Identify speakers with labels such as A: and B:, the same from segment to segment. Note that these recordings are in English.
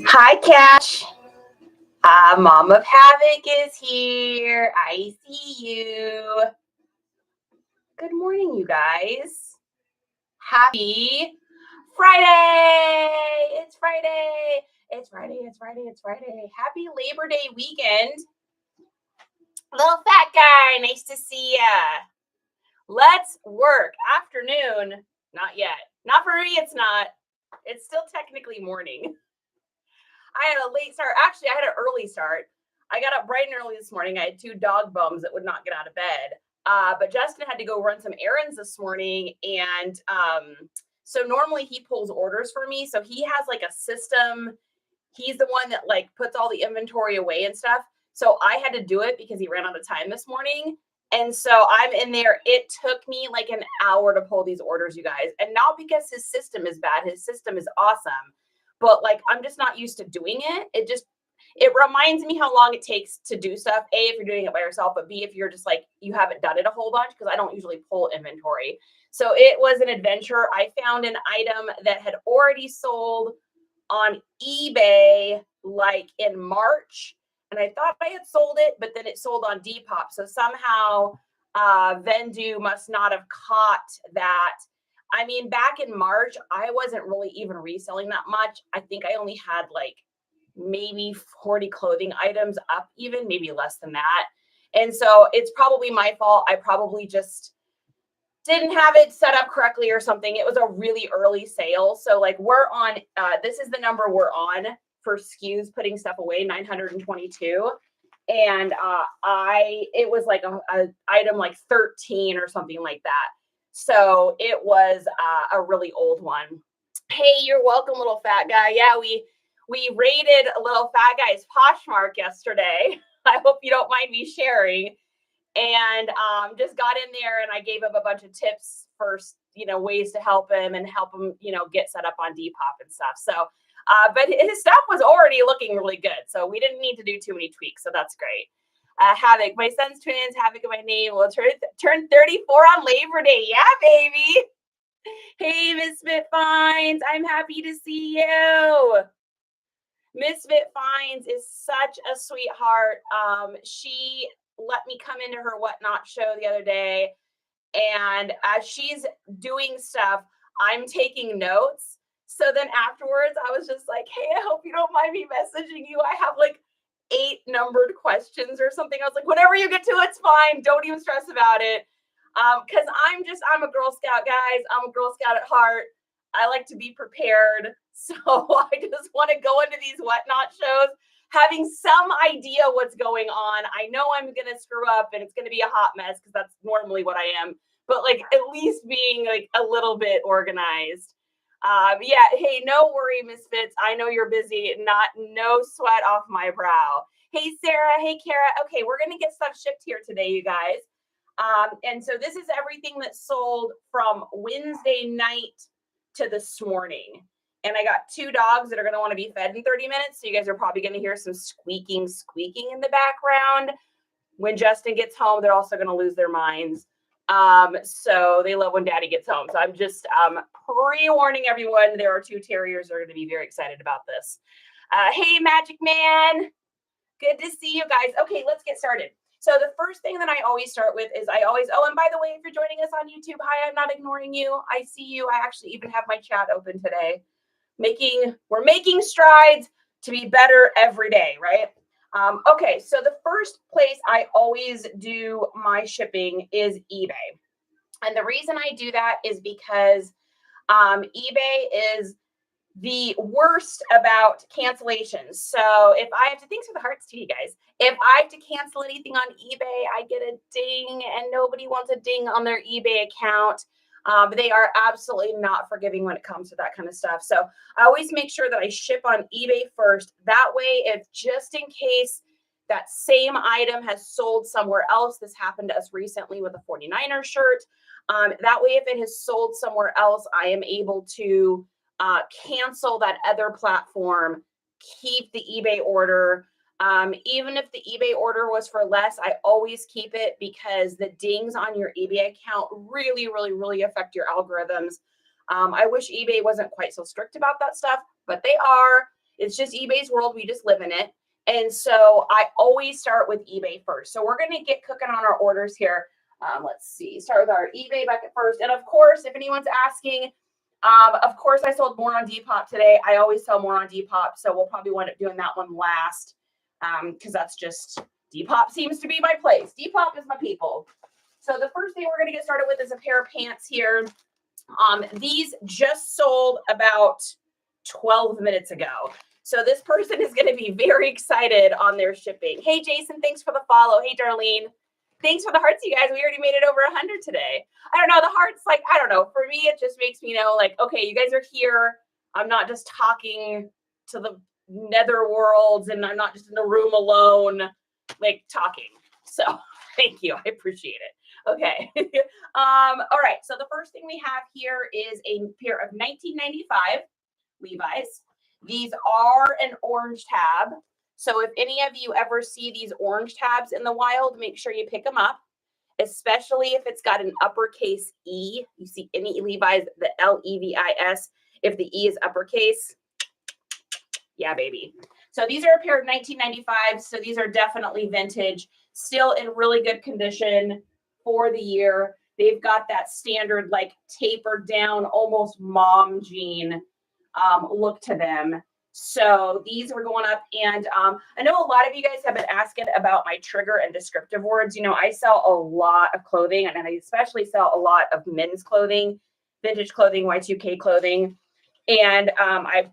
A: Hi, Cash. Mom of Havoc is here. I see you. Good morning, you guys. Happy Friday. It's Friday. It's Friday. It's Friday. It's Friday. Happy Labor Day weekend. Little fat guy, nice to see ya. Let's work. Afternoon. Not yet. Not for me, it's not. It's still technically morning. I had a late start. Actually, I had an early start. I got up bright and early this morning. I had two dog bums that would not get out of bed. But Justin had to go run some errands this morning. And so normally he pulls orders for me. So he has like a system. He's the one that like puts all the inventory away and stuff. So I had to do it because he ran out of time this morning. And so I'm in there. It took me like an hour to pull these orders, you guys. And not because his system is bad. His system is awesome. But like, I'm just not used to doing it. It reminds me how long it takes to do stuff. A, if you're doing it by yourself, but B, if you're just like, you haven't done it a whole bunch, because I don't usually pull inventory. So it was an adventure. I found an item that had already sold on eBay like in March. And I thought I had sold it, but then it sold on Depop. So somehow Vendu must not have caught that. I mean, back in March, I wasn't really even reselling that much. I think I only had like maybe 40 clothing items up, even maybe less than that. And so it's probably my fault. I probably just didn't have it set up correctly or something. It was a really early sale. So like we're on, this is the number we're on for SKUs, putting stuff away, 922. And it was like a item like 13 or something like that. So it was a really old one. Hey, you're welcome, little fat guy. Yeah, we raided a little fat guy's Poshmark yesterday. I hope you don't mind me sharing. And just got in there and I gave him a bunch of tips for, ways to help him and help him, get set up on Depop and stuff. So, but his stuff was already looking really good. So we didn't need to do too many tweaks. So that's great. Havoc, my son's twins, Havoc in my name, will turn 34 on Labor Day. Yeah, baby. Hey, Misfit Finds, I'm happy to see you. Misfit Finds is such a sweetheart. She let me come into her Whatnot show the other day. And as she's doing stuff, I'm taking notes. So then afterwards, I was just like, hey, I hope you don't mind me messaging you. I have like 8 numbered questions or something. I was like, whatever you get to, it's fine. Don't even stress about it. Because I'm a Girl Scout, guys. I'm a Girl Scout at heart. I like to be prepared. So I just want to go into these Whatnot shows having some idea what's going on. I know I'm going to screw up and it's going to be a hot mess because that's normally what I am. But like at least being like a little bit organized. Yeah. Hey, no worry, Misfits. I know you're busy. No sweat off my brow. Hey, Sarah. Hey, Kara. Okay, we're going to get stuff shipped here today, you guys. And so this is everything that sold from Wednesday night to this morning. And I got 2 dogs that are going to want to be fed in 30 minutes. So you guys are probably going to hear some squeaking in the background. When Justin gets home, they're also going to lose their minds. So they love when Daddy gets home. So I'm just pre-warning everyone. There are 2 terriers that are going to be very excited about this. Hey, Magic Man. Good to see you guys. Okay, let's get started. So the first thing that I always start with is oh, and by the way, if you're joining us on YouTube, hi, I'm not ignoring you. I see you. I actually even have my chat open today. We're making strides to be better every day, right? Okay, so the first place I always do my shipping is eBay. And the reason I do that is because eBay is the worst about cancellations. So if I have to, thanks for the hearts to you guys. If I have to cancel anything on eBay, I get a ding, and nobody wants a ding on their eBay account. They are absolutely not forgiving when it comes to that kind of stuff. So I always make sure that I ship on eBay first. That way, if just in case that same item has sold somewhere else, this happened to us recently with a 49er shirt. That way, if it has sold somewhere else, I am able to cancel that other platform, keep the eBay order. Even if the eBay order was for less, I always keep it because the dings on your eBay account really, really, really affect your algorithms. I wish eBay wasn't quite so strict about that stuff, but they are. It's just eBay's world. We just live in it. And so I always start with eBay first. So we're going to get cooking on our orders here. Let's see, start with our eBay bucket first. And of course, if anyone's asking, of course, I sold more on Depop today. I always sell more on Depop. So we'll probably wind up doing that one last because that's just, Depop seems to be my place. Depop is my people. So the first thing we're going to get started with is a pair of pants here. These just sold about 12 minutes ago. So this person is going to be very excited on their shipping. Hey, Jason, thanks for the follow. Hey, Darlene. Thanks for the hearts, you guys. We already made it over 100 today. I don't know. The hearts, like, I don't know. For me, it just makes me know, like, okay, you guys are here. I'm not just talking to the nether worlds and I'm not just in the room alone, like, talking. So thank you. I appreciate it. Okay. All right. So the first thing we have here is a pair of 1995 Levi's. These are an orange tab. So if any of you ever see these orange tabs in the wild, make sure you pick them up, especially if it's got an uppercase E. You see any Levi's, the Levis, if the E is uppercase, yeah, baby. So these are a pair of 1995. So these are definitely vintage, still in really good condition for the year. They've got that standard, like tapered down, almost mom jean look to them. So these were going up. And I know a lot of you guys have been asking about my trigger and descriptive words. You know, I sell a lot of clothing and I especially sell a lot of men's clothing, vintage clothing, Y2K clothing. And I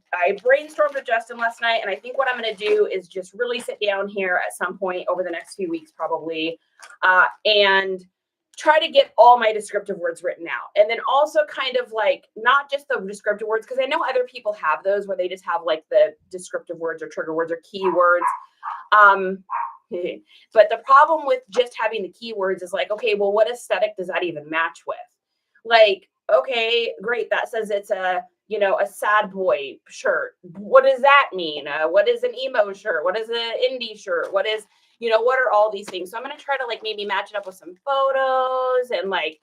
A: brainstormed with Justin last night, and I think what I'm going to do is just really sit down here at some point over the next few weeks, probably, and try to get all my descriptive words written out. And then also kind of like not just the descriptive words, because I know other people have those where they just have like the descriptive words or trigger words or keywords. But the problem with just having the keywords is like, okay, well, what aesthetic does that even match with? Like, okay, great. That says it's a, you know, a sad boy shirt. What does that mean? What is an emo shirt? What is an indie shirt? What is, you know, what are all these things? So I'm going to try to like maybe match it up with some photos and like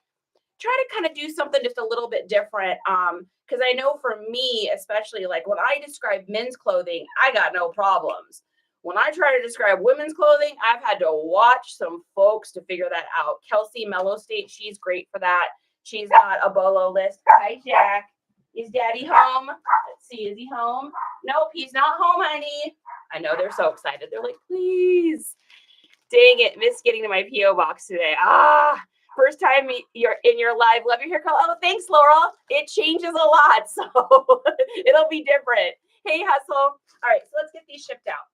A: try to kind of do something just a little bit different. Because I know for me, especially like when I describe men's clothing, I got no problems. When I try to describe women's clothing, I've had to watch some folks to figure that out. Kelsey Mellow State, she's great for that. She's got a bolo list. Hi, Jack. Is Daddy home? Let's see. Is he home? Nope, he's not home, honey. I know they're so excited. They're like, please. Dang it. Missed getting to my P.O. box today. First time you're in your live. Love your hair color. Oh, thanks, Laurel. It changes a lot, so it'll be different. Hey, Hustle. All right, so let's get these shipped out.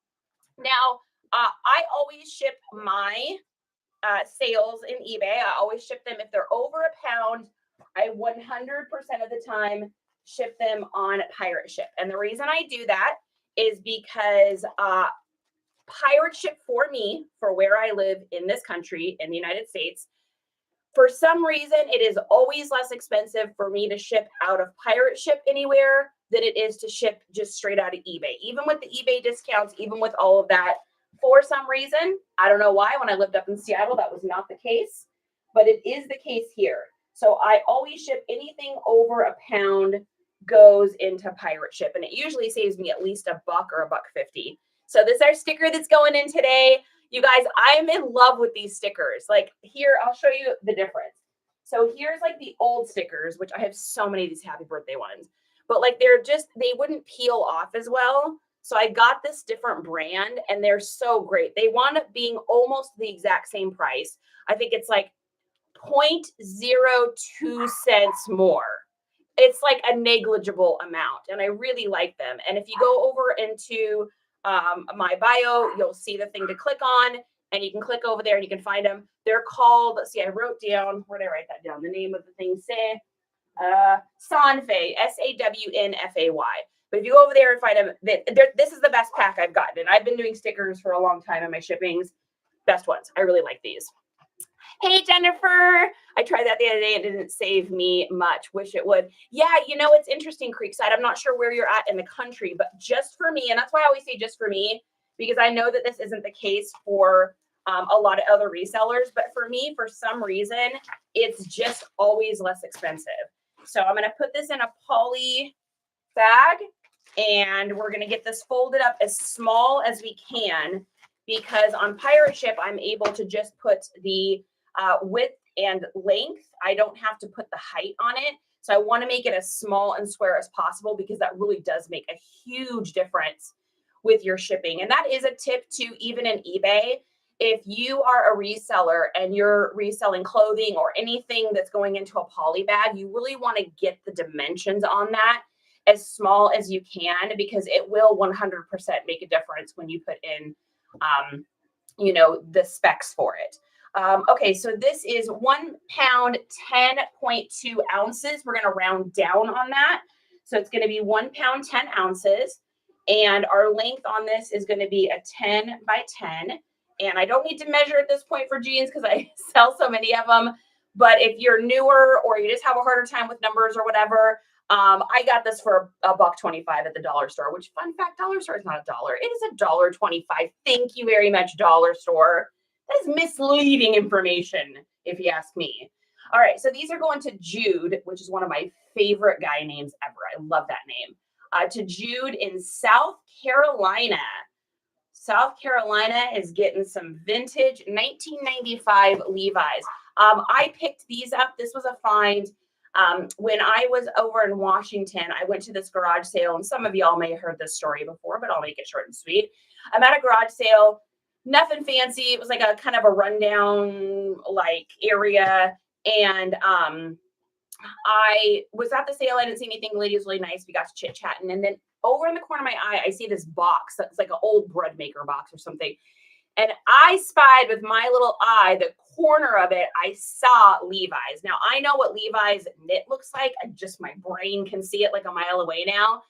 A: Now, I always ship my sales in eBay. I always ship them if they're over a pound. I 100% of the time ship them on pirate ship. And the reason I do that is because pirate ship for me, for where I live in this country, in the United States, for some reason, it is always less expensive for me to ship out of pirate ship anywhere than it is to ship just straight out of eBay. Even with the eBay discounts, even with all of that, for some reason, I don't know why, when I lived up in Seattle, that was not the case, but it is the case here. So I always ship anything over a pound goes into pirate ship, and it usually saves me at least $1 or $1.50. So this is our sticker that's going in today. You guys, I'm in love with these stickers. Like here, I'll show you the difference. So here's like the old stickers, which I have so many of these happy birthday ones, but like they wouldn't peel off as well. So I got this different brand and they're so great. They wound up being almost the exact same price. I think it's like 0.02 cents more. It's like a negligible amount and I really like them. And if you go over into my bio, you'll see the thing to click on and you can click over there and you can find them. They're called, let's see, I wrote down, where did I write that down? The name of the thing, say, Sawnfay, Sawnfay. But if you go over there and find them, this is the best pack I've gotten. And I've been doing stickers for a long time in my shippings. Best ones. I really like these. Hey, Jennifer. I tried that the other day. It didn't save me much. Wish it would. Yeah, you know, it's interesting, Creekside. I'm not sure where you're at in the country, but just for me, and that's why I always say just for me, because I know that this isn't the case for a lot of other resellers. But for me, for some reason, it's just always less expensive. So I'm going to put this in a poly bag. And we're going to get this folded up as small as we can, because on Pirate Ship, I'm able to just put the width and length. I don't have to put the height on it. So I want to make it as small and square as possible, because that really does make a huge difference with your shipping. And that is a tip too, even in eBay. If you are a reseller and you're reselling clothing or anything that's going into a poly bag, you really want to get the dimensions on that as small as you can, because it will 100% make a difference when you put in, the specs for it. Okay, so this is 1 pound, 10.2 ounces. We're going to round down on that. So it's going to be 1 pound, 10 ounces. And our length on this is going to be a 10 by 10. And I don't need to measure at this point for jeans because I sell so many of them. But if you're newer or you just have a harder time with numbers or whatever, I got this for $1.25 at the dollar store, which, fun fact, dollar store is not a dollar. It is $1.25. Thank you very much, dollar store. That is misleading information, if you ask me. All right, so these are going to Jude, which is one of my favorite guy names ever. I love that name. To Jude in South Carolina. South Carolina is getting some vintage 1995 Levi's. I picked these up. This was a find. When I was over in Washington, I went to this garage sale, and some of y'all may have heard this story before, but I'll make it short and sweet. I'm at a garage sale, nothing fancy. It was like a kind of a rundown area. And I was at the sale. I didn't see anything. The lady was really nice. We got to chit chatting. And then over in the corner of my eye, I see this box. That's like an old bread maker box or something. And I spied with my little eye, the corner of it, I saw Levi's. Now, I know what Levi's knit looks like. My brain can see it like a mile away now.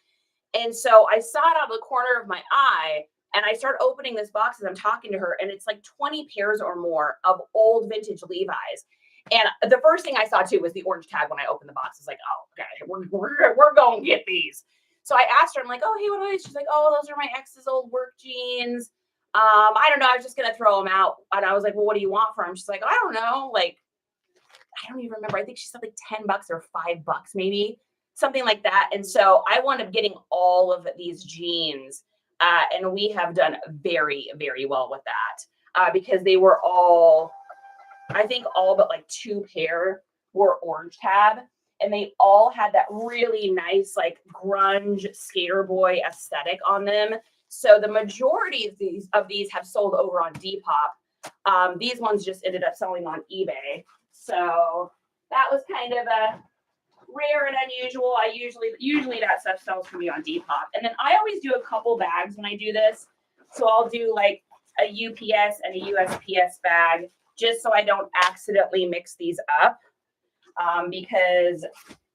A: And so I saw it out of the corner of my eye, and I start opening this box as I'm talking to her, and it's like 20 pairs or more of old vintage Levi's. And the first thing I saw too was the orange tag when I opened the box. It's like, oh, okay, we're going to get these. So I asked her, I'm like, oh, hey, what are these? She's like, oh, those are my ex's old work jeans. I don't know. I was just going to throw them out. And I was like, well, what do you want for them? She's like, I don't know. Like, I don't even remember. I think she said like $10 or $5 maybe, something like that. And so I wound up getting all of these jeans. And we have done very, very well with that because they were all, I think all but like 2 pair were orange tab. And they all had that really nice, like grunge skater boy aesthetic on them. So the majority of these have sold over on Depop. These ones just ended up selling on eBay. So that was kind of a rare and unusual. I usually that stuff sells for me on Depop. And then I always do a couple bags when I do this. So I'll do like a UPS and a USPS bag, just so I don't accidentally mix these up. Because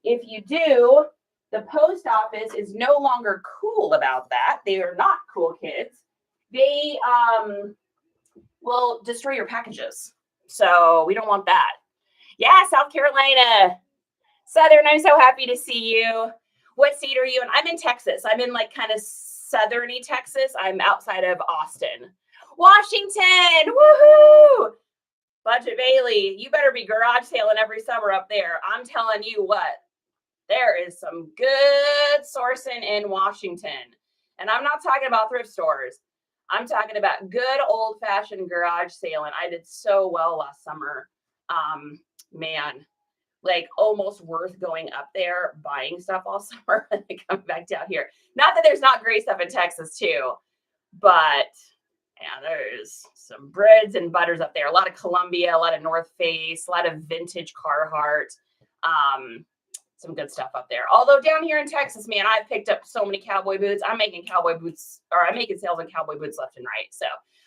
A: if you do, the post office is no longer cool about that. They are not cool kids. They will destroy your packages. So we don't want that. Yeah, South Carolina. Southern, I'm so happy to see you. What state are you in? I'm in Texas. I'm in like kind of southerny Texas. I'm outside of Austin. Washington, woohoo! Budget Bailey, you better be garage sailing every summer up there. I'm telling you what, there is some good sourcing in Washington. And I'm not talking about thrift stores. I'm talking about good old-fashioned garage sailing. I did so well last summer. Man, like almost worth going up there, buying stuff all summer and then coming back down here. Not that there's not great stuff in Texas too, but yeah, there's some breads and butters up there. A lot of Columbia, a lot of North Face, a lot of vintage Carhartt. Some good stuff up there. Although down here in Texas, man, I've picked up so many cowboy boots. I'm making sales on cowboy boots left and right. So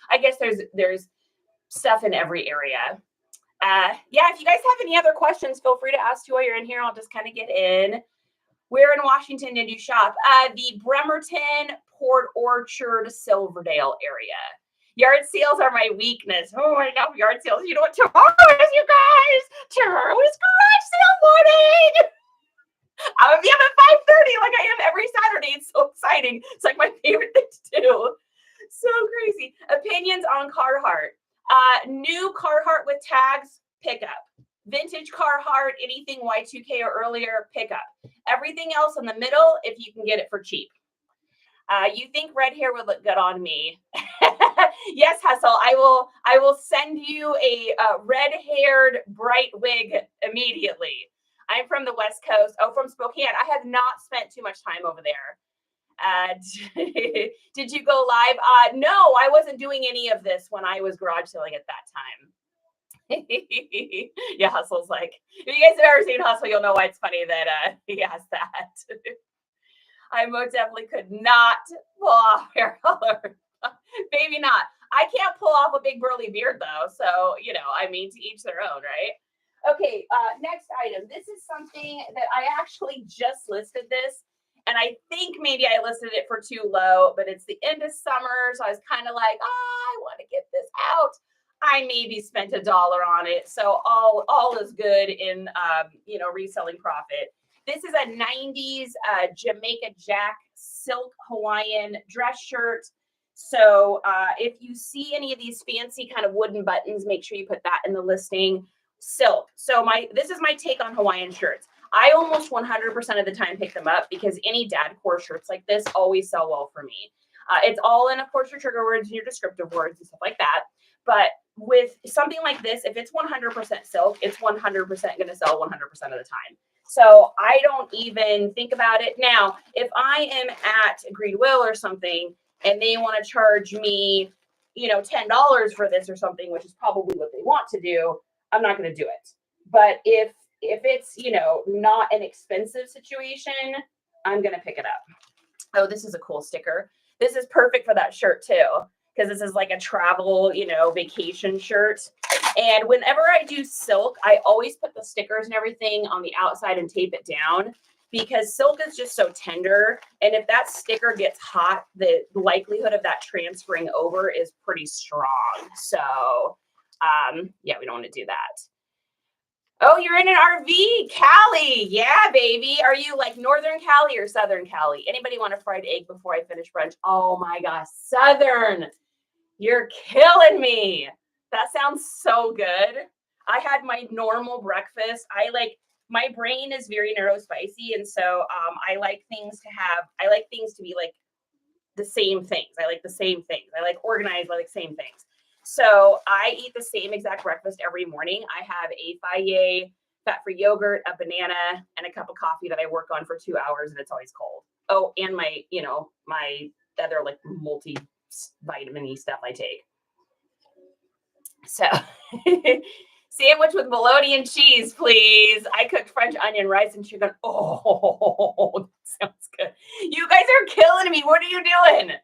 A: I guess there's stuff in every area. Yeah, if you guys have any other questions, feel free to ask too while you're in here. I'll just kind of get in. Where in Washington did you shop? The Bremerton, Port Orchard, Silverdale area. Yard sales are my weakness. Oh, I love yard sales. You know what tomorrow is, you guys? Tomorrow is garage sale morning. I'm going to be up at 5:30 like I am every Saturday. It's so exciting. It's like my favorite thing to do. So crazy. Opinions on Carhartt. New Carhartt with tags, pick up. Vintage Carhartt, anything Y2K or earlier, pick up. Everything else in the middle, if you can get it for cheap. You think red hair would look good on me? Yes, Hustle. I will send you a red-haired bright wig immediately. I'm from the West Coast. Oh, from Spokane. I have not spent too much time over there. Did you go live? No, I wasn't doing any of this when I was garage selling at that time. Yeah, Hustle's like, if you guys have ever seen Hustle, you'll know why it's funny that he has that. I most definitely could not pull off hair color. Maybe not. I can't pull off a big burly beard though. So, I mean, to each their own, right? Okay, next item. This is something that I actually just listed this. And I think maybe I listed it for too low, but it's the end of summer. So I was kind of like, I want to get this out. I maybe spent $1 on it. So all is good in, reselling profit. This is a 90s Jamaica Jack silk Hawaiian dress shirt. So if you see any of these fancy kind of wooden buttons, make sure you put that in the listing. Silk. So this is my take on Hawaiian shirts. I almost 100% of the time pick them up because any dad core shirts like this always sell well for me. It's all in, of course, your trigger words and your descriptive words and stuff like that. But with something like this, if it's 100% silk, it's 100% going to sell 100% of the time. So I don't even think about it. Now, if I am at Greedwill or something and they want to charge me, $10 for this or something, which is probably what they want to do, I'm not going to do it. But if it's, not an expensive situation, I'm going to pick it up. Oh, this is a cool sticker. This is perfect for that shirt too, because this is like a travel, vacation shirt. And whenever I do silk, I always put the stickers and everything on the outside and tape it down because silk is just so tender. And if that sticker gets hot, the likelihood of that transferring over is pretty strong. So, yeah, we don't want to do that. Oh, you're in an RV, Cali. Yeah, baby. Are you like Northern Cali or Southern Cali? Anybody want a fried egg before I finish brunch? Oh my gosh, Southern. You're killing me. That sounds so good. I had my normal breakfast. My brain is very neurospicy. And so I like things to be like the same things. I like the same things. I like organized, I like same things. So I eat the same exact breakfast every morning. I have a Fage fat-free yogurt, a banana, and a cup of coffee that I work on for 2 hours, and it's always cold. Oh, and my other like multi-vitamin-y stuff I take. So sandwich with bologna and cheese, please. I cooked French onion rice and chicken. Oh, that sounds good. You guys are killing me. What are you doing?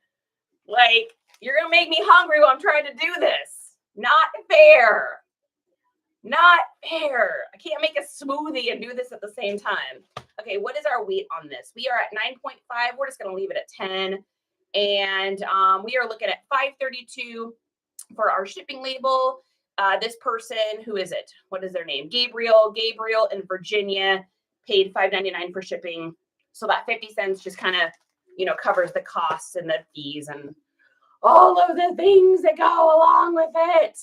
A: Like, you're going to make me hungry while I'm trying to do this. Not fair. Not fair. I can't make a smoothie and do this at the same time. Okay, what is our weight on this? We are at 9.5. We're just going to leave it at 10. And we are looking at 532 for our shipping label. This person, who is it? What is their name? Gabriel in Virginia paid $5.99 for shipping. So that 50 cents just kind of, covers the costs and the fees and all of the things that go along with it.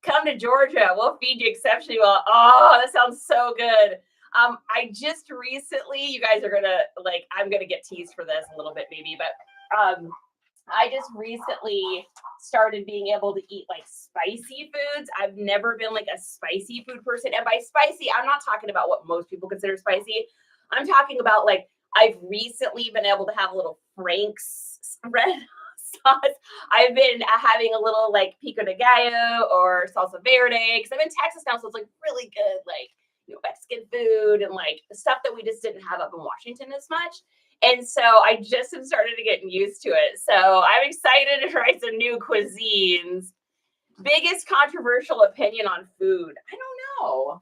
A: Come to Georgia. We'll feed you exceptionally well. Oh, that sounds so good. I just recently, you guys are going to I'm going to get teased for this a little bit maybe, but I just recently started being able to eat like spicy foods. I've never been like a spicy food person. And by spicy, I'm not talking about what most people consider spicy. I'm talking about like, I've recently been able to have a little Frank's red sauce. I've been having a little like pico de gallo or salsa verde because I'm in Texas now, so it's like really good, like Mexican food and like stuff that we just didn't have up in Washington as much. And so I just have started getting used to it. So I'm excited to try some new cuisines. Biggest controversial opinion on food? I don't know.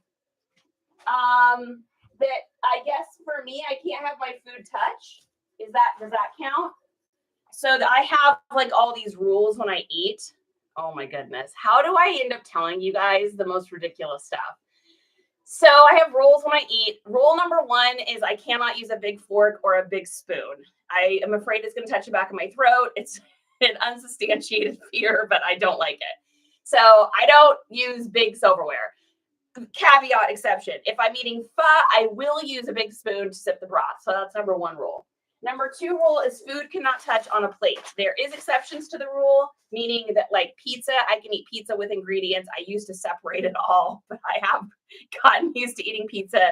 A: That I guess for me, I can't have my food touch. Does that count? So I have like all these rules when I eat. Oh my goodness. How do I end up telling you guys the most ridiculous stuff? So I have rules when I eat. Rule number 1 is I cannot use a big fork or a big spoon. I am afraid it's going to touch the back of my throat. It's an unsubstantiated fear, but I don't like it. So I don't use big silverware. Caveat exception. If I'm eating pho, I will use a big spoon to sip the broth. So that's number 1 rule. Number 2 rule is food cannot touch on a plate. There is exceptions to the rule, meaning that like pizza, I can eat pizza with ingredients. I used to separate it all, but I have gotten used to eating pizza.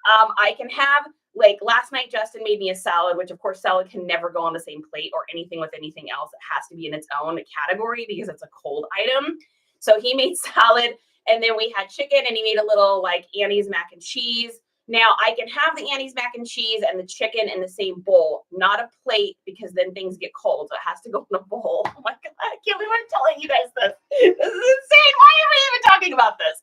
A: I can have, like last night, Justin made me a salad, which of course salad can never go on the same plate or anything with anything else. It has to be in its own category because it's a cold item. So he made salad, and then we had chicken, and he made a little like Annie's mac and cheese. Now I can have the Annie's mac and cheese and the chicken in the same bowl, not a plate, because then things get cold. So it has to go in a bowl. Oh my God, I can't believe I'm telling you guys this. This is insane. Why am I even talking about this?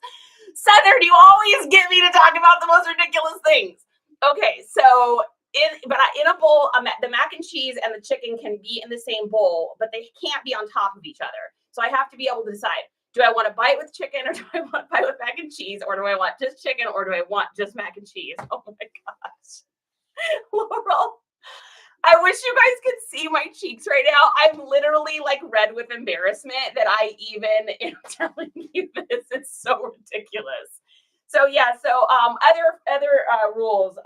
A: Southern, you always get me to talk about the most ridiculous things. Okay, so in a bowl, the mac and cheese and the chicken can be in the same bowl, but they can't be on top of each other. So I have to be able to decide. Do I want to bite with chicken, or do I want to bite with mac and cheese, or do I want just chicken, or do I want just mac and cheese? Oh my gosh. Laurel, I wish you guys could see my cheeks right now. I'm literally like red with embarrassment that I even am telling you this. It's so ridiculous. So yeah, so other rules.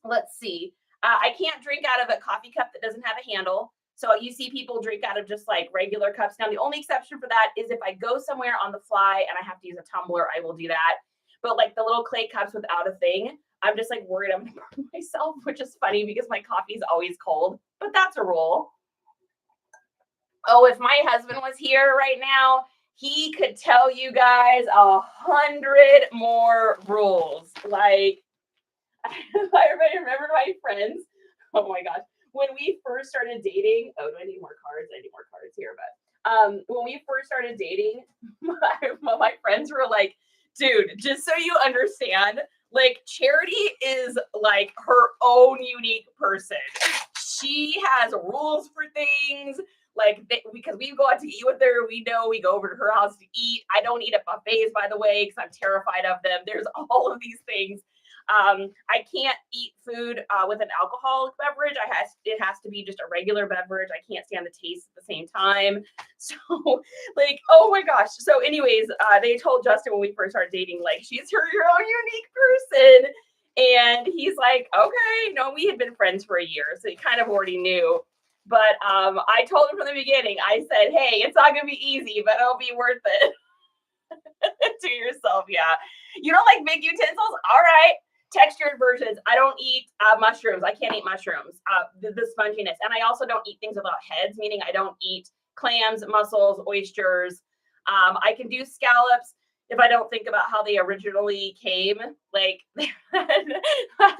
A: Let's see. I can't drink out of a coffee cup that doesn't have a handle. So you see people drink out of just like regular cups. Now, the only exception for that is if I go somewhere on the fly and I have to use a tumbler, I will do that. But like the little clay cups without a thing, I'm just like worried I'm going to burn myself, which is funny because my coffee is always cold. But that's a rule. Oh, if my husband was here right now, he could tell you guys 100 more rules. Like, I remember my friends. Oh my gosh. When we first started dating, do I need more cards? I need more cards here, but when we first started dating, my friends were like, dude, just so you understand, like Charity is like her own unique person. She has rules for things. Like, because we go out to eat with her, we know we go over to her house to eat. I don't eat at buffets, by the way, because I'm terrified of them. There's all of these things. I can't eat food with an alcoholic beverage. It has to be just a regular beverage. I can't stand the taste at the same time. So, like, oh my gosh. So, anyways, they told Justin when we first started dating, like, she's your own unique person. And he's like, okay, no, we had been friends for a year, so he kind of already knew. But I told him from the beginning, I said, hey, it's not going to be easy, but it'll be worth it. To yourself, yeah. You don't like big utensils? All right. Textured versions. I don't eat mushrooms. I can't eat mushrooms. The sponginess. And I also don't eat things without heads, meaning I don't eat clams, mussels, oysters. I can do scallops if I don't think about how they originally came. Like, we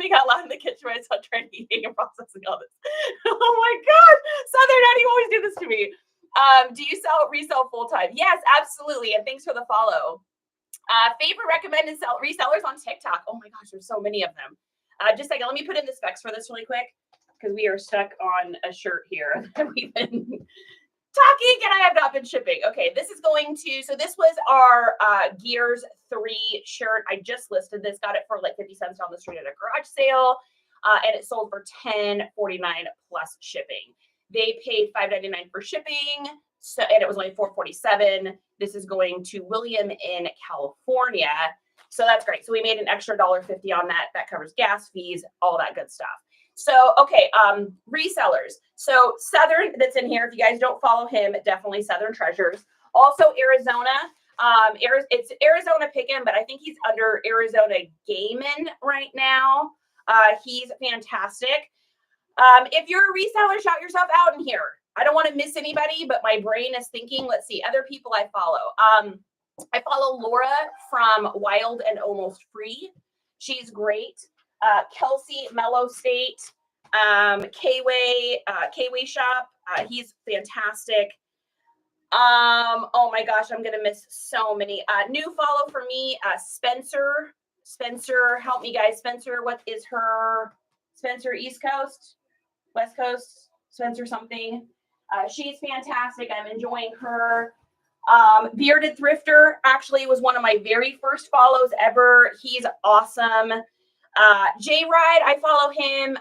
A: got loud in the kitchen while I was trying to eating and processing all this. Oh my God. Southern, how do you always do this to me? Do you resell full time? Yes, absolutely. And thanks for the follow. Favorite recommended resellers on TikTok. Oh my gosh, there's so many of them. Just a second, let me put in the specs for this really quick because we are stuck on a shirt here that we've been talking and I have not been shipping. Okay, this is so this was our Gears 3 shirt. I just listed this, got it for like 50 cents on the street at a garage sale, and it sold for $10.49 plus shipping. They paid $5.99 for shipping. So, and it was only $4.47. This is going to William in California. So that's great. So we made an extra $1.50 on that. That covers gas fees, all that good stuff. So, okay, resellers. So Southern that's in here, if you guys don't follow him, definitely Southern Treasures. Also Arizona. It's Arizona Pickin', but I think he's under Arizona Gamin right now. He's fantastic. If you're a reseller, shout yourself out in here. I don't want to miss anybody, but my brain is thinking, let's see, other people I follow. I follow Laura from Wild and Almost Free. She's great. Kelsey Mellow State, K-Way Shop. He's fantastic. Oh my gosh, I'm going to miss so many. New follow for me, Spencer. Spencer, help me guys. Spencer, what is her? Spencer East Coast? West Coast? Spencer something. She's fantastic. I'm enjoying her. Bearded Thrifter actually was one of my very first follows ever. He's awesome. J-Ride, I follow him.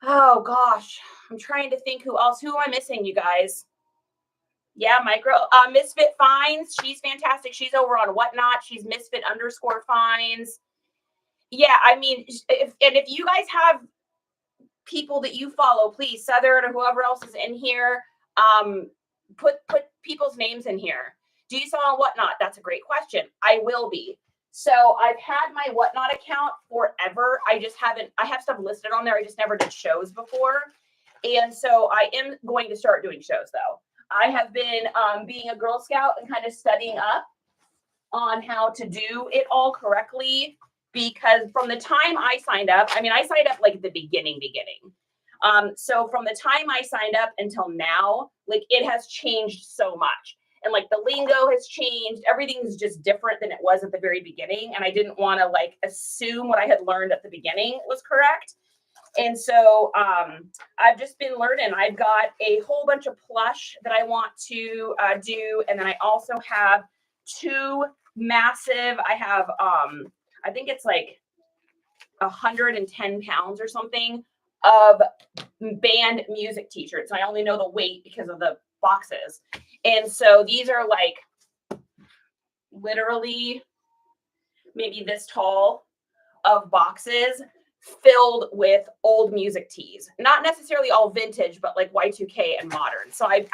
A: Oh gosh, I'm trying to think who else. Who am I missing, you guys? Yeah, Misfit Finds. She's fantastic. She's over on Whatnot. She's Misfit_Finds. Yeah, I mean, if you guys have people that you follow, please, Southern or whoever else is in here, put people's names in here. Do you sell on Whatnot? That's a great question. I will be. So I've had my Whatnot account forever. I have stuff listed on there. I just never did shows before. And so I am going to start doing shows though. I have been being a Girl Scout and kind of studying up on how to do it all correctly, because from the time I signed up, I signed up like at the beginning. So from the time I signed up until now, like it has changed so much. And like the lingo has changed. Everything's just different than it was at the very beginning. And I didn't want to like assume what I had learned at the beginning was correct. And so I've just been learning. I've got a whole bunch of plush that I want to do. And then I also have two massive, I have, I think it's like 110 pounds or something of band music t-shirts. I only know the weight because of the boxes. And so these are like literally maybe this tall of boxes filled with old music tees. Not necessarily all vintage, but like Y2K and modern. So I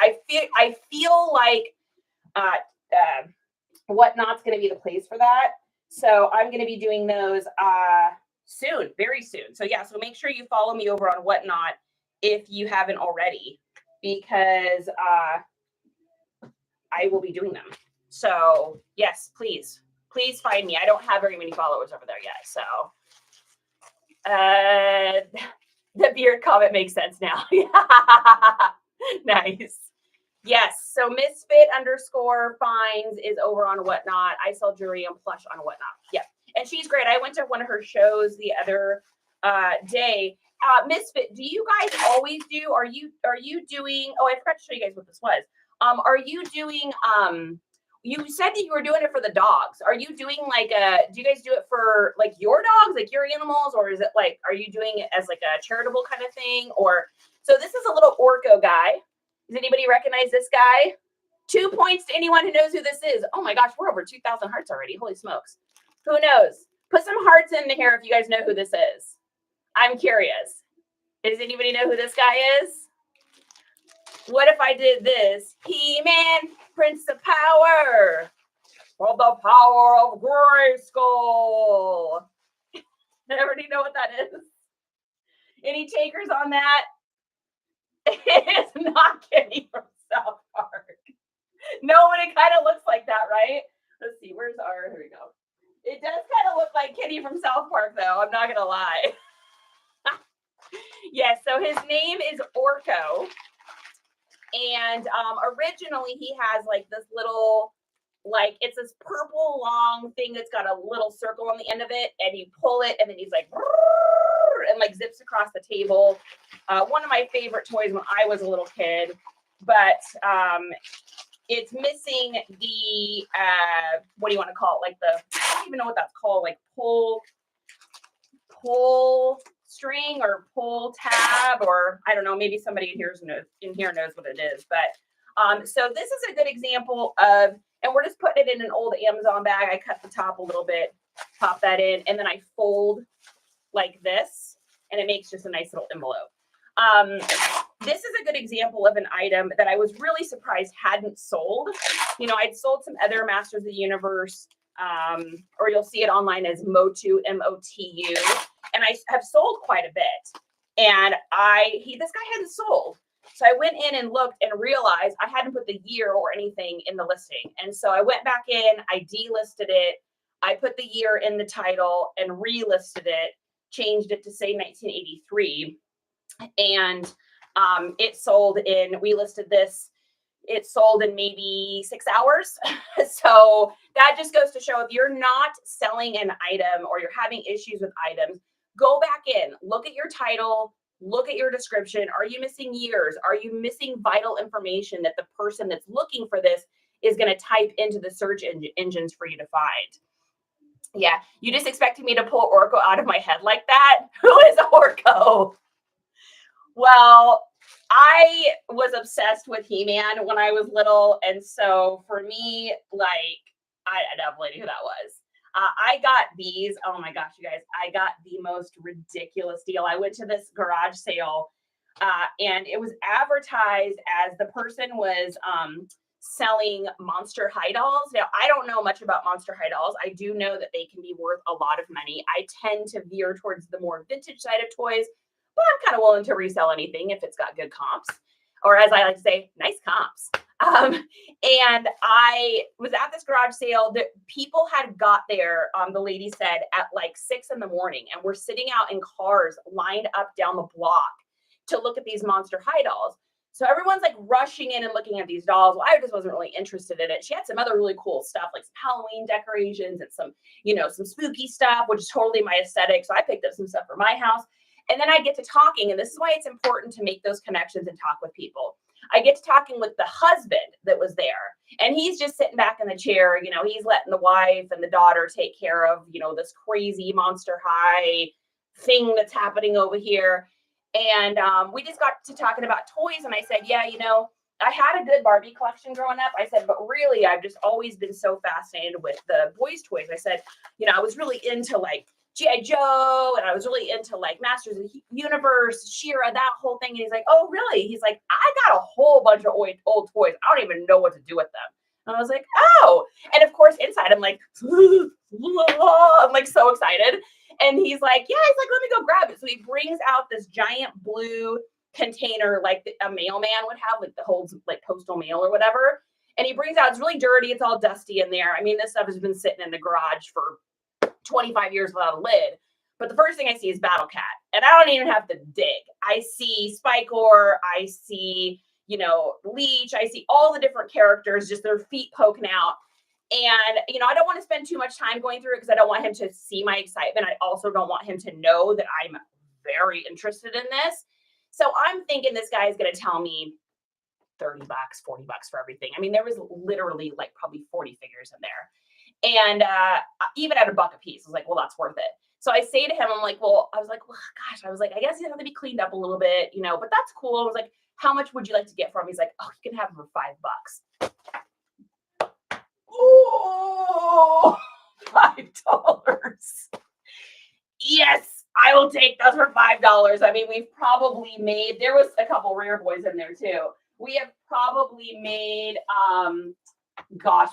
A: feel like Whatnot's going to be the place for that. So I'm going to be doing those soon, very soon. So yeah, so make sure you follow me over on Whatnot if you haven't already, because I will be doing them. So yes, please find me. I don't have very many followers over there yet. So the beard comment makes sense now. Nice. Yes. So Misfit_finds is over on Whatnot. I sell jewelry and plush on Whatnot. Yeah. And she's great. I went to one of her shows the other day. Misfit, do you guys always do? Are you doing? Oh, I forgot to show you guys what this was. Are you doing? You said that you were doing it for the dogs. Are you doing like do you guys do it for like your dogs, like your animals, or is it like, are you doing it as like a charitable kind of thing? Or so this is a little Orco guy. Does anybody recognize this guy? 2 points to anyone who knows who this is. Oh my gosh, we're over 2,000 hearts already. Holy smokes. Who knows? Put some hearts in here if you guys know who this is. I'm curious. Does anybody know who this guy is? What if I did this? He-Man, Prince of Power. For the power of Grayskull. Everybody know what that is? Any takers on that? It's not Kenny from South Park. No, but it kind of looks like that, right? Let's see. Where's our? Here we go. It does kind of look like Kenny from South Park, though. I'm not gonna lie. Yes. So his name is Orko, and originally he has like this little, like it's this purple long thing that's got a little circle on the end of it, and you pull it, and then he's like, and like zips across the table. One of my favorite toys when I was a little kid, but it's missing the what do you want to call it? Like the, I don't even know what that's called, like pull string or pull tab, or I don't know, maybe somebody in here knows what it is. But so this is a good example of, and we're just putting it in an old Amazon bag. I cut the top a little bit, pop that in, and then I fold like this, and it makes just a nice little envelope. This is a good example of an item that I was really surprised hadn't sold. You know, I'd sold some other Masters of the Universe, or you'll see it online as Motu, M-O-T-U, and I have sold quite a bit. And this guy hadn't sold. So I went in and looked and realized I hadn't put the year or anything in the listing. And so I went back in, I delisted it. I put the year in the title and relisted it, changed it to say 1983. And it sold we listed this, it sold in maybe 6 hours. So that just goes to show, if you're not selling an item or you're having issues with items, go back in, look at your title, look at your description. Are you missing years? Are you missing vital information that the person that's looking for this is going to type into the search engines for you to find? Yeah, you just expected me to pull Orko out of my head like that? Who is Orko? Well, I was obsessed with He-Man when I was little. And so for me, like, I have no idea who that was. I got these. Oh my gosh, you guys, I got the most ridiculous deal. I went to this garage sale and it was advertised as the person was selling Monster High dolls. Now, I don't know much about Monster High dolls. I do know that they can be worth a lot of money. I tend to veer towards the more vintage side of toys, but I'm kind of willing to resell anything if it's got good comps, or as I like to say, nice comps. And I was at this garage sale that people had got there, the lady said, at like 6 a.m, and we're sitting out in cars lined up down the block to look at these Monster High dolls. So everyone's like rushing in and looking at these dolls. Well, I just wasn't really interested in it. She had some other really cool stuff, like some Halloween decorations and some, some spooky stuff, which is totally my aesthetic. So I picked up some stuff for my house. And then I get to talking, and this is why it's important to make those connections and talk with people. I get to talking with the husband that was there, and he's just sitting back in the chair. He's letting the wife and the daughter take care of, this crazy Monster High thing that's happening over here. And we just got to talking about toys, and I said, yeah, I had a good Barbie collection growing up. I said, but really, I've just always been so fascinated with the boys' toys. I said, I was really into like G.I. Joe, and I was really into like Masters of the Universe, She-Ra, that whole thing. And he's like, oh, really? He's like, I got a whole bunch of old toys. I don't even know what to do with them. And I was like, oh. And of course, inside, I'm like, I'm like so excited. And he's like, let me go grab it. So he brings out this giant blue container like a mailman would have, like that holds like postal mail or whatever. And he brings out, it's really dirty. It's all dusty in there. I mean, this stuff has been sitting in the garage for 25 years without a lid. But the first thing I see is Battle Cat. And I don't even have to dig. I see Spikor. I see, Leech. I see all the different characters, just their feet poking out. And, I don't want to spend too much time going through it because I don't want him to see my excitement. I also don't want him to know that I'm very interested in this. So I'm thinking this guy is going to tell me $30, $40 for everything. I mean, there was literally like probably 40 figures in there. And even at $1 a piece, I was like, well, that's worth it. So I say to him, I guess you have to be cleaned up a little bit, but that's cool. I was like, how much would you like to get for him? He's like, oh, you can have him for $5. Oh, $5. Yes, I will take those for $5. I mean, we've probably made, there was a couple rare boys in there too. We have probably made,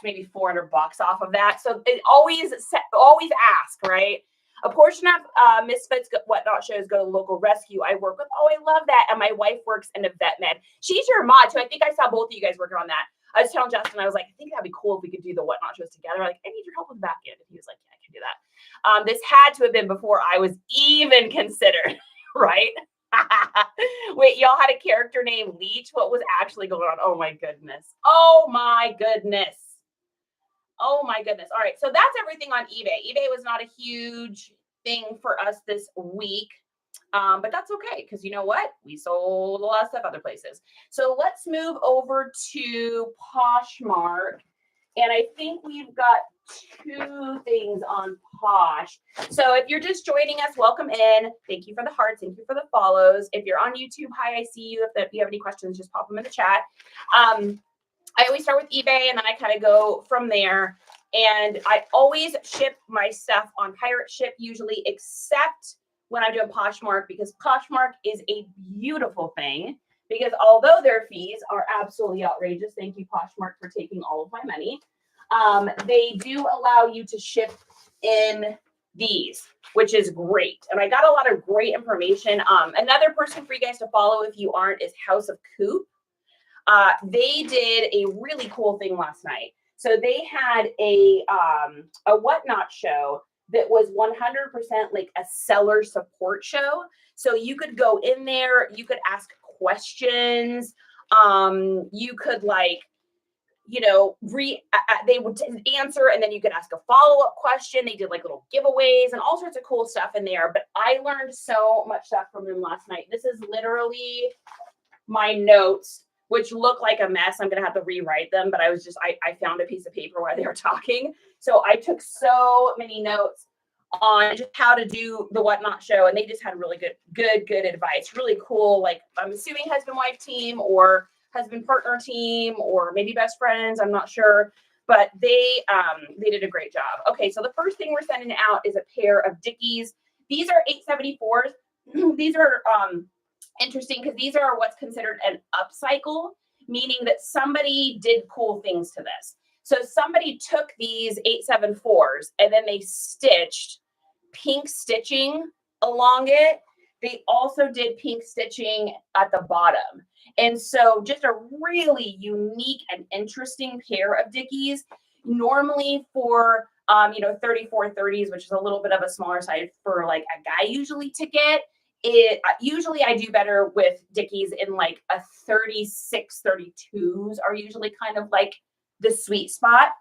A: maybe $400 off of that. So it always ask, right? A portion of Misfits Whatnot shows go to local rescue I work with. Oh, I love that. And my wife works in a vet med. She's your mod too. I think I saw both of you guys working on that. I was telling Justin, I was like, I think that'd be cool if we could do the Whatnot shows together. Like, I need your help with the back end. And he was like, yeah, I can do that. This had to have been before I was even considered, right? Wait, y'all had a character named Leech? What was actually going on? Oh my goodness. Oh my goodness. Oh my goodness. All right. So that's everything on eBay. eBay was not a huge thing for us this week. But that's okay, because you know what? We sold a lot of stuff other places. So let's move over to Poshmark. And I think we've got 2 things on Posh. So if you're just joining us, welcome in. Thank you for the hearts. Thank you for the follows. If you're on YouTube, hi, I see you. If you have any questions, just pop them in the chat. I always start with eBay, and then I kind of go from there. And I always ship my stuff on pirate ship usually, except when I'm doing Poshmark, because Poshmark is a beautiful thing. Because although their fees are absolutely outrageous, thank you, Poshmark, for taking all of my money. They do allow you to ship in these, which is great. And I got a lot of great information. Another person for you guys to follow if you aren't is House of Coop. They did a really cool thing last night. So they had a Whatnot show that was 100% like a seller support show. So you could go in there, you could ask questions. You could they would answer, and then you could ask a follow-up question. They did like little giveaways and all sorts of cool stuff in there. But I learned so much stuff from them last night. This is literally my notes, which look like a mess. I'm going to have to rewrite them, but I found a piece of paper while they were talking. So I took so many notes on just how to do the Whatnot show. And they just had really good advice. Really cool. Like, I'm assuming husband-wife team or husband-partner team, or maybe best friends. I'm not sure. but they did a great job. Okay, so the first thing we're sending out is a pair of Dickies. These are 874s. These are interesting because these are what's considered an upcycle, meaning that somebody did cool things to this. So somebody took these 874s and then they stitched pink stitching along it. They also did pink stitching at the bottom. And so just a really unique and interesting pair of Dickies. Normally for 3430s, which is a little bit of a smaller size for like a guy usually to get. Usually I do better with Dickies in like a 36, 32s are usually kind of like the sweet spot.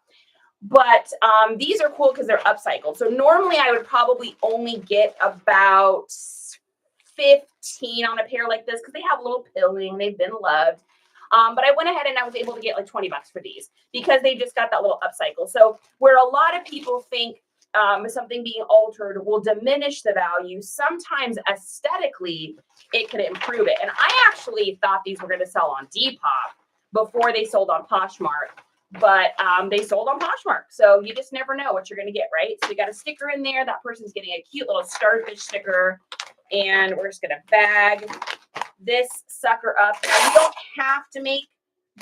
A: But these are cool because they're upcycled. So normally I would probably only get about 15 on a pair like this because they have a little pilling. They've been loved. But I went ahead and I was able to get like 20 bucks for these because they just got that little upcycle. So where a lot of people think something being altered will diminish the value, sometimes aesthetically it could improve it. And I actually thought these were going to sell on Depop before they sold on Poshmark. But they sold on Poshmark. So you just never know what you're going to get, right? So we got a sticker in there. That person's getting a cute little starfish sticker. And we're just going to bag this sucker up. Now, you don't have to make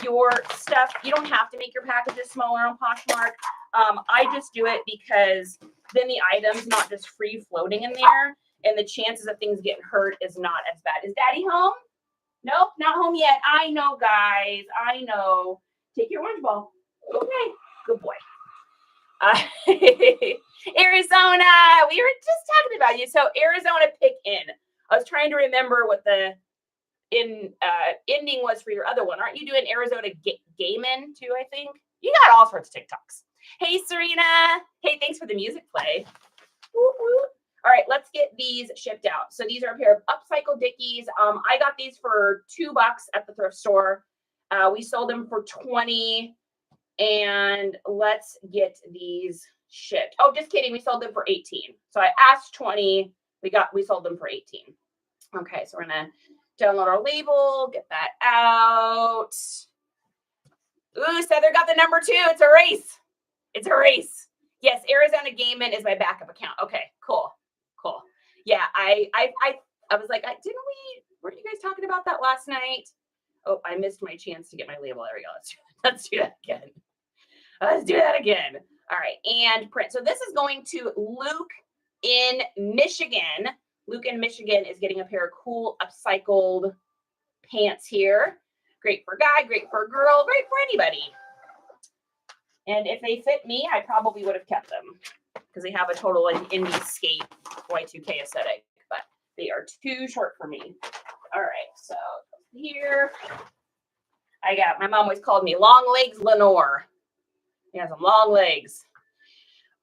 A: your stuff, you don't have to make your packages smaller on Poshmark. I just do it because then the item's not just free floating in there. And the chances of things getting hurt is not as bad. Is Daddy home? Nope, not home yet. I know, guys. I know. Take your orange ball. Okay, good boy. Arizona, we were just talking about you. So Arizona pick in. I was trying to remember what the ending was for your other one. Aren't you doing Arizona Gaiman too, I think? You got all sorts of TikToks. Hey, Serena. Hey, thanks for the music play. Woo woo. All right, let's get these shipped out. So these are a pair of upcycle Dickies. I got these for $2 at the thrift store. We sold them for 20, and let's get these shipped. Oh, just kidding. We sold them for 18. So I asked 20. We sold them for 18. Okay, so we're gonna download our label, get that out. Ooh, Heather got the number 2. It's a race. It's a race. Yes, Arizona Gaiman is my backup account. Okay, cool. Yeah, I was like, weren't you guys talking about that last night? Oh, I missed my chance to get my label. There we go. Let's do that again. Let's do that again. All right, and print. So this is going to Luke in Michigan. Luke in Michigan is getting a pair of cool upcycled pants here. Great for a guy, great for a girl, great for anybody. And if they fit me, I probably would have kept them because they have a total like indie skate Y2K aesthetic, but they are too short for me. All right, so here my mom always called me Long Legs Lenore. He has some long legs.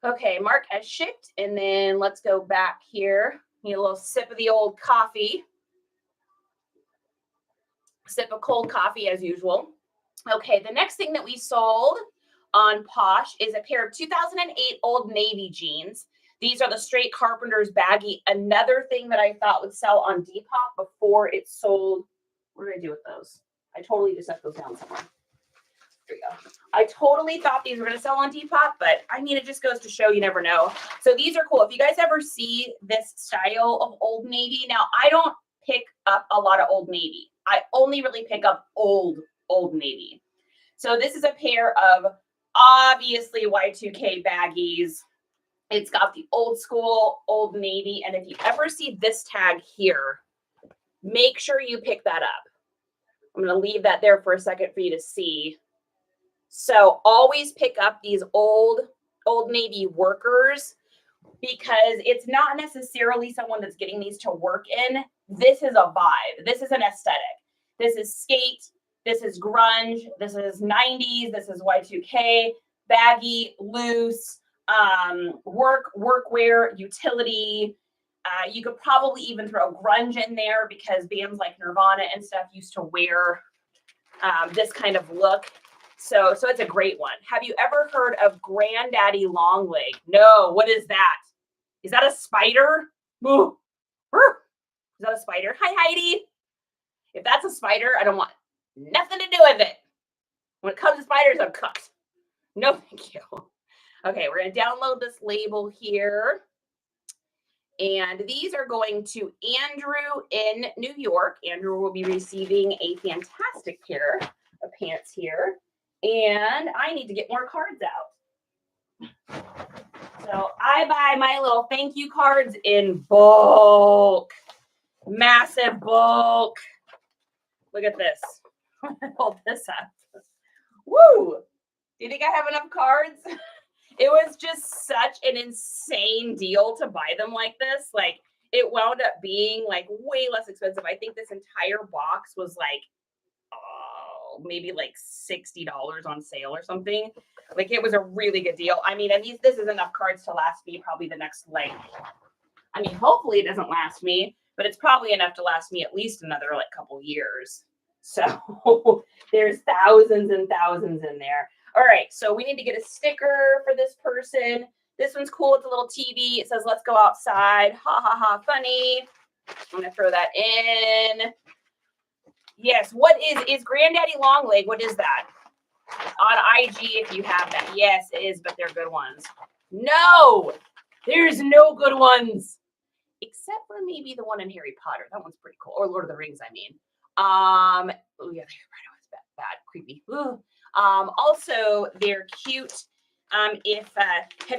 A: Okay, mark as shipped, and then let's go back here. Need a little sip of the old coffee. Sip of cold coffee as usual. Okay, the next thing that we sold on Posh is a pair of 2008 Old Navy jeans. These are the straight Carpenter's baggy. Another thing that I thought would sell on Depop before it sold. What did I do with those? I totally just set those down somewhere. There we go. I totally thought these were going to sell on Depop, but I mean, it just goes to show you never know. So these are cool. If you guys ever see this style of Old Navy, now I don't pick up a lot of Old Navy. I only really pick up Old Navy. So this is a pair of obviously Y2K baggies. It's got the old school Old Navy. And if you ever see this tag here, make sure you pick that up. I'm going to leave that there for a second for you to see. So always pick up these Old Navy workers because it's not necessarily someone that's getting these to work in. This is a vibe. This is an aesthetic. This is skate. This is grunge. This is 90s. This is Y2K, baggy, loose, workwear, utility. You could probably even throw grunge in there because bands like Nirvana and stuff used to wear this kind of look. So it's a great one. Have you ever heard of Granddaddy Longleg? No. What is that? Is that a spider? Ooh. Is that a spider? Hi, Heidi. If that's a spider, I don't want nothing to do with it. When it comes to spiders, I'm cooked. No, thank you. Okay, we're going to download this label here. And these are going to Andrew in New York. Andrew will be receiving a fantastic pair of pants here. And I need to get more cards out. So I buy my little thank you cards in bulk. Massive bulk. Look at this. Hold this up. Woo! Do you think I have enough cards? It was just such an insane deal to buy them like this. Like, it wound up being like way less expensive. I think this entire box was like, maybe like $60 on sale or something. Like, it was a really good deal. I mean, and this is enough cards to last me probably the next, like, I mean, hopefully it doesn't last me, but it's probably enough to last me at least another like couple years. So there's thousands and thousands in there. All right, so we need to get a sticker for this person. This one's cool. It's a little TV. It says, let's go outside. Ha, ha, ha, funny. I'm going to throw that in. Yes, what is Granddaddy Longleg? What is that? On IG, if you have that. Yes, it is, but they're good ones. No, there's no good ones. Except for maybe the one in Harry Potter. That one's pretty cool. Or Lord of the Rings, I mean. Oh, yeah, it's bad, creepy. Ooh. Also, they're cute. Have you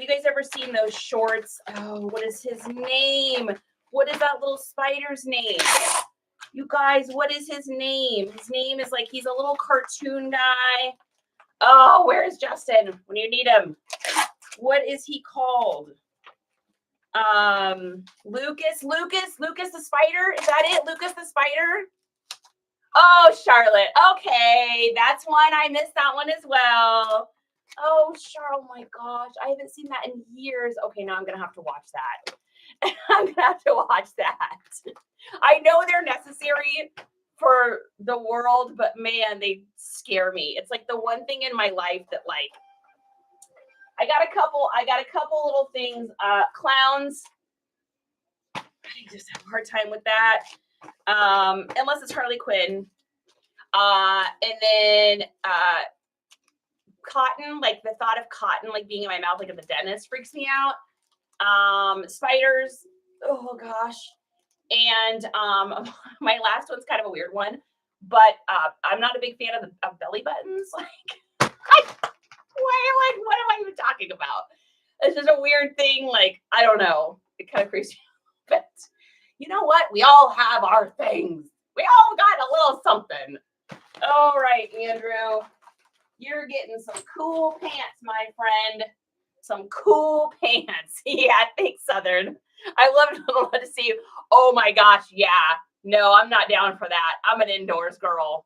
A: guys ever seen those shorts? Oh, what is his name? What is that little spider's name? You guys, what is his name? His name is like, he's a little cartoon guy. Oh, where is Justin when you need him? What is he called? Lucas the spider. Is that it? Lucas the spider? Oh, Charlotte. Okay, that's one. I missed that one as well. Oh, Charlotte. Oh my gosh. I haven't seen that in years. Okay, now I'm going to have to watch that. I'm going to have to watch that. I know they're necessary for the world, but man, they scare me. It's like the one thing in my life that, like, I got a couple little things. Clowns. I just have a hard time with that. Unless it's Harley Quinn. And then cotton, like the thought of cotton like being in my mouth like at the dentist freaks me out. Spiders. Oh gosh. And my last one's kind of a weird one, but I'm not a big fan of belly buttons. Like, what am I even talking about? It's just a weird thing. Like, I don't know. It kind of creeps me out. But you know what? We all have our things. We all got a little something. All right, Andrew. You're getting some cool pants, my friend. Some cool pants. Yeah, thanks, Southern. I love to see you. Oh my gosh, yeah. No, I'm not down for that. I'm an indoors girl.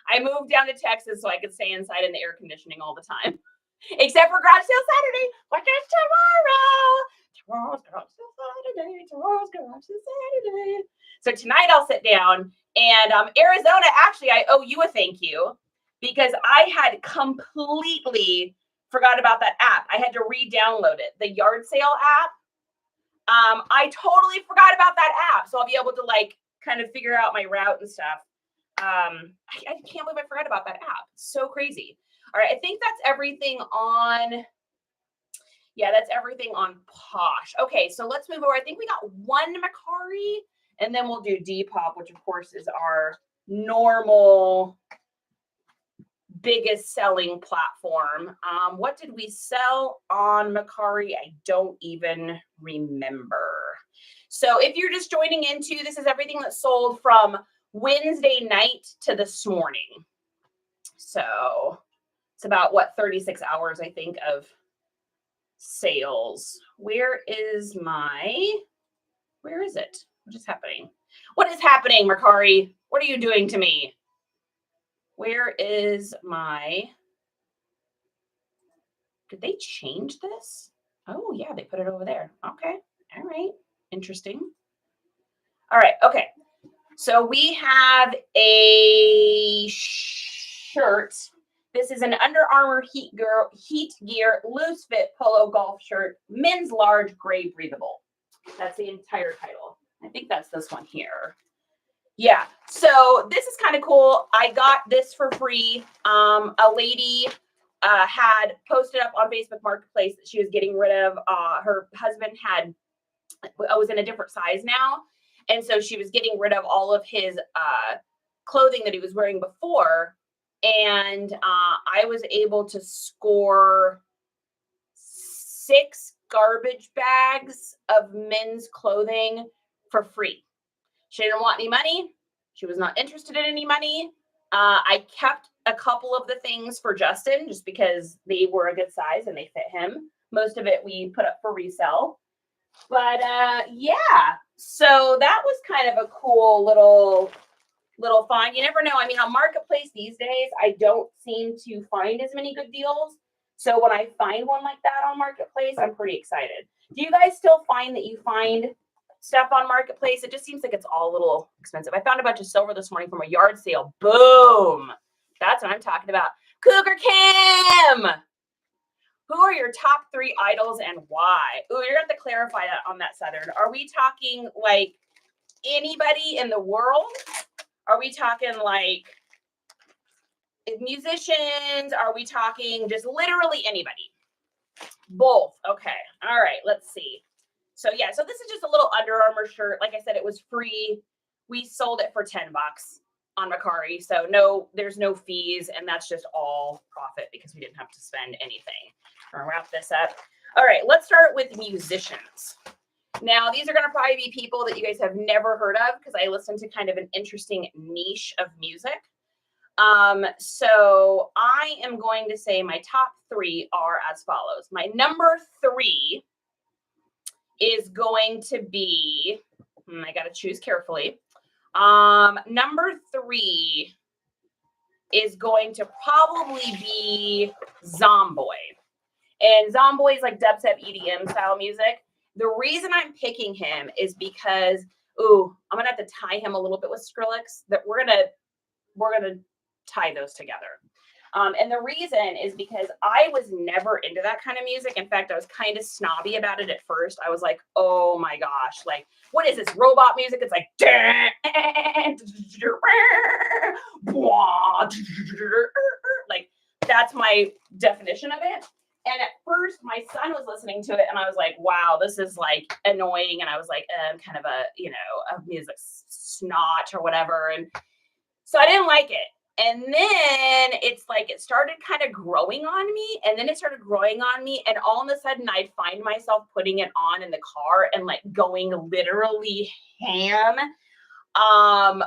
A: I moved down to Texas so I could stay inside in the air conditioning all the time. Except for garage sale Saturday. What is tomorrow? Tomorrow's garage sale Saturday. Tomorrow's garage sale Saturday. So tonight I'll sit down and Arizona, actually, I owe you a thank you because I had completely forgot about that app. I had to re-download it. The yard sale app. I totally forgot about that app. So I'll be able to like kind of figure out my route and stuff. I can't believe I forgot about that app. It's so crazy. All right, I think that's everything on, yeah, that's everything on Posh. Okay, so let's move over. I think we got one Mercari, and then we'll do Depop, which of course is our normal biggest selling platform. What did we sell on Mercari? I don't even remember. So if you're just joining into, this is everything that sold from Wednesday night to this morning. So it's about, what, 36 hours, I think, of sales. Where is it? What is happening? What is happening, Mercari? What are you doing to me? Where is did they change this? Oh, yeah, they put it over there. Okay. All right. Interesting. All right. Okay. So we have a shirt. This is an Under Armour Heat Gear loose fit polo golf shirt, men's large, gray, breathable. That's the entire title. I think that's this one here. Yeah. So this is kind of cool. I got this for free. A lady had posted up on Facebook Marketplace that she was getting rid of, her husband was in a different size now. And so she was getting rid of all of his clothing that he was wearing before. And I was able to score 6 garbage bags of men's clothing for free. She didn't want any money. She was not interested in any money. I kept a couple of the things for Justin just because they were a good size and they fit him. Most of it we put up for resale. But yeah, so that was kind of a cool little find. You never know. I mean, on Marketplace these days, I don't seem to find as many good deals. So when I find one like that on Marketplace, I'm pretty excited. Do you guys still find that you find stuff on Marketplace? It just seems like it's all a little expensive. I found a bunch of silver this morning from a yard sale. Boom. That's what I'm talking about. Cougar Kim. Who are your top 3 idols and why? Ooh, you're going to have to clarify that on that, Southern. Are we talking like anybody in the world? Are we talking like musicians? Are we talking just literally anybody? Both. Okay. All right. Let's see. So yeah, so this is just a little Under Armour shirt. Like I said, it was free. We sold it for $10 on Mercari. So no, there's no fees, and that's just all profit because we didn't have to spend anything. I'm gonna wrap this up. All right, let's start with musicians. Now, these are going to probably be people that you guys have never heard of because I listen to kind of an interesting niche of music. So I am going to say my top 3 are as follows. My number 3 is going to be, I got to choose carefully. Number 3 is going to probably be Zomboy. And Zomboy is like dubstep EDM style music. The reason I'm picking him is because, I'm gonna have to tie him a little bit with Skrillex. That we're gonna tie those together. And the reason is because I was never into that kind of music. In fact, I was kind of snobby about it at first. I was like, oh my gosh, like, what is this robot music? It's like, like, that's my definition of it. And at first, my son was listening to it, and I was like, wow, this is, like, annoying. And I was like, kind of a music snot or whatever. And so I didn't like it. And then it's like it started kind of growing on me. And then it started growing on me. And all of a sudden, I'd find myself putting it on in the car and, like, going literally ham.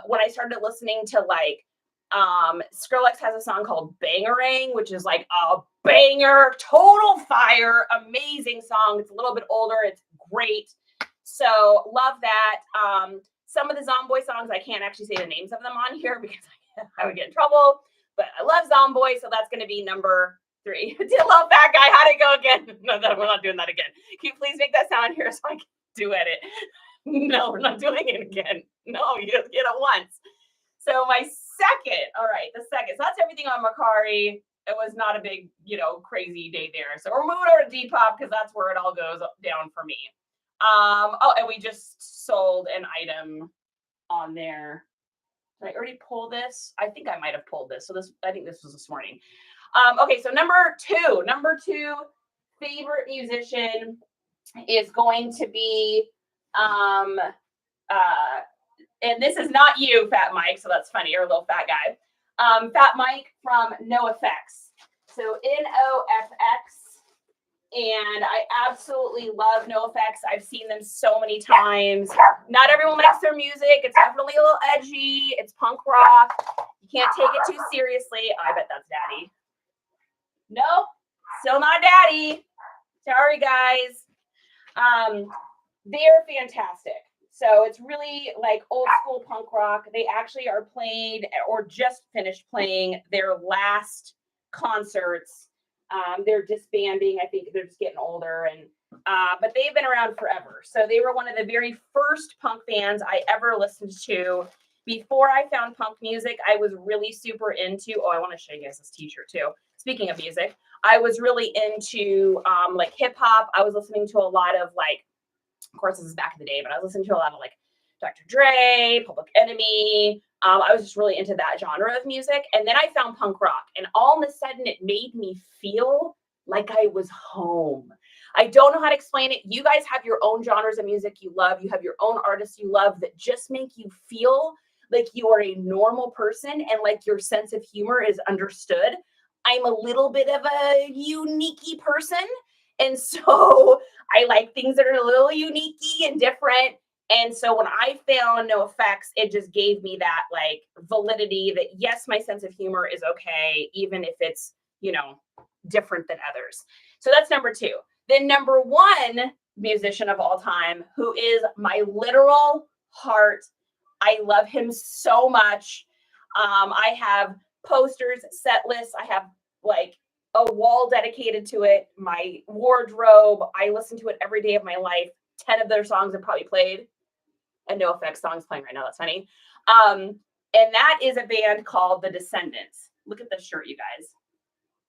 A: When I started listening to, like, Skrillex has a song called Bangarang, which is like a banger, total fire, amazing song. It's a little bit older. It's great. So love that. Some of the Zomboy songs, I can't actually say the names of them on here because I would get in trouble, but I love Zomboy. So that's going to be number 3. Love that guy. How'd it go again? No, we're not doing that again. Can you please make that sound here so I can do edit? No, we're not doing it again. No, you just get it once. So my second, all right, the second. So that's everything on Mercari. It was not a big, crazy day there. So we're moving over to Depop because that's where it all goes down for me. And we just sold an item on there. Did I already pull this? I think I might have pulled this. So I think this was this morning. Okay, so number two favorite musician is going to be and this is not you, Fat Mike, so that's funny, or a little fat guy. Fat Mike from NoFX. So NoFX. And I absolutely love NoFX. I've seen them so many times. Not everyone likes their music. It's definitely a little edgy. It's punk rock. You can't take it too seriously. I bet that's Daddy. Nope, still not Daddy. Sorry, guys. They're fantastic. So it's really like old school punk rock. They actually are playing or just finished playing their last concerts. They're disbanding. I think they're just getting older, but they've been around forever. So they were one of the very first punk bands I ever listened to. Before I found punk music, I was really super into, I want to show you guys this t-shirt too. Speaking of music, I was really into like hip hop. I was listening to a lot of like, of course, this is back in the day, but I was listening to a lot of like Dr. Dre, Public Enemy. I was just really into that genre of music. And then I found punk rock, and all of a sudden it made me feel like I was home. I don't know how to explain it. You guys have your own genres of music you love. You have your own artists you love that just make you feel like you are a normal person and like your sense of humor is understood. I'm a little bit of a unique person. And so I like things that are a little unique and different. And so when I found No Effects, it just gave me that like validity that yes, my sense of humor is okay, even if it's, different than others. So that's number 2. Then number 1 musician of all time, who is my literal heart. I love him so much. I have posters, set lists. I have like a wall dedicated to it. My wardrobe. I listen to it every day of my life. 10 of their songs have probably played. And No Effects songs playing right now. That's funny. And that is a band called The Descendants. Look at this shirt, you guys.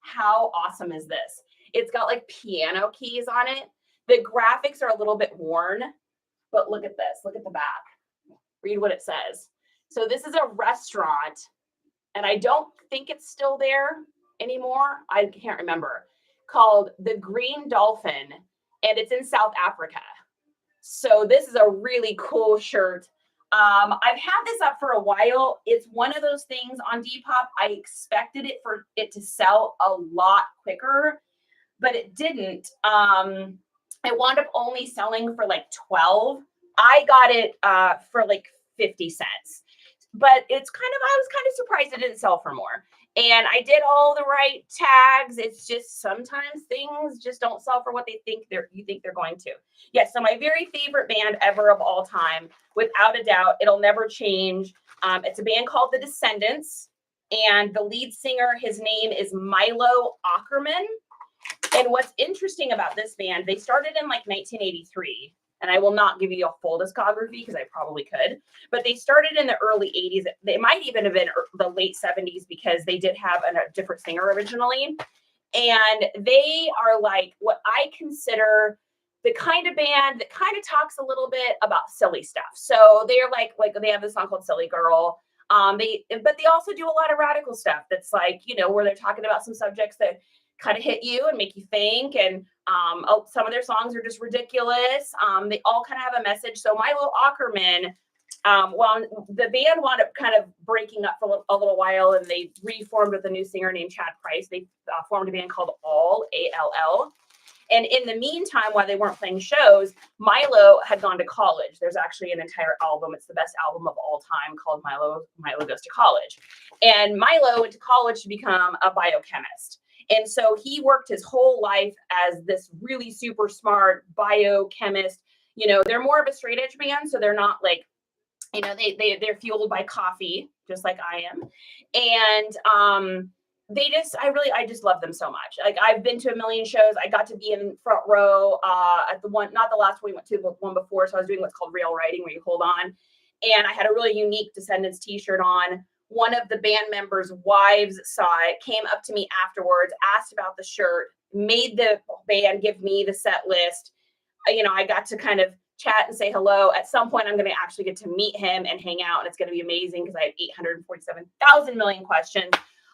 A: How awesome is this? It's got like piano keys on it. The graphics are a little bit worn, but look at this. Look at the back. Read what it says. So this is a restaurant, and I don't think it's still there anymore. I can't remember. Called the Green Dolphin, and it's in South Africa. So this is a really cool shirt. I've had this up for a while. It's one of those things on Depop. I expected it for it to sell a lot quicker, but it didn't. It wound up only selling for like 12. I got it for like 50 cents. But I was kind of surprised it didn't sell for more. And I did all the right tags. It's just sometimes things just don't sell for what you think they're going to. Yes, so my very favorite band ever of all time, without a doubt, it'll never change. It's a band called The Descendants, and the lead singer, his name is Milo Ackerman. And what's interesting about this band, they started in like 1983. And I will not give you a full discography because I probably could, but they started in the early 80s. They might even have been the late 70s because they did have a different singer originally. And they are like what I consider the kind of band that kind of talks a little bit about silly stuff. So they're like they have this song called Silly Girl. But they also do a lot of radical stuff that's like, where they're talking about some subjects that kind of hit you and make you think. And some of their songs are just ridiculous. They all kind of have a message. So Milo Ackerman, the band wound up kind of breaking up for a little while, and they reformed with a new singer named Chad Price. They formed a band called All, A-L-L. And in the meantime, while they weren't playing shows, Milo had gone to college. There's actually an entire album. It's the best album of all time called Milo Goes to College. And Milo went to college to become a biochemist. And so he worked his whole life as this really super smart biochemist. They're more of a straight edge band, so they're not like, they're fueled by coffee, just like I am. And I just love them so much. Like I've been to a million shows. I got to be in front row at the one, not the last one we went to, but one before. So I was doing what's called rail riding, where you hold on. And I had a really unique Descendants t-shirt on. One of the band members' wives saw it, came up to me afterwards, asked about the shirt, made the band give me the set list. I got to kind of chat and say hello. At some point, I'm going to actually get to meet him and hang out, and it's going to be amazing because I have 847,000 million questions.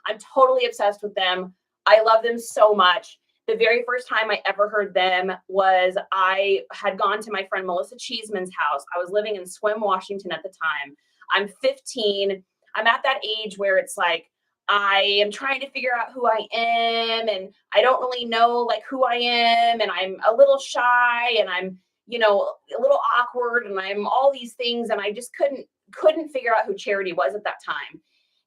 A: I'm totally obsessed with them. I love them so much. The very first time I ever heard them was I had gone to my friend Melissa Cheeseman's house. I was living in Swim, Washington at the time. I'm 15. I'm at that age where it's like, I am trying to figure out who I am, and I don't really know like who I am, and I'm a little shy, and I'm, a little awkward, and I'm all these things, and I just couldn't figure out who Charity was at that time.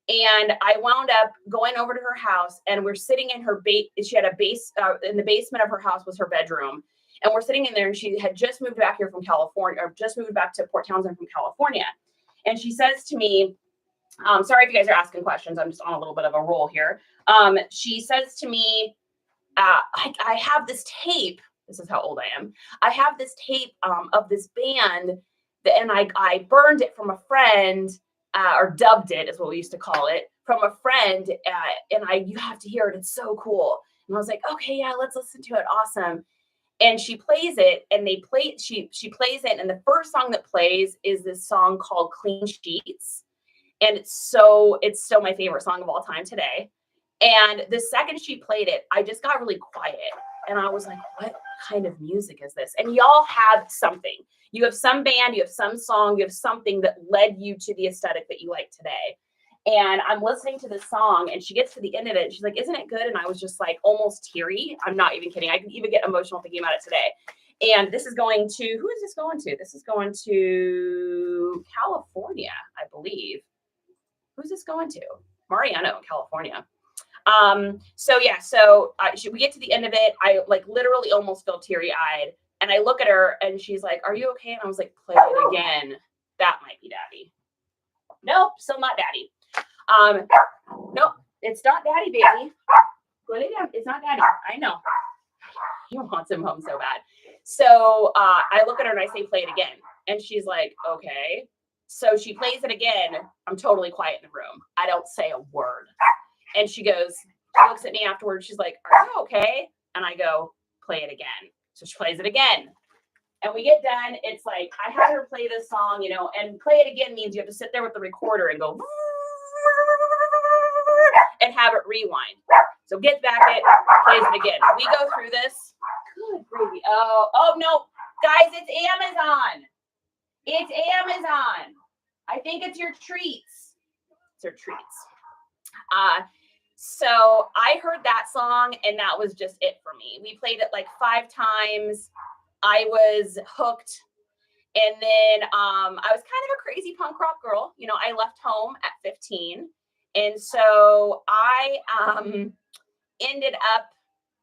A: And I wound up going over to her house, and we're sitting in her she had a base in the basement of her house was her bedroom. And we're sitting in there, and she had just moved back here from California, or just moved back to Port Townsend from California. And she says to me, sorry if you guys are asking questions. I'm just on a little bit of a roll here. She says to me, I have this tape. This is how old I am. I have this tape of this band, and I burned it from a friend, or dubbed it is what we used to call it, from a friend. And you have to hear it. It's so cool. And I was like, okay, yeah, let's listen to it. Awesome. and she plays it, and she plays it, and the first song that plays is this song called Clean Sheets. And it's still my favorite song of all time today. And the second she played it, I just got really quiet. And I was like, what kind of music is this? And y'all have something. You have some band, you have some song, you have something that led you to the aesthetic that you like today. And I'm listening to this song, and she gets to the end of it, and she's like, isn't it good? And I was just like almost teary. I'm not even kidding. I can even get emotional thinking about it today. And this is going to, who is this going to? This is going to California, I believe. Who's this going to? Mariano in California. So we get to the end of it. I like literally almost feel teary-eyed, and I look at her, and she's like, are you okay? And I was like, play it again. That might be Daddy. Nope, still not Daddy. Nope, it's not Daddy, baby. Go lay down. It's not Daddy. I know. He wants him home so bad. So I look at her and I say, play it again. And she's like, okay. So she plays it again. I'm totally quiet in the room. I don't say a word. And she looks at me afterwards. She's like, are you okay? And I go, play it again. So she plays it again. And we get done. It's like, I had her play this song, and play it again means you have to sit there with the recorder and go and have it rewind. So gets back it, plays it again. We go through this. Good gravy. Oh no, guys, it's Amazon. It's Amazon. I think it's your treats. It's your treats. So I heard that song, and that was just it for me. We played it like 5 times. I was hooked. And then I was kind of a crazy punk rock girl. I left home at 15. And so I ended up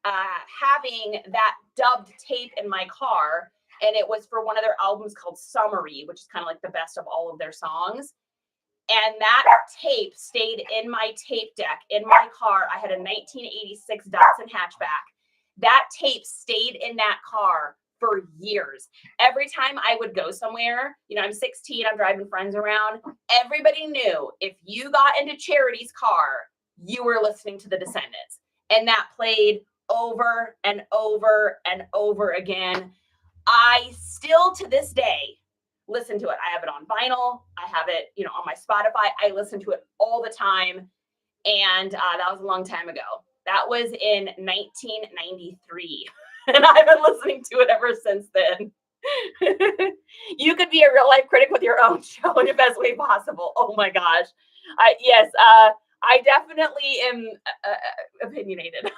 A: having that dubbed tape in my car. And it was for one of their albums called Summary, which is kind of like the best of all of their songs. And that tape stayed in my tape deck in my car. I had a 1986 Datsun hatchback. That tape stayed in that car for years. Every time I would go somewhere, I'm 16, I'm driving friends around. Everybody knew if you got into Charity's car, you were listening to the Descendants. And that played over and over and over again. I still to this day listen to it. I have it on vinyl. I have it, on my Spotify. I listen to it all the time. And that was a long time ago. That was in 1993. And I've been listening to it ever since then. You could be a real life critic with your own show in the best way possible. Oh my gosh. I definitely am opinionated.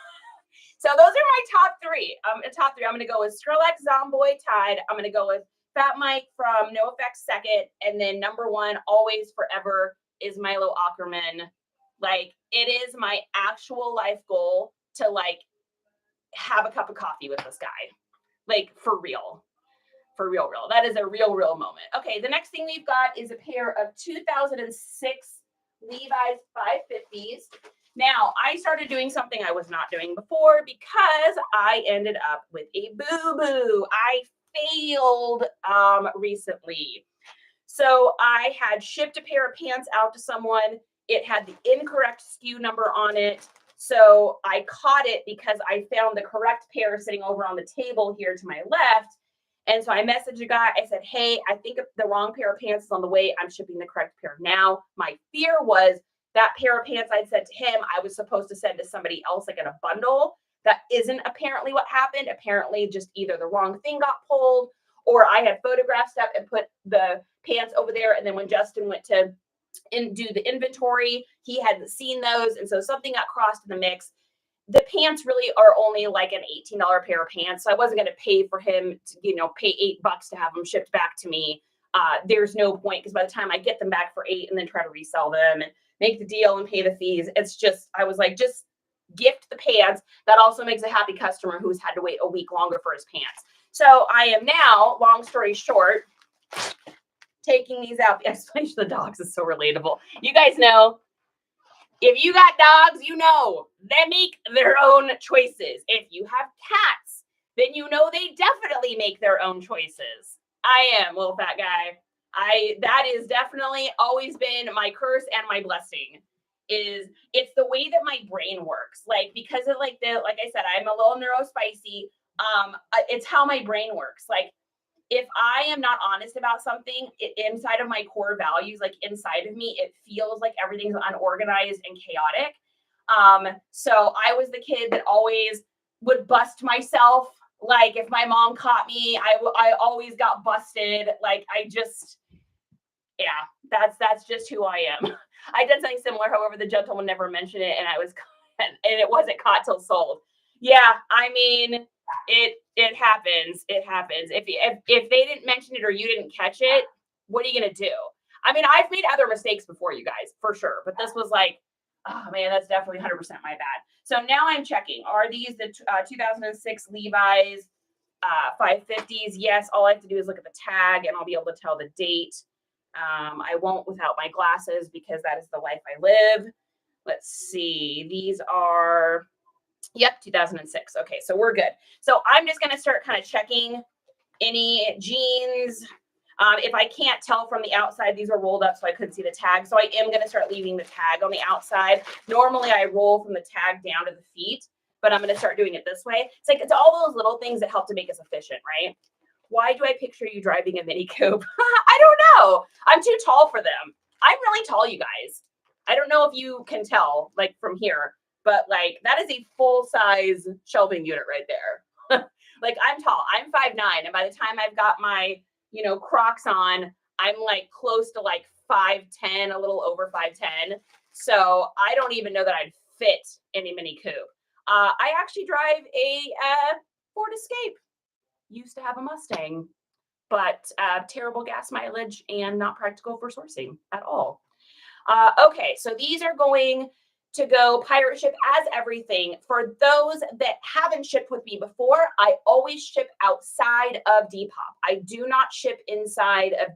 A: So those are my top 3. I'm going to go with Skrillex, Zomboy, Tide. I'm going to go with Fat Mike from NoFX second. And then number 1, always forever, is Milo Ackerman. Like, it is my actual life goal to have a cup of coffee with this guy. Like, for real. For real. That is a real moment. Okay, the next thing we've got is a pair of 2006 Levi's 550s. Now, I started doing something I was not doing before because I ended up with a boo-boo. I failed recently. So I had shipped a pair of pants out to someone. It had the incorrect SKU number on it. So I caught it because I found the correct pair sitting over on the table here to my left. And so I messaged a guy. I said, hey, I think the wrong pair of pants is on the way. I'm shipping the correct pair now. My fear was that pair of pants I'd said to him, I was supposed to send to somebody else, like in a bundle. That isn't apparently what happened. Apparently just either the wrong thing got pulled, or I had photographed stuff and put the pants over there. And then when Justin went to do the inventory, he hadn't seen those. And so something got crossed in the mix. The pants really are only like an $18 pair of pants. So I wasn't going to pay for him to, pay $8 to have them shipped back to me. There's no point, because by the time I get them back for $8 and then try to resell them and make the deal and pay the fees, it's just, I was like, just gift the pants. That also makes a happy customer who's had to wait a week longer for his pants. So I am now, long story short, taking these out. The explanation of the dogs is so relatable. You guys know, if you got dogs, they make their own choices. If you have cats, then they definitely make their own choices. I am, little fat guy. That is definitely always been my curse and my blessing. It's the way that my brain works. Like, because of like I said, I'm a little neurospicy. It's how my brain works. Like, if I am not honest about something inside of my core values, like inside of me, it feels like everything's unorganized and chaotic. So I was the kid that always would bust myself. Like, if my mom caught me, I always got busted. Like, yeah, that's just who I am. I did something similar. However, the gentleman never mentioned it, and and it wasn't caught till sold. Yeah, I mean, it happens. It happens. If they didn't mention it or you didn't catch it, what are you gonna do? I mean, I've made other mistakes before, you guys, for sure. But this was like, oh man, that's definitely 100% my bad. So now I'm checking. Are these the 2006 Levi's 550s? Yes. All I have to do is look at the tag, and I'll be able to tell the date. I won't without my glasses because that is the life I live. Let's see. These are, yep, 2006. Okay, so we're good. So I'm just going to start kind of checking any jeans. If I can't tell from the outside, these are rolled up so I couldn't see the tag. So I am going to start leaving the tag on the outside. Normally I roll from the tag down to the feet, but I'm going to start doing it this way. It's like, it's all those little things that help to make us efficient, right? Why do I picture you driving a Mini Coupe? I don't know. I'm too tall for them. I'm really tall, you guys. I don't know if you can tell, like, from here, but like, that is a full size shelving unit right there. Like, I'm tall. I'm 5'9", and by the time I've got my, Crocs on, I'm like close to like 5'10", a little over 5'10". So I don't even know that I'd fit in a Mini Coupe. I actually drive a Ford Escape. Used to have a Mustang, but terrible gas mileage and not practical for sourcing at all. Okay, so these are going to go pirate ship as everything. For those that haven't shipped with me before, I always ship outside of Depop. I do not ship inside of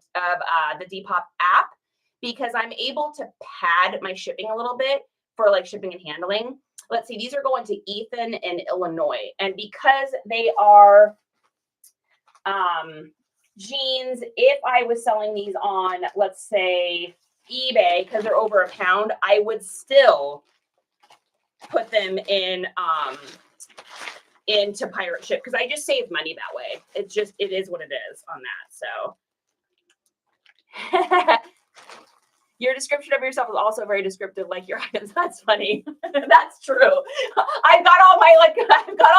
A: the Depop app because I'm able to pad my shipping a little bit for like shipping and handling. Let's see, these are going to Ethan in Illinois. And because they are jeans, if I was selling these on, let's say, eBay, because they're over a pound, I would still put them in into pirate ship because I just save money that way. It is what it is on that. So your description of yourself is also very descriptive, like your items. That's funny. That's true. I've got all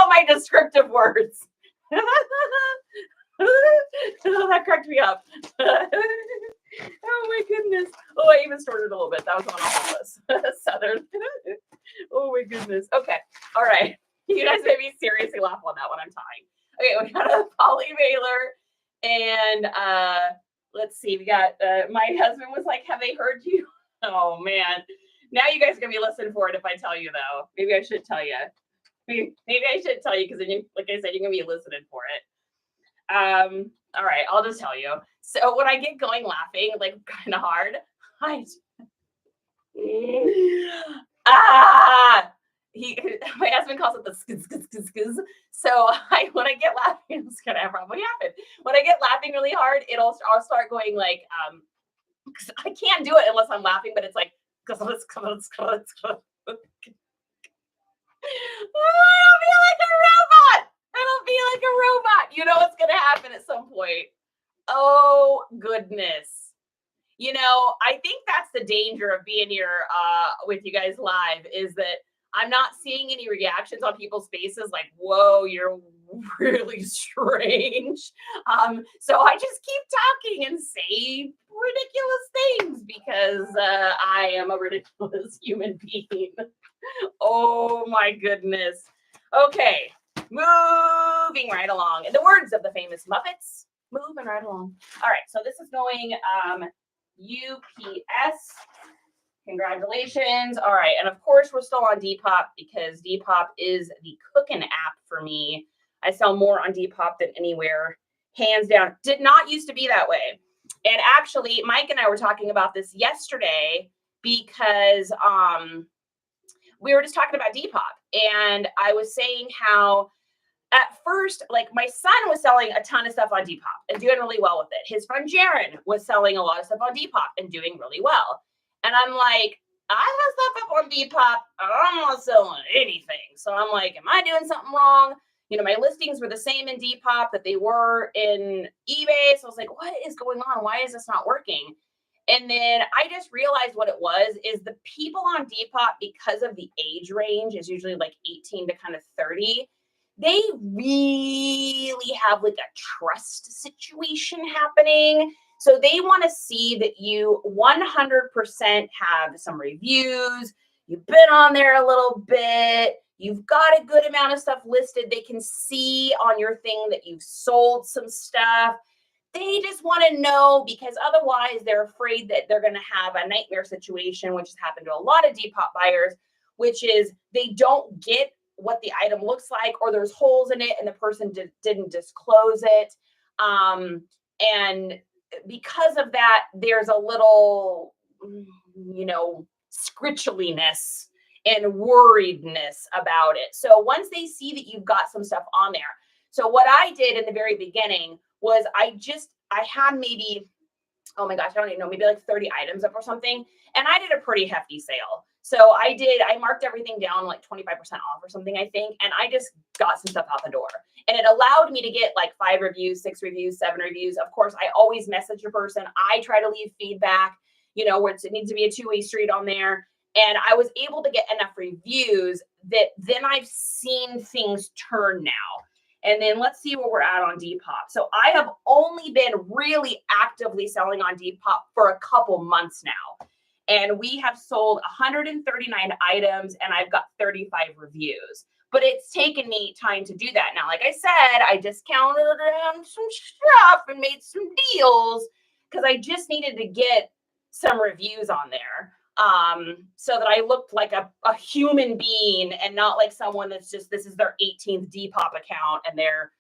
A: my descriptive words. Oh, that cracked me up. Oh my goodness. Oh, I even stored it a little bit. That was on all of us. Southern. Oh my goodness. Okay. All right. You guys made me seriously laugh on that one. I'm tying. Okay, we got a poly mailer. And let's see. We got my husband was like, have they heard you? Oh man. Now you guys are gonna be listening for it if I tell you though. Maybe I should tell you. Maybe I should tell you because then like I said, you're gonna be listening for it. All right, I'll just tell you. So when I get going laughing, like kind of hard, my husband calls it the skz. So when I get laughing, it's gonna probably happen. When I get laughing really hard, I'll start going like, I can't do it unless I'm laughing, but it's like, I don't feel like a robot. I don't feel like a robot. You know what's going to happen at some point. Oh, goodness. I think that's the danger of being here with you guys live is that I'm not seeing any reactions on people's faces like, whoa, you're really strange. So I just keep talking and say ridiculous things because I am a ridiculous human being. Oh, my goodness. Okay. Moving right along. In the words of the famous Muppets, moving right along. All right, so this is going UPS. Congratulations. All right, and of course, we're still on Depop because Depop is the cooking app for me. I sell more on Depop than anywhere, hands down. Did not used to be that way. And actually, Mike and I were talking about this yesterday because we were just talking about Depop. And I was saying how at first, like my son was selling a ton of stuff on Depop and doing really well with it. His friend Jaron was selling a lot of stuff on Depop and doing really well. And I'm like, I have stuff up on Depop. I'm not selling anything. So I'm like, am I doing something wrong? You know, my listings were the same in Depop that they were in eBay. So I was like, what is going on? Why is this not working? And then I just realized what it was is the people on Depop, because of the age range is usually like 18 to kind of 30, they really have like a trust situation happening. So they want to see that you 100% have some reviews, you've been on there a little bit, you've got a good amount of stuff listed. They can see on your thing that you've sold some stuff. They just want to know, because otherwise they're afraid that they're going to have a nightmare situation, which has happened to a lot of Depop buyers, which is they don't get what the item looks like, or there's holes in it and the person didn't disclose it. And because of that, there's a little, scritcheliness and worriedness about it. So once they see that you've got some stuff on there. So what I did in the very beginning was I had maybe, oh my gosh, I don't even know, maybe like 30 items up or something. And I did a pretty hefty sale. So I marked everything down like 25% off or something, I think. And I just got some stuff out the door. And it allowed me to get like 5 reviews, 6 reviews, 7 reviews. Of course, I always message the person. I try to leave feedback, where it needs to be a two-way street on there. And I was able to get enough reviews that then I've seen things turn now. And then let's see where we're at on Depop. So I have only been really actively selling on Depop for a couple months now. And we have sold 139 items and I've got 35 reviews. But it's taken me time to do that. Now, like I said, I discounted some stuff and made some deals because I just needed to get some reviews on there. So that I looked like a human being and not like someone that's just, this is their 18th Depop account and they're,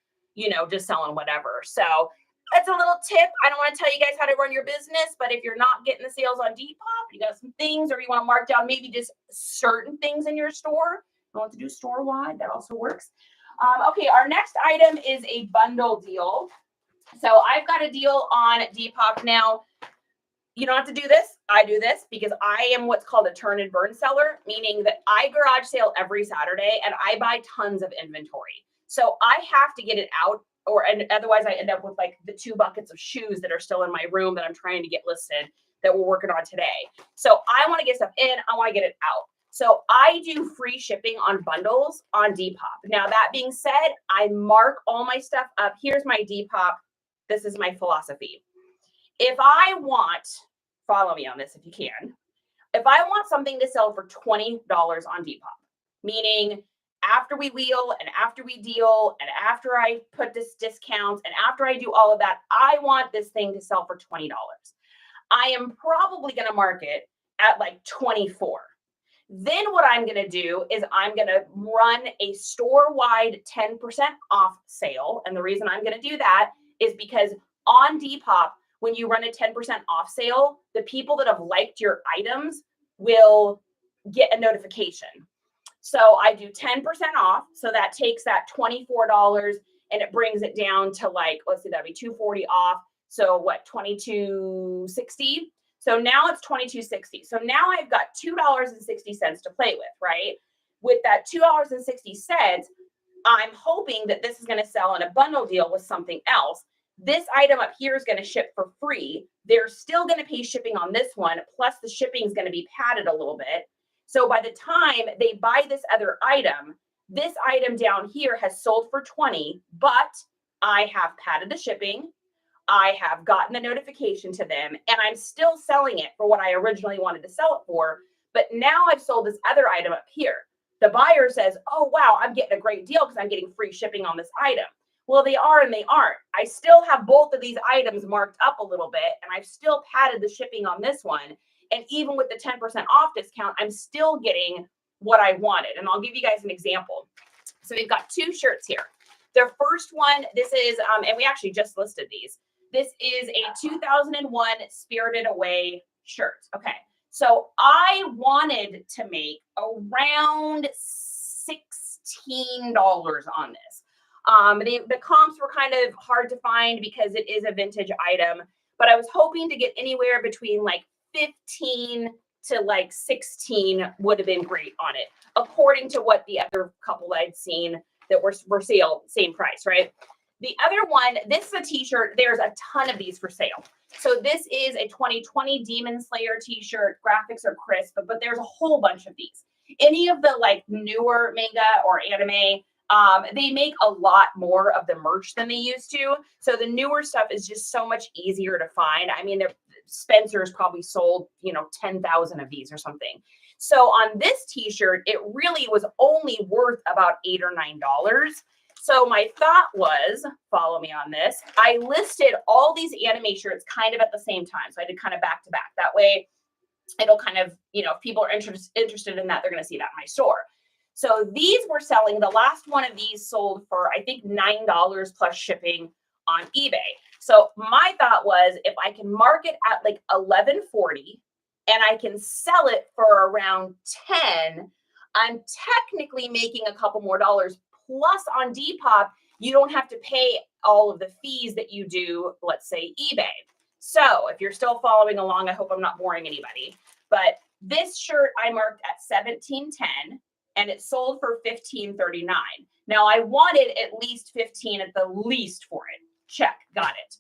A: just selling whatever. So that's a little tip. I don't want to tell you guys how to run your business, but if you're not getting the sales on Depop, you got some things, or you want to mark down maybe just certain things in your store, you want to do store wide, that also works. Okay, our next item is a bundle deal. So I've got a deal on Depop now. You don't have to do this. I do this because I am what's called a turn and burn seller, meaning that I garage sale every Saturday and I buy tons of inventory. So I have to get it out, and otherwise I end up with like the 2 buckets of shoes that are still in my room that I'm trying to get listed that we're working on today. So I want to get stuff in. I want to get it out. So I do free shipping on bundles on Depop. Now, that being said, I mark all my stuff up. Here's my Depop. This is my philosophy. If I want, follow me on this if you can, if I want something to sell for $20 on Depop, meaning after we wheel and after we deal and after I put this discounts and after I do all of that, I want this thing to sell for $20. I am probably going to mark it at like 24. Then what I'm going to do is I'm going to run a store-wide 10% off sale. And the reason I'm going to do that is because on Depop, when you run a 10% off sale, the people that have liked your items will get a notification. So I do 10% off. So that takes that $24 and it brings it down to like, let's see, that'd be $240 off. So what, $22.60? So now it's $22.60. So now I've got $2.60 to play with, right? With that $2.60, I'm hoping that this is going to sell in a bundle deal with something else. This item up here is going to ship for free. They're still going to pay shipping on this one, plus the shipping is going to be padded a little bit. So by the time they buy this other item, this item down here has sold for $20, but I have padded the shipping. I have gotten a notification to them, and I'm still selling it for what I originally wanted to sell it for. But now I've sold this other item up here. The buyer says, oh, wow, I'm getting a great deal because I'm getting free shipping on this item. Well, they are and they aren't. I still have both of these items marked up a little bit, and I've still padded the shipping on this one. And even with the 10% off discount, I'm still getting what I wanted. And I'll give you guys an example. So we've got 2 shirts here. The first one, this is, and we actually just listed these. This is a 2001 Spirited Away shirt. Okay. So I wanted to make around $16 on this. The comps were kind of hard to find because it is a vintage item, but I was hoping to get anywhere between like 15 to like 16 would have been great on it, according to what the other couple I'd seen that were for sale, same price, right? The other one, this is a t-shirt. There's a ton of these for sale. So this is a 2020 Demon Slayer t-shirt. Graphics are crisp, but there's a whole bunch of these. Any of the like newer manga or anime, they make a lot more of the merch than they used to. So the newer stuff is just so much easier to find. I mean, Spencer's probably sold, 10,000 of these or something. So on this t-shirt, it really was only worth about $8 or $9. So my thought was, follow me on this, I listed all these anime shirts kind of at the same time. So I did kind of back to back. That way it'll kind of, if people are interested in that, they're going to see that in my store. So these were selling, the last one of these sold for, I think, $9 plus shipping on eBay. So my thought was, if I can mark it at like $11.40 and I can sell it for around $10, I'm technically making a couple more dollars. Plus on Depop, you don't have to pay all of the fees that you do, let's say eBay. So if you're still following along, I hope I'm not boring anybody, but this shirt I marked at $17.10 and it sold for $15.39. Now I wanted at least $15 at the least for it. Check, got it.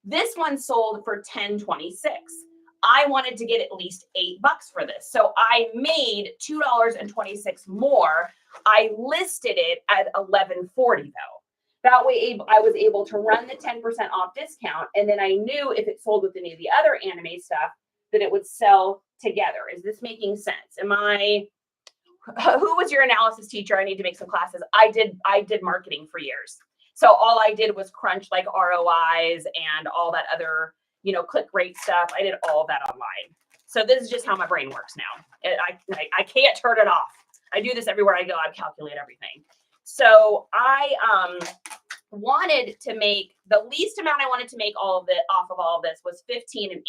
A: This one sold for $10.26. I wanted to get at least $8 for this. So I made $2.26 more. I listed it at $11.40 though. That way I was able to run the 10% off discount. And then I knew if it sold with any of the other anime stuff that it would sell together. Is this making sense? Who was your analysis teacher? I need to make some classes. I did marketing for years. So all I did was crunch like ROIs and all that other, click rate stuff. I did all that online. So this is just how my brain works now. I can't turn it off. I do this everywhere I go. I calculate everything. So I wanted to make, the least amount I wanted to make off of all of this was $15 and $8.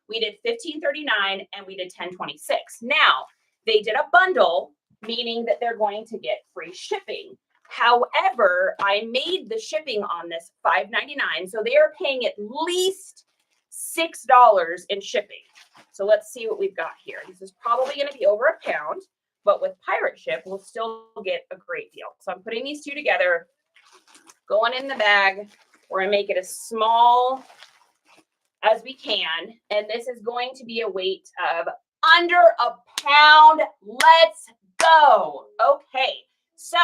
A: We did $15.39 and we did $10.26. Now they did a bundle, meaning that they're going to get free shipping. However, I made the shipping on this $5.99. So they are paying at least $6 in shipping. So let's see what we've got here. This is probably going to be over £1, but with pirate ship, we'll still get a great deal. So I'm putting these two together, going in the bag. We're going to make it as small as we can. And this is going to be a weight of under £1. Let's go. Okay. So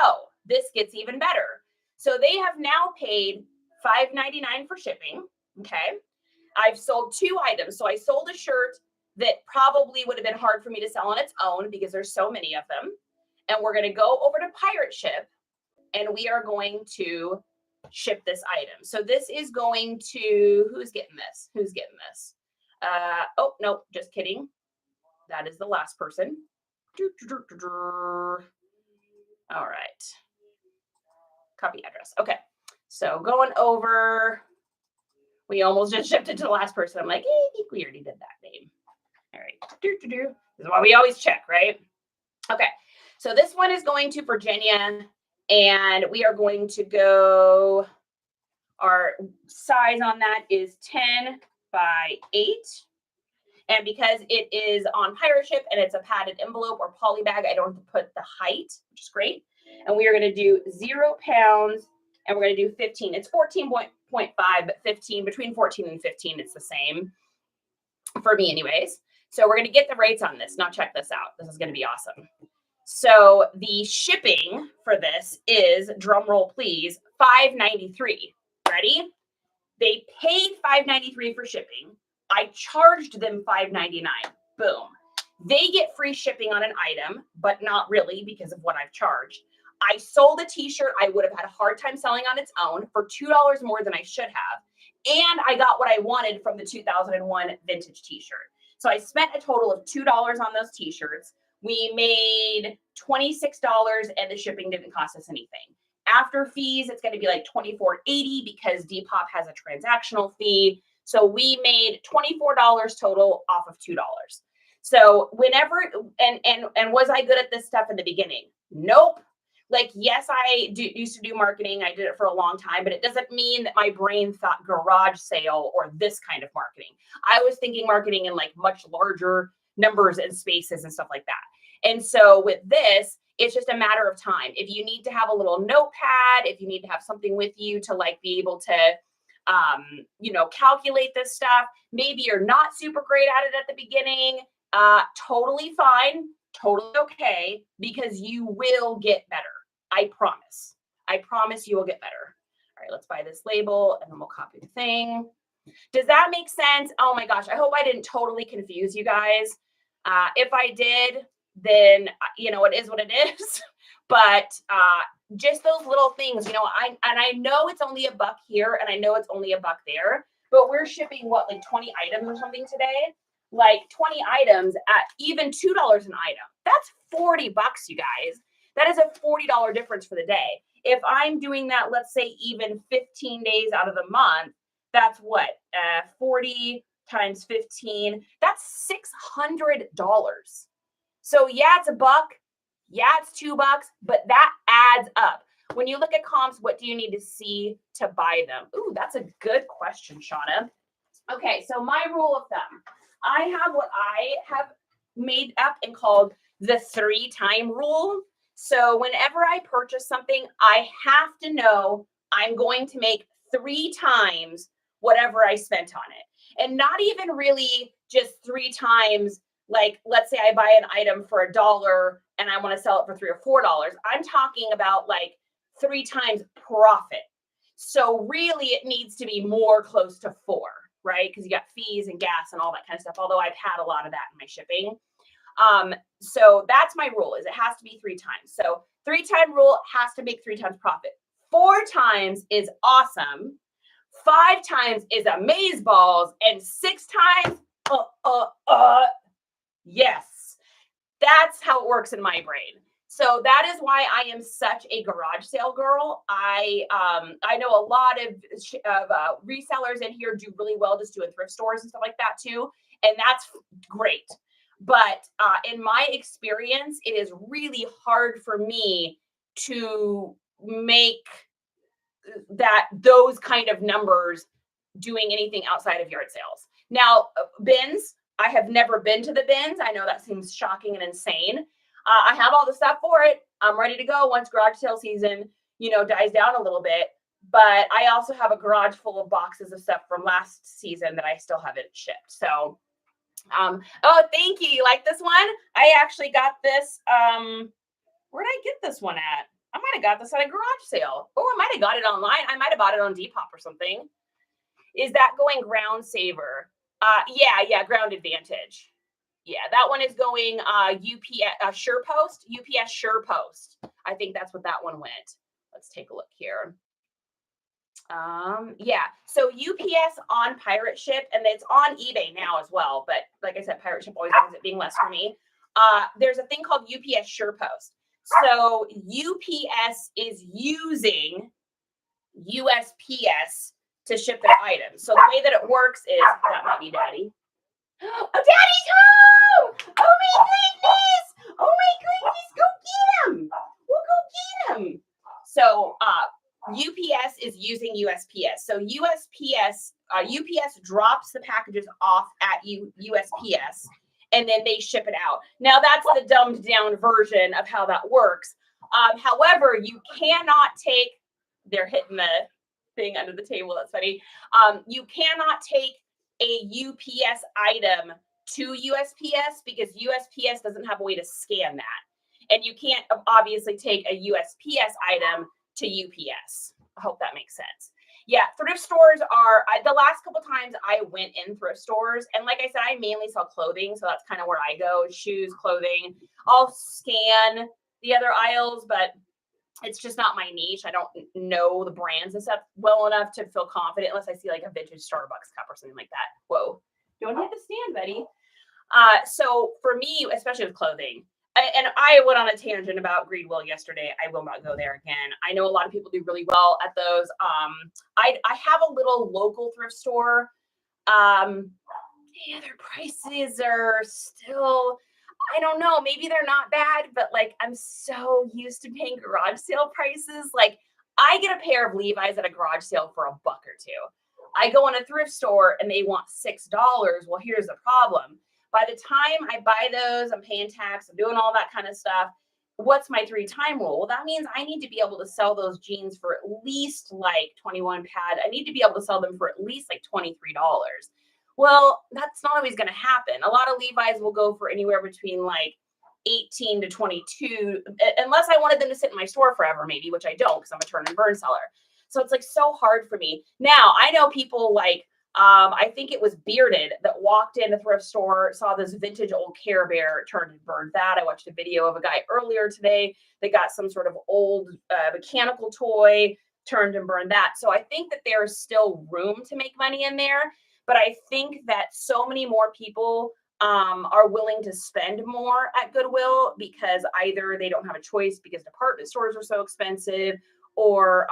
A: this gets even better. So they have now paid $5.99 for shipping. Okay. I've sold 2 items. So I sold a shirt that probably would have been hard for me to sell on its own because there's so many of them. And we're going to go over to Pirate Ship and we are going to ship this item. So this is going to, who's getting this? Who's getting this? Oh, no, just kidding. That is the last person. All right. Copy address. Okay. So going over, we almost just shipped it to the last person. I'm like, I think we already did that name. All right. This is why we always check, right? Okay. So this one is going to Virginia and we are going to go, our size on that is 10 by 8. And because it is on Pirate Ship and it's a padded envelope or poly bag, I don't have to put the height, which is great. And we are going to do £0 and we're going to do 15. It's 14.5, but 15, between 14 and 15, it's the same for me anyways. So we're going to get the rates on this. Now check this out. This is going to be awesome. So the shipping for this is, drum roll please, $5.93. Ready? They paid $5.93 for shipping. I charged them $5.99. Boom. They get free shipping on an item, but not really because of what I've charged. I sold a t-shirt I would have had a hard time selling on its own for $2 more than I should have. And I got what I wanted from the 2001 vintage t-shirt. So I spent a total of $2 on those t-shirts. We made $26 and the shipping didn't cost us anything. After fees, it's going to be like $24.80 because Depop has a transactional fee. So we made $24 total off of $2. So whenever, and was I good at this stuff in the beginning? Nope. Like, yes, I used to do marketing. I did it for a long time, but it doesn't mean that my brain thought garage sale or this kind of marketing. I was thinking marketing in like much larger numbers and spaces and stuff like that. And so with this, It's just a matter of time. If you need to have a little notepad, if you need to have something with you to like be able to, calculate this stuff, maybe you're not super great at it at the beginning, totally fine, totally okay, because you will get better. I promise. I promise you will get better. All right, let's buy this label and then we'll copy the thing. Does that make sense? Oh my gosh, I hope I didn't totally confuse you guys. If I did, then, it is what it is. But just those little things, I know it's only $1 here and I know it's only $1 there, but we're shipping what, like 20 items or something today? Like 20 items at even $2 an item. That's $40, you guys. That is a $40 difference for the day. If I'm doing that, let's say even 15 days out of the month, that's what? 40 times 15, that's $600. So yeah, it's $1. Yeah, it's $2, but that adds up. When you look at comps, what do you need to see to buy them? Ooh, that's a good question, Shauna. Okay, so my rule of thumb. I have what I have made up and called the 3-time rule. So whenever I purchase something, I have to know I'm going to make 3 times whatever I spent on it. And not even really just 3 times, like let's say I buy an item for $1 and I want to sell it for $3 or $4. I'm talking about like 3 times profit. So really it needs to be more close to 4, right? Because you got fees and gas and all that kind of stuff. Although I've had a lot of that in my shipping. So that's my rule, is it has to be 3 times. So 3-time rule has to make 3 times profit. 4 times is awesome. 5 times is amazeballs, and 6 times, yes. That's how it works in my brain. So that is why I am such a garage sale girl. I know a lot of resellers in here do really well just doing thrift stores and stuff like that too, and that's great. But in my experience, it is really hard for me to make those kind of numbers doing anything outside of yard sales. Now, bins, I have never been to the bins. I know that seems shocking and insane. I have all the stuff for it. I'm ready to go once garage sale season, dies down a little bit. But I also have a garage full of boxes of stuff from last season that I still haven't shipped. So, oh, thank you. You like this one? I actually got this. Where did I get this one at? I might have got this at a garage sale. Or I might have got it online. I might have bought it on Depop or something. Is that going Ground Saver? Yeah, Ground Advantage. Yeah, that one is going UPS Sure Post. I think that's what that one went. Let's take a look here. Yeah, so UPS on Pirate Ship, and it's on eBay now as well. But like I said, Pirate Ship always ends up being less for me. There's a thing called UPS Sure Post. So UPS is using USPS to ship their items. So the way that it works is, that might be Daddy. Oh, Daddy's home! Oh my goodness! Oh my goodness! Go get him! We'll go get him. So UPS is using USPS. So UPS drops the packages off at USPS, and then they ship it out. Now that's the dumbed down version of how that works. However, you cannot take, they're hitting the thing under the table. That's funny. You cannot take a UPS item to USPS because USPS doesn't have a way to scan that. And you can't obviously take a USPS item to UPS. I hope that makes sense. Yeah, thrift stores are, the last couple times I went in thrift stores, and like I said, I mainly sell clothing, so that's kind of where I go, shoes, clothing. I'll scan the other aisles, but it's just not my niche. I don't know the brands and stuff well enough to feel confident unless I see like a vintage Starbucks cup or something like that. Whoa, don't hit the stand, Betty. So for me, especially with clothing, and I went on a tangent about Greedwell yesterday. I will not go there again. I know a lot of people do really well at those. I have a little local thrift store. Yeah, their prices are still, I don't know, maybe they're not bad, but like I'm so used to paying garage sale prices. Like I get a pair of Levi's at a garage sale for $1 or $2. I go in a thrift store and they want $6. Well, here's the problem. By the time I buy those, I'm paying tax, I'm doing all that kind of stuff. what's my 3-time rule? Well, that means I need to be able to sell those jeans for at least like 21 pad. I need to be able to sell them for at least like $23. Well, that's not always going to happen. A lot of Levi's will go for anywhere between like 18 to 22, unless I wanted them to sit in my store forever, maybe, which I don't because I'm a turn and burn seller. So it's like so hard for me. Now, I know people like, I think it was Bearded that walked in a thrift store, saw this vintage old Care Bear, turned and burned that. I watched a video of a guy earlier today that got some sort of old mechanical toy, turned and burned that. So I think that there's still room to make money in there. But I think that so many more people are willing to spend more at Goodwill because either they don't have a choice because department stores are so expensive, or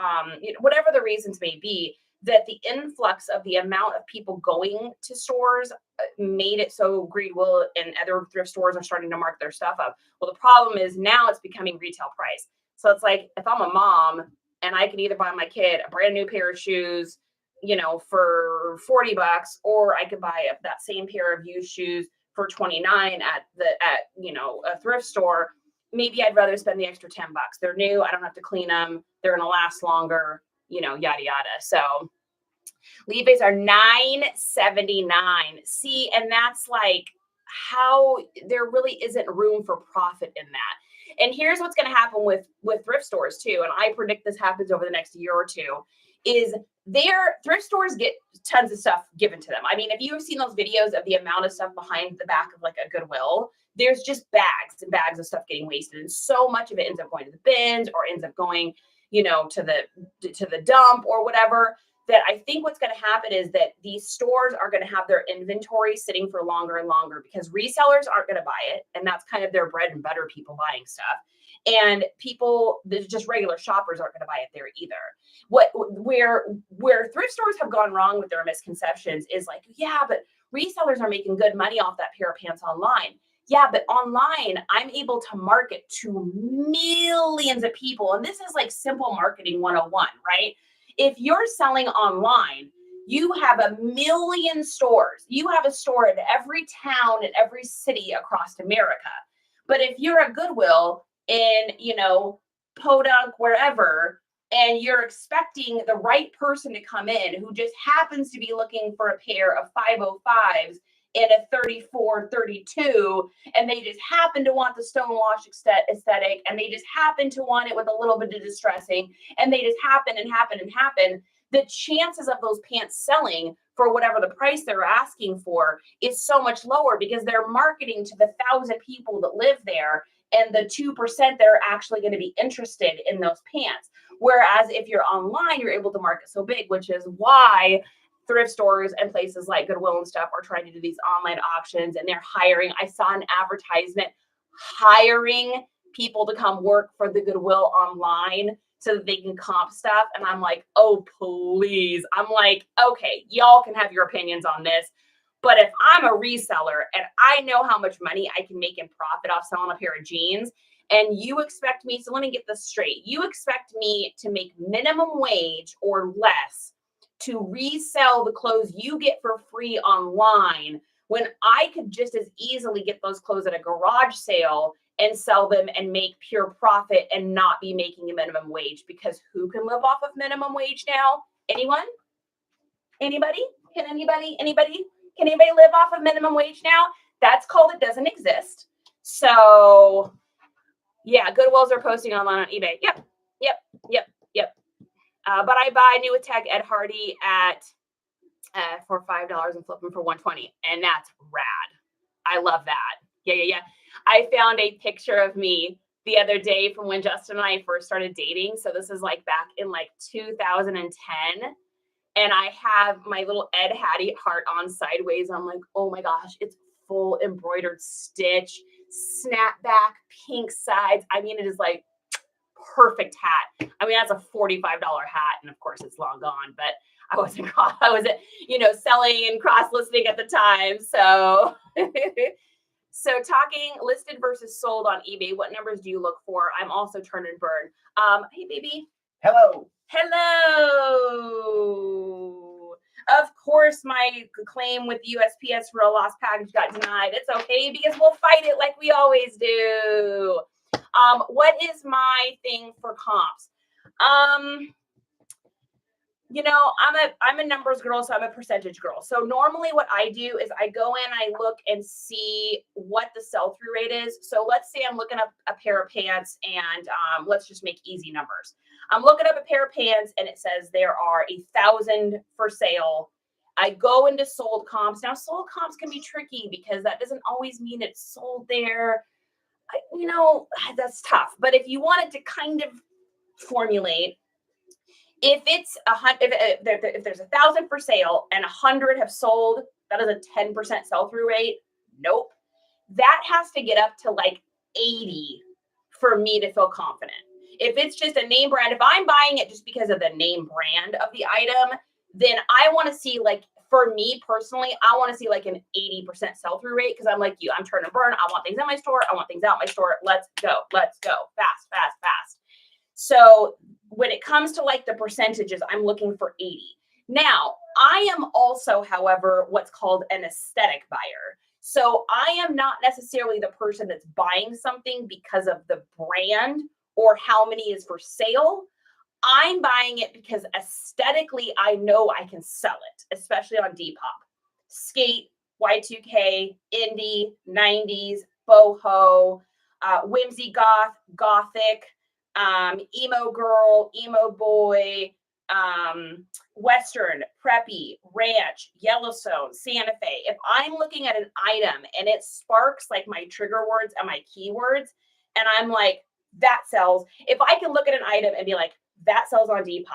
A: whatever the reasons may be, that the influx of the amount of people going to stores made it so Goodwill and other thrift stores are starting to mark their stuff up. Well, the problem is now it's becoming retail price. So it's like if I'm a mom and I can either buy my kid a brand new pair of shoes, for $40, or I could buy that same pair of used shoes for $29 at a thrift store. Maybe I'd rather spend the extra $10. They're new. I don't have to clean them. They're going to last longer, yada, yada. So Levi's are $9.79. See, and that's like how there really isn't room for profit in that. And here's what's going to happen with thrift stores too. And I predict this happens over the next year or two, is their thrift stores get tons of stuff given to them. I mean, if you've seen those videos of the amount of stuff behind the back of like a Goodwill, there's just bags and bags of stuff getting wasted. And so much of it ends up going to the bins or ends up going, to the dump or whatever. That I think what's going to happen is that these stores are going to have their inventory sitting for longer and longer because resellers aren't going to buy it. And that's kind of their bread and butter, people buying stuff. And people, there's just regular shoppers aren't going to buy it there either. Where thrift stores have gone wrong with their misconceptions is like, yeah, but resellers are making good money off that pair of pants online. Yeah, but online, I'm able to market to millions of people. And this is like simple marketing 101, right? If you're selling online, you have a million stores. You have a store in every town and every city across America. But if you're a Goodwill in, Podunk, wherever, and you're expecting the right person to come in who just happens to be looking for a pair of 505s in a 34, 32, and they just happen to want the stonewash aesthetic, and they just happen to want it with a little bit of distressing, and they just happen, the chances of those pants selling for whatever the price they're asking for is so much lower because they're marketing to the 1,000 people that live there, and the 2% they're actually going to be interested in those pants. Whereas if you're online, you're able to market so big, which is why thrift stores and places like Goodwill and stuff are trying to do these online auctions, and they're hiring. I saw an advertisement hiring people to come work for the Goodwill online so that they can comp stuff. And I'm like, oh, please. I'm like, okay, y'all can have your opinions on this. But if I'm a reseller and I know how much money I can make in profit off selling a pair of jeans, and you expect me, so let me get this straight. You expect me to make minimum wage or less to resell the clothes you get for free online when I could just as easily get those clothes at a garage sale and sell them and make pure profit and not be making a minimum wage, because who can live off of minimum wage now? Anyone? Anybody? Can anybody live off of minimum wage now? That's called it doesn't exist. So yeah, Goodwills are posting online on eBay. Yep. But I buy new attack Ed Hardy at for $5 and flip them for $120, and that's rad. I love that. Yeah. I found a picture of me the other day from when Justin and I first started dating. So this is like back in like 2010. And I have my little Ed Hardy heart on sideways. I'm like, oh my gosh, it's full embroidered stitch, snapback, pink sides. I mean, it is like perfect hat. I mean, that's a $45 hat. And of course it's long gone, but I wasn't, selling and cross-listing at the time. So, so talking listed versus sold on eBay, what numbers do you look for? I'm also turn and burn. Hey, baby.
B: Hello.
A: Of course, my claim with USPS for a lost package got denied. It's okay because we'll fight it like we always do. What is my thing for comps? I'm a numbers girl, so I'm a percentage girl. So normally what I do is I go in, I look and see what the sell-through rate is. So let's say I'm looking up a pair of pants and let's just make easy numbers. I'm looking up a pair of pants and it says there are 1,000 for sale. I go into sold comps. Now sold comps can be tricky because that doesn't always mean it's sold there. That's tough. But if you wanted to kind of formulate, if it's if there's 1,000 for sale and 100 have sold, that is a 10% sell-through rate. Nope. That has to get up to like 80 for me to feel confident. If it's just a name brand, if I'm buying it just because of the name brand of the item, then I want to see, like, for me personally, I want to see like an 80% sell-through rate because I'm like you, I'm turn and burn. I want things in my store. I want things out my store. Let's go. Let's go. Fast, fast, fast. So when it comes to like the percentages, I'm looking for 80. Now, I am also, however, what's called an aesthetic buyer. So I am not necessarily the person that's buying something because of the brand or how many is for sale. I'm buying it because aesthetically, I know I can sell it, especially on Depop. Skate, Y2K, indie, 90s, boho, whimsy goth, gothic, emo girl, emo boy, Western, preppy, ranch, Yellowstone, Santa Fe. If I'm looking at an item and it sparks like my trigger words and my keywords, and I'm like, that sells. If I can look at an item and be like, that sells on Depop,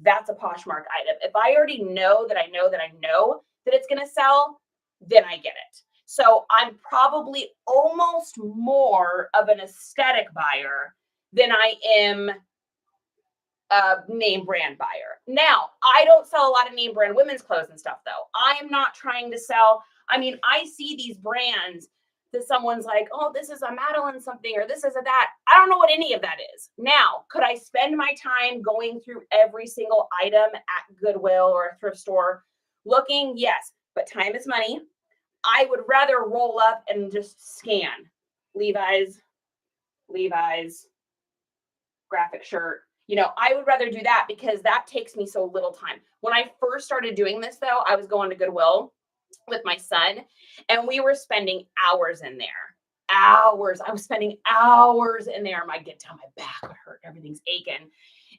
A: that's a Poshmark item. If I already know that it's going to sell, then I get it. So I'm probably almost more of an aesthetic buyer than I am a name brand buyer. Now, I don't sell a lot of name brand women's clothes and stuff, though. I am not trying to sell. I mean, I see these brands that someone's like, oh, this is a Madeline something, or this is a that. I don't know what any of that is. Now, could I spend my time going through every single item at Goodwill or a thrift store looking? Yes, but time is money. I would rather roll up and just scan Levi's, graphic shirt. I would rather do that because that takes me so little time. When I first started doing this, though, I was going to Goodwill with my son and we were spending hours in there. Hours. I was spending hours in there. My get down, my back would hurt. Everything's aching.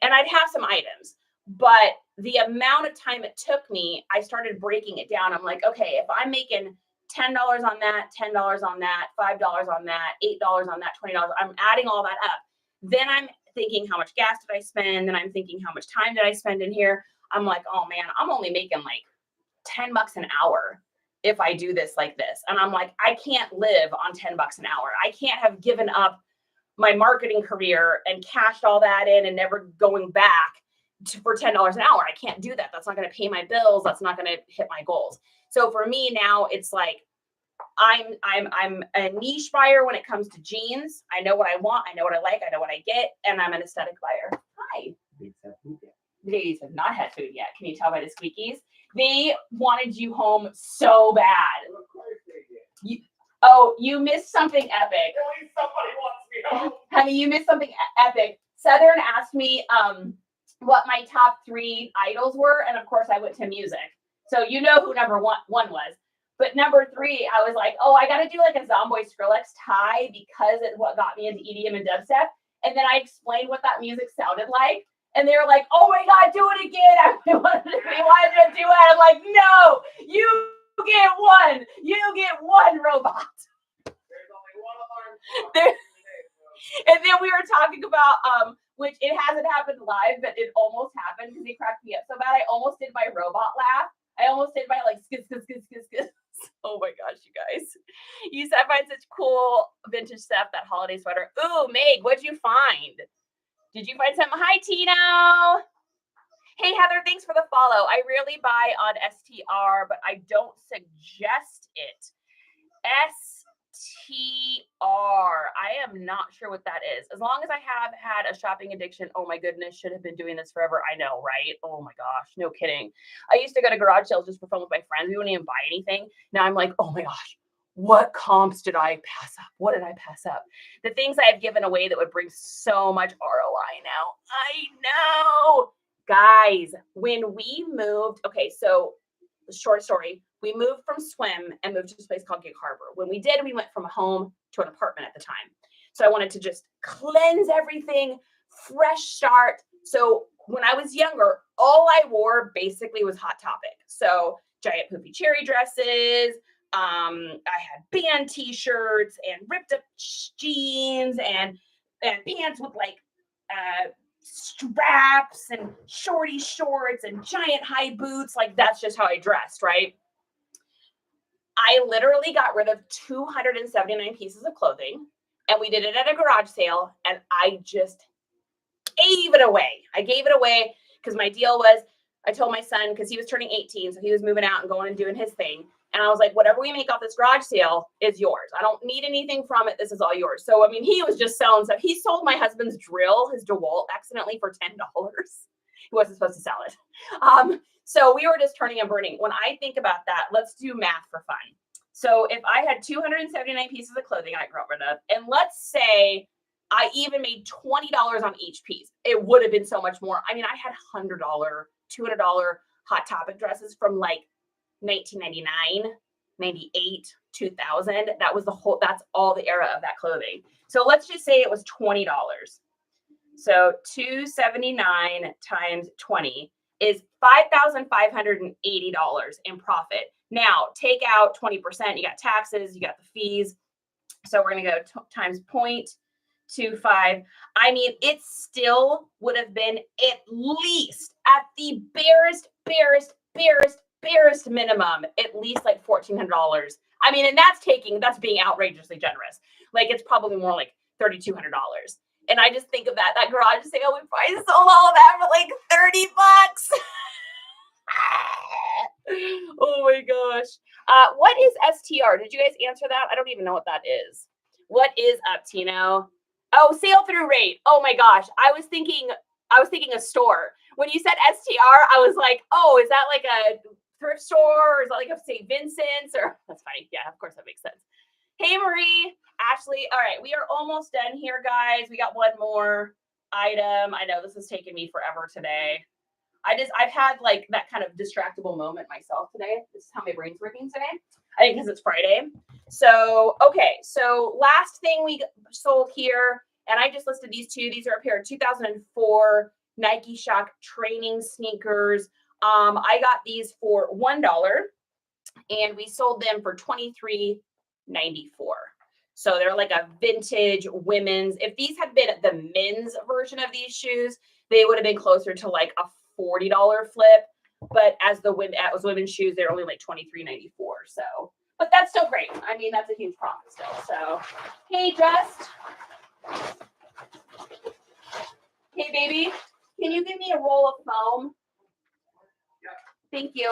A: And I'd have some items, but the amount of time it took me, I started breaking it down. I'm like, okay, if I'm making $10 on that, $10 on that, $5 on that, $8 on that, $20, I'm adding all that up. Then I'm thinking, how much gas did I spend? Then I'm thinking, how much time did I spend in here? I'm like, oh man, I'm only making like $10 an hour if I do this like this. And I'm like, I can't live on $10 an hour. I can't have given up my marketing career and cashed all that in and never going back for $10 an hour. I can't do that. That's not going to pay my bills. That's not going to hit my goals. So for me now, it's like, I'm a niche buyer when it comes to jeans. I know what I want. I know what I like. I know what I get. And I'm an aesthetic buyer. Hi. The ladies have not had food yet. Can you tell by the squeakies? They wanted you home so bad. You missed something epic.
B: At least somebody wants me home.
A: Honey, you missed something epic. Southern asked me what my top 3 idols were. And of course, I went to music. So you know who number one was. But number 3, I was like, oh, I got to do like a Zomboy Skrillex tie because it's what got me into EDM and dubstep. And then I explained what that music sounded like. And they were like, oh my God, do it again. They wanted to do it. I'm like, no, you get one. You get one robot.
B: There's only one alarm.
A: And then we were talking about, which it hasn't happened live, but it almost happened because he cracked me up so bad. I almost did my robot laugh. I almost did my like skis. Oh my gosh, you guys. You said I find such cool vintage stuff, that holiday sweater. Ooh, Meg, what'd you find? Did you find something? Hi, Tino. Hey, Heather, thanks for the follow. I rarely buy on STR, but I don't suggest it. STR. I am not sure what that is. As long as I have had a shopping addiction, oh my goodness, should have been doing this forever. I know, right? Oh my gosh, no kidding. I used to go to garage sales just for fun with my friends. We wouldn't even buy anything. Now I'm like, oh my gosh, what comps did I pass up? What did I pass up? The things I have given away that would bring so much ROI now. I know. Guys, when we moved, okay, so short story, we moved from Swim and moved to this place called Gig Harbor. When we did, we went from a home to an apartment at the time. So I wanted to just cleanse everything, fresh start. So when I was younger, all I wore basically was Hot Topic. So giant poofy cherry dresses. I had band t-shirts and ripped up jeans and pants with like straps and shorty shorts and giant high boots. Like that's just how I dressed, right? I literally got rid of 279 pieces of clothing, and we did it at a garage sale, and I just gave it away. I gave it away because my deal was, I told my son, because he was turning 18, so he was moving out and going and doing his thing. And I was like, whatever we make off this garage sale is yours. I don't need anything from it. This is all yours. So, I mean, he was just selling stuff. He sold my husband's drill, his DeWalt, accidentally for $10. He wasn't supposed to sell it. So we were just turning and burning. When I think about that, let's do math for fun. So if I had 279 pieces of clothing I got rid of, and let's say I even made $20 on each piece, it would have been so much more. I mean, I had $100, $200 Hot Topic dresses from like 1999, 98, 2000. That was that's all the era of that clothing. So let's just say it was $20. So 279 times 20 is $5,580 in profit. Now take out 20%. You got taxes, you got the fees. So we're going to go times 0.25. I mean, it still would have been at least at the barest minimum, at least like $1,400. I mean, and that's being outrageously generous. Like it's probably more like $3,200. And I just think of that garage sale, we probably sold all of that for like $30. Oh my gosh. What is STR? Did you guys answer that? I don't even know what that is. What is up, Tino? Oh, sale through rate. Oh my gosh. I was thinking a store. When you said STR, I was like, oh, is that like a thrift store? Or is that like a St. Vincent's? Or that's funny. Yeah, of course that makes sense. Hey, Marie, Ashley. All right, we are almost done here, guys. We got one more item. I know this is taking me forever today. I've had like that kind of distractible moment myself today. This is how my brain's working today. I think because it's Friday. So, okay. So last thing we sold here, and I just listed these two. These are a pair of 2004 Nike Shock training sneakers. I got these for $1 and we sold them for $23.94. So they're like a vintage women's. If these had been the men's version of these shoes, they would have been closer to like a $40 flip. But as women's shoes, they're only like $23.94. So, but that's still great. I mean, that's a huge profit still. So, hey, Just. Hey, baby, can you give me a roll of foam? Thank you.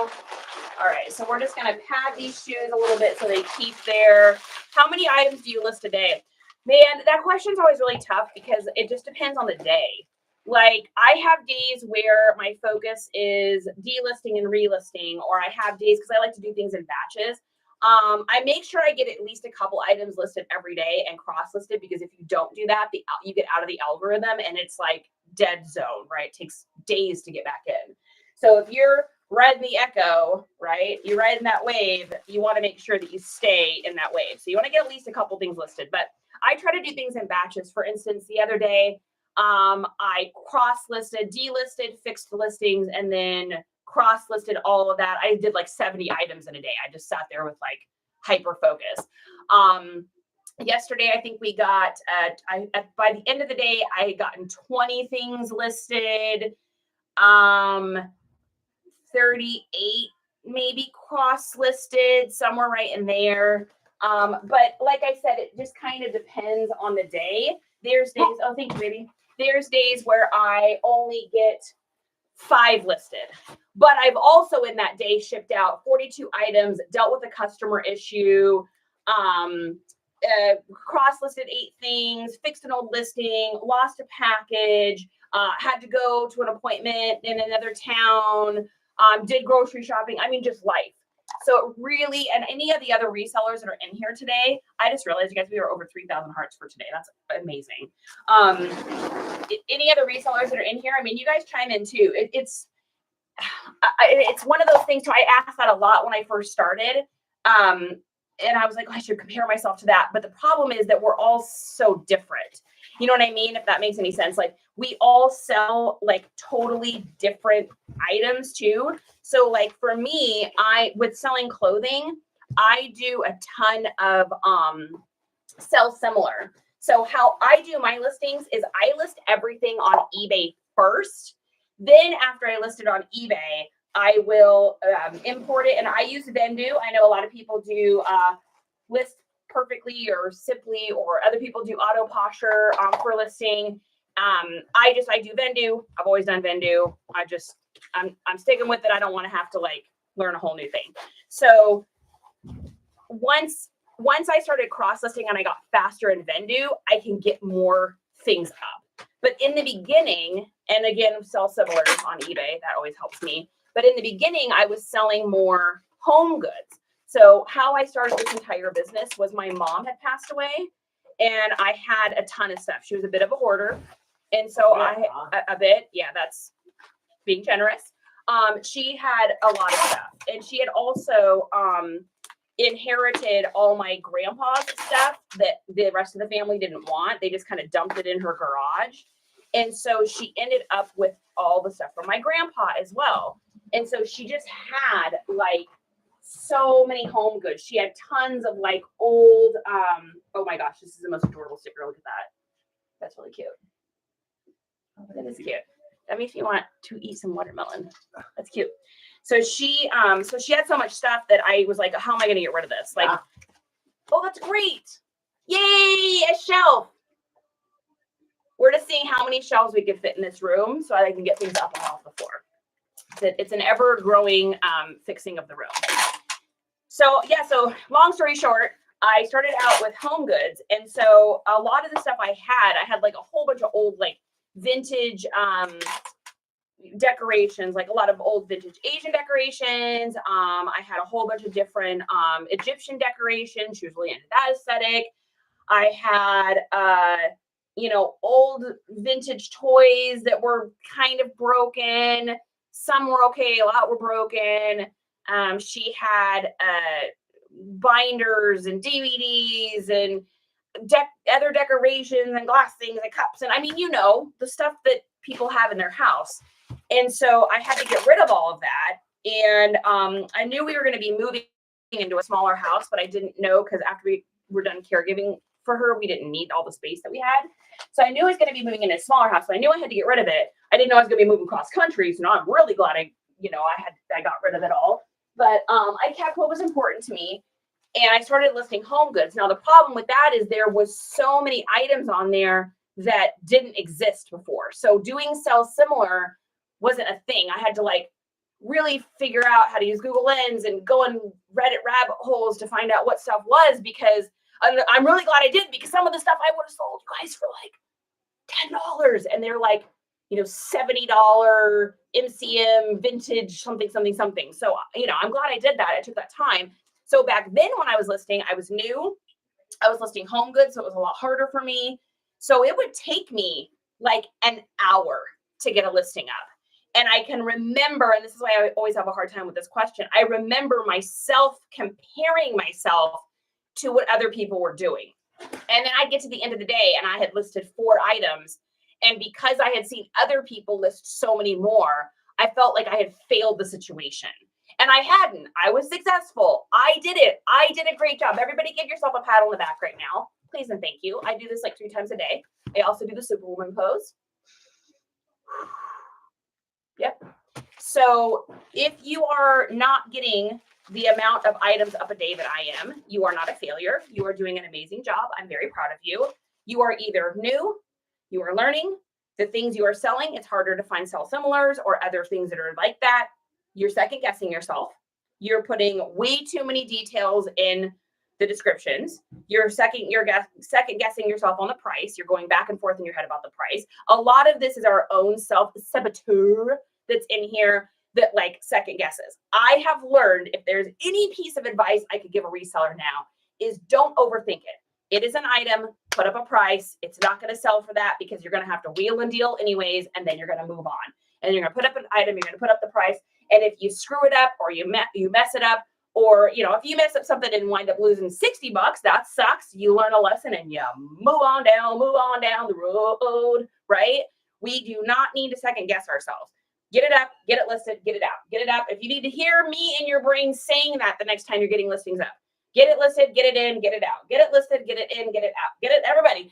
A: All right, so we're just going to pad these shoes a little bit so they keep their. How many items do you list a day? Man, that question's always really tough because it just depends on the day. Like I have days where my focus is delisting and relisting, or I have days because I like to do things in batches. I make sure I get at least a couple items listed every day and cross-listed, because if you don't do that, you get out of the algorithm and it's like dead zone, right? It takes days to get back in. So if you're riding the echo, right? You're riding that wave. You want to make sure that you stay in that wave. So you want to get at least a couple things listed. But I try to do things in batches. For instance, the other day, I cross-listed, delisted, fixed listings, and then cross-listed all of that. I did like 70 items in a day. I just sat there with like hyper focus. Yesterday, I think we got, by the end of the day, I had gotten 20 things listed, 38 maybe cross-listed, somewhere right in there. But like I said, it just kind of depends on the day. There's days, oh, thank you, baby. There's days where I only get 5 listed, but I've also in that day shipped out 42 items, dealt with a customer issue, cross-listed 8 things, fixed an old listing, lost a package, had to go to an appointment in another town, did grocery shopping. I mean, just life. So it really, and any of the other resellers that are in here today, I just realized, you guys, we are over 3,000 hearts for today. That's amazing. Any other resellers that are in here, I mean, you guys chime in too. It's one of those things too. I asked that a lot when I first started. And I was like, oh, I should compare myself to that. But the problem is that we're all so different. You know what I mean? If that makes any sense. Like, we all sell like totally different items too. So like for me, with selling clothing, I do a ton of sell similar. So how I do my listings is I list everything on eBay first. Then after I list it on eBay, I will import it, and I use Vendu. I know a lot of people do list perfectly or simply, or other people do auto posher for listing. I do Vendu. I've always done Vendu. I'm sticking with it. I don't want to have to like learn a whole new thing. So once I started cross listing and I got faster in Vendu, I can get more things up. But in the beginning, and again, sell similar on eBay, that always helps me. But in the beginning, I was selling more home goods. So how I started this entire business was my mom had passed away, and I had a ton of stuff. She was a bit of a hoarder. And so that's being generous. She had a lot of stuff, and she had also inherited all my grandpa's stuff that the rest of the family didn't want. They just kind of dumped it in her garage. And so she ended up with all the stuff from my grandpa as well. And so she just had like so many home goods. She had tons of like old, oh my gosh, this is the most adorable sticker. Look at that. That's really cute. That is cute. That makes me want to eat some watermelon. That's cute. So she had so much stuff that I was like, how am I going to get rid of this? Like, oh, that's great. Yay, a shelf. We're just seeing how many shelves we can fit in this room so I can get things up and off the floor. It's an ever-growing fixing of the room. So long story short, I started out with home goods. And so a lot of the stuff I had like a whole bunch of old, like vintage decorations, like a lot of old vintage Asian decorations. I had a whole bunch of different Egyptian decorations. She was really into that aesthetic. I had, old vintage toys that were kind of broken. Some were okay, a lot were broken. She had binders and DVDs and other decorations and glass things and cups. And I mean, the stuff that people have in their house. And so I had to get rid of all of that. And I knew we were going to be moving into a smaller house, but I didn't know, because after we were done caregiving for her, we didn't need all the space that we had. So I knew I was going to be moving in a smaller house, so I knew I had to get rid of it. I didn't know I was going to be moving cross country, so now I'm really glad I got rid of it all. But I kept what was important to me, and I started listing home goods. Now the problem with that is there was so many items on there that didn't exist before. So doing sell similar wasn't a thing. I had to like really figure out how to use Google Lens and go in Reddit rabbit holes to find out what stuff was, because I'm really glad I did, because some of the stuff I would have sold you guys for like $10, and they're like, $70 MCM vintage something. So, I'm glad I did that. I took that time. So back then when I was listing, I was new. I was listing home goods, so it was a lot harder for me. So it would take me like an hour to get a listing up. And I can remember, and this is why I always have a hard time with this question, I remember myself comparing myself to what other people were doing. And then I'd get to the end of the day and I had listed 4 items. And because I had seen other people list so many more, I felt like I had failed the situation. And I hadn't. I was successful. I did it. I did a great job. Everybody give yourself a pat on the back right now. Please and thank you. I do this like 3 times a day. I also do the Superwoman pose. Yep. So if you are not getting the amount of items up a day that I am, you are not a failure. You are doing an amazing job. I'm very proud of you. You are either new, you are learning the things you are selling. It's harder to find sell similars or other things that are like that. You're second guessing yourself. You're putting way too many details in the descriptions. You're second guessing yourself on the price. You're going back and forth in your head about the price. A lot of this is our own self-saboteur that's in here that like second guesses. I have learned if there's any piece of advice I could give a reseller now is don't overthink it. It is an item, put up a price. It's not going to sell for that because you're going to have to wheel and deal anyways, and then you're going to move on. And you're going to put up an item, you're going to put up the price. And if you screw it up or you mess it up, or, you know, if you mess up something and wind up losing $60, that sucks. You learn a lesson and you move on down the road, right? We do not need to second guess ourselves. Get it up, get it listed, get it out, get it up. If you need to hear me in your brain saying that the next time you're getting listings up, get it listed, get it in, get it out. Get it listed, get it in, get it out. Get it, everybody.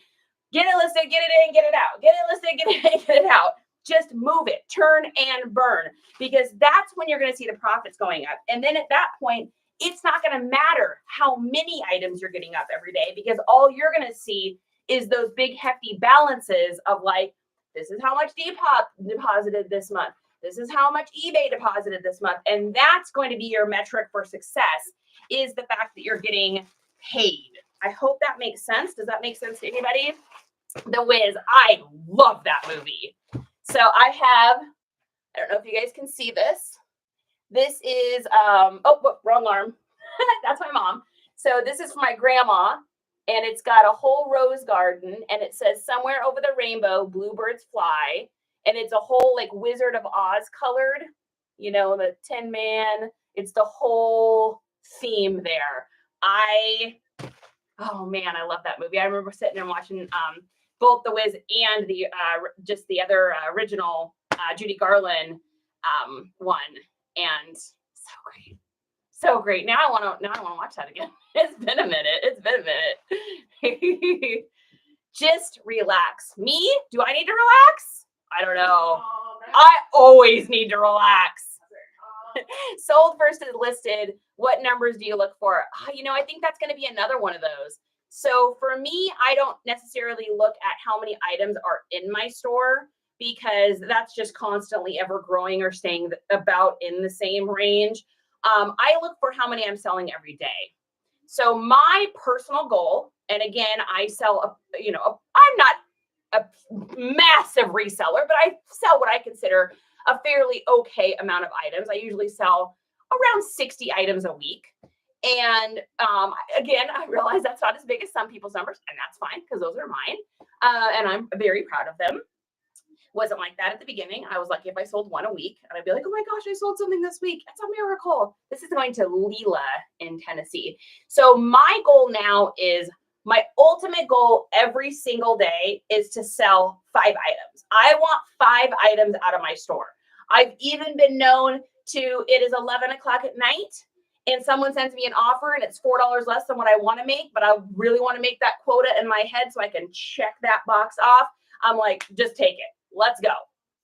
A: Get it listed, get it in, get it out. Get it listed, get it in, get it out. Just move it, turn and burn, because that's when you're going to see the profits going up. And then at that point, it's not going to matter how many items you're getting up every day, because all you're going to see is those big hefty balances of like, this is how much depop deposited this month. This is how much eBay deposited this month. And that's going to be your metric for success, is the fact that you're getting paid. I hope that makes sense. Does that make sense to anybody? The Wiz, I love that movie. So I don't know if you guys can see this. This is, wrong arm. That's my mom. So this is for my grandma, and it's got a whole rose garden, and it says somewhere over the rainbow, bluebirds fly. And it's a whole like Wizard of Oz colored, you know, the Tin Man. It's the whole theme there. Oh man, I love that movie. I remember sitting and watching both The Wiz and the other original Judy Garland one, and so great. Now I want to watch that again. It's been a minute. Just relax. Me? Do I need to relax? I don't know. I always need to relax. Sold versus listed. What numbers do you look for? You know, I think that's going to be another one of those. So for me, I don't necessarily look at how many items are in my store, because that's just constantly ever growing or staying about in the same range. I look for how many I'm selling every day. So my personal goal, and again, I sell, I'm not a massive reseller, but I sell what I consider a fairly okay amount of items. I usually sell around 60 items a week. And again, I realize that's not as big as some people's numbers, and that's fine because those are mine. And I'm very proud of them. Wasn't like that at the beginning. I was lucky if I sold one a week, and I'd be like, oh my gosh, I sold something this week. That's a miracle. This is going to Leela in Tennessee. So my goal now is, my ultimate goal every single day is to sell 5 items. I want 5 items out of my store. I've even been known to, it is 11 o'clock at night and someone sends me an offer and it's $4 less than what I want to make, but I really want to make that quota in my head so I can check that box off. I'm like, just take it. Let's go.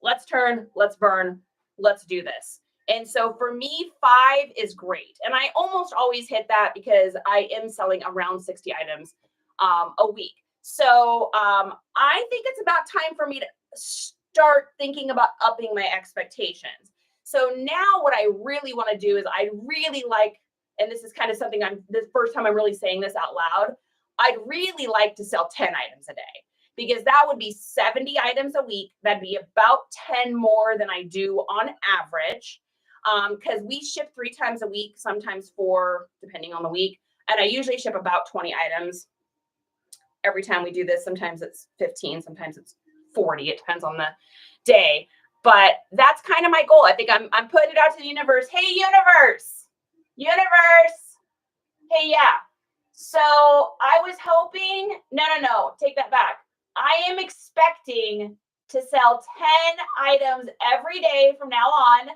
A: Let's turn, let's burn, let's do this. And so for me, 5 is great. And I almost always hit that because I am selling around 60 items a week. So I think it's about time for me to start thinking about upping my expectations. So now what I really want to do is I really like, and this is kind of something the first time I'm really saying this out loud, I'd really like to sell 10 items a day, because that would be 70 items a week. That'd be about 10 more than I do on average. Because we ship 3 times a week, sometimes 4, depending on the week. And I usually ship about 20 items every time we do this. Sometimes it's 15, sometimes it's 40. It depends on the day. But that's kind of my goal. I think I'm putting it out to the universe. Hey, universe. Hey, yeah. So I was hoping, no, take that back. I am expecting to sell 10 items every day from now on.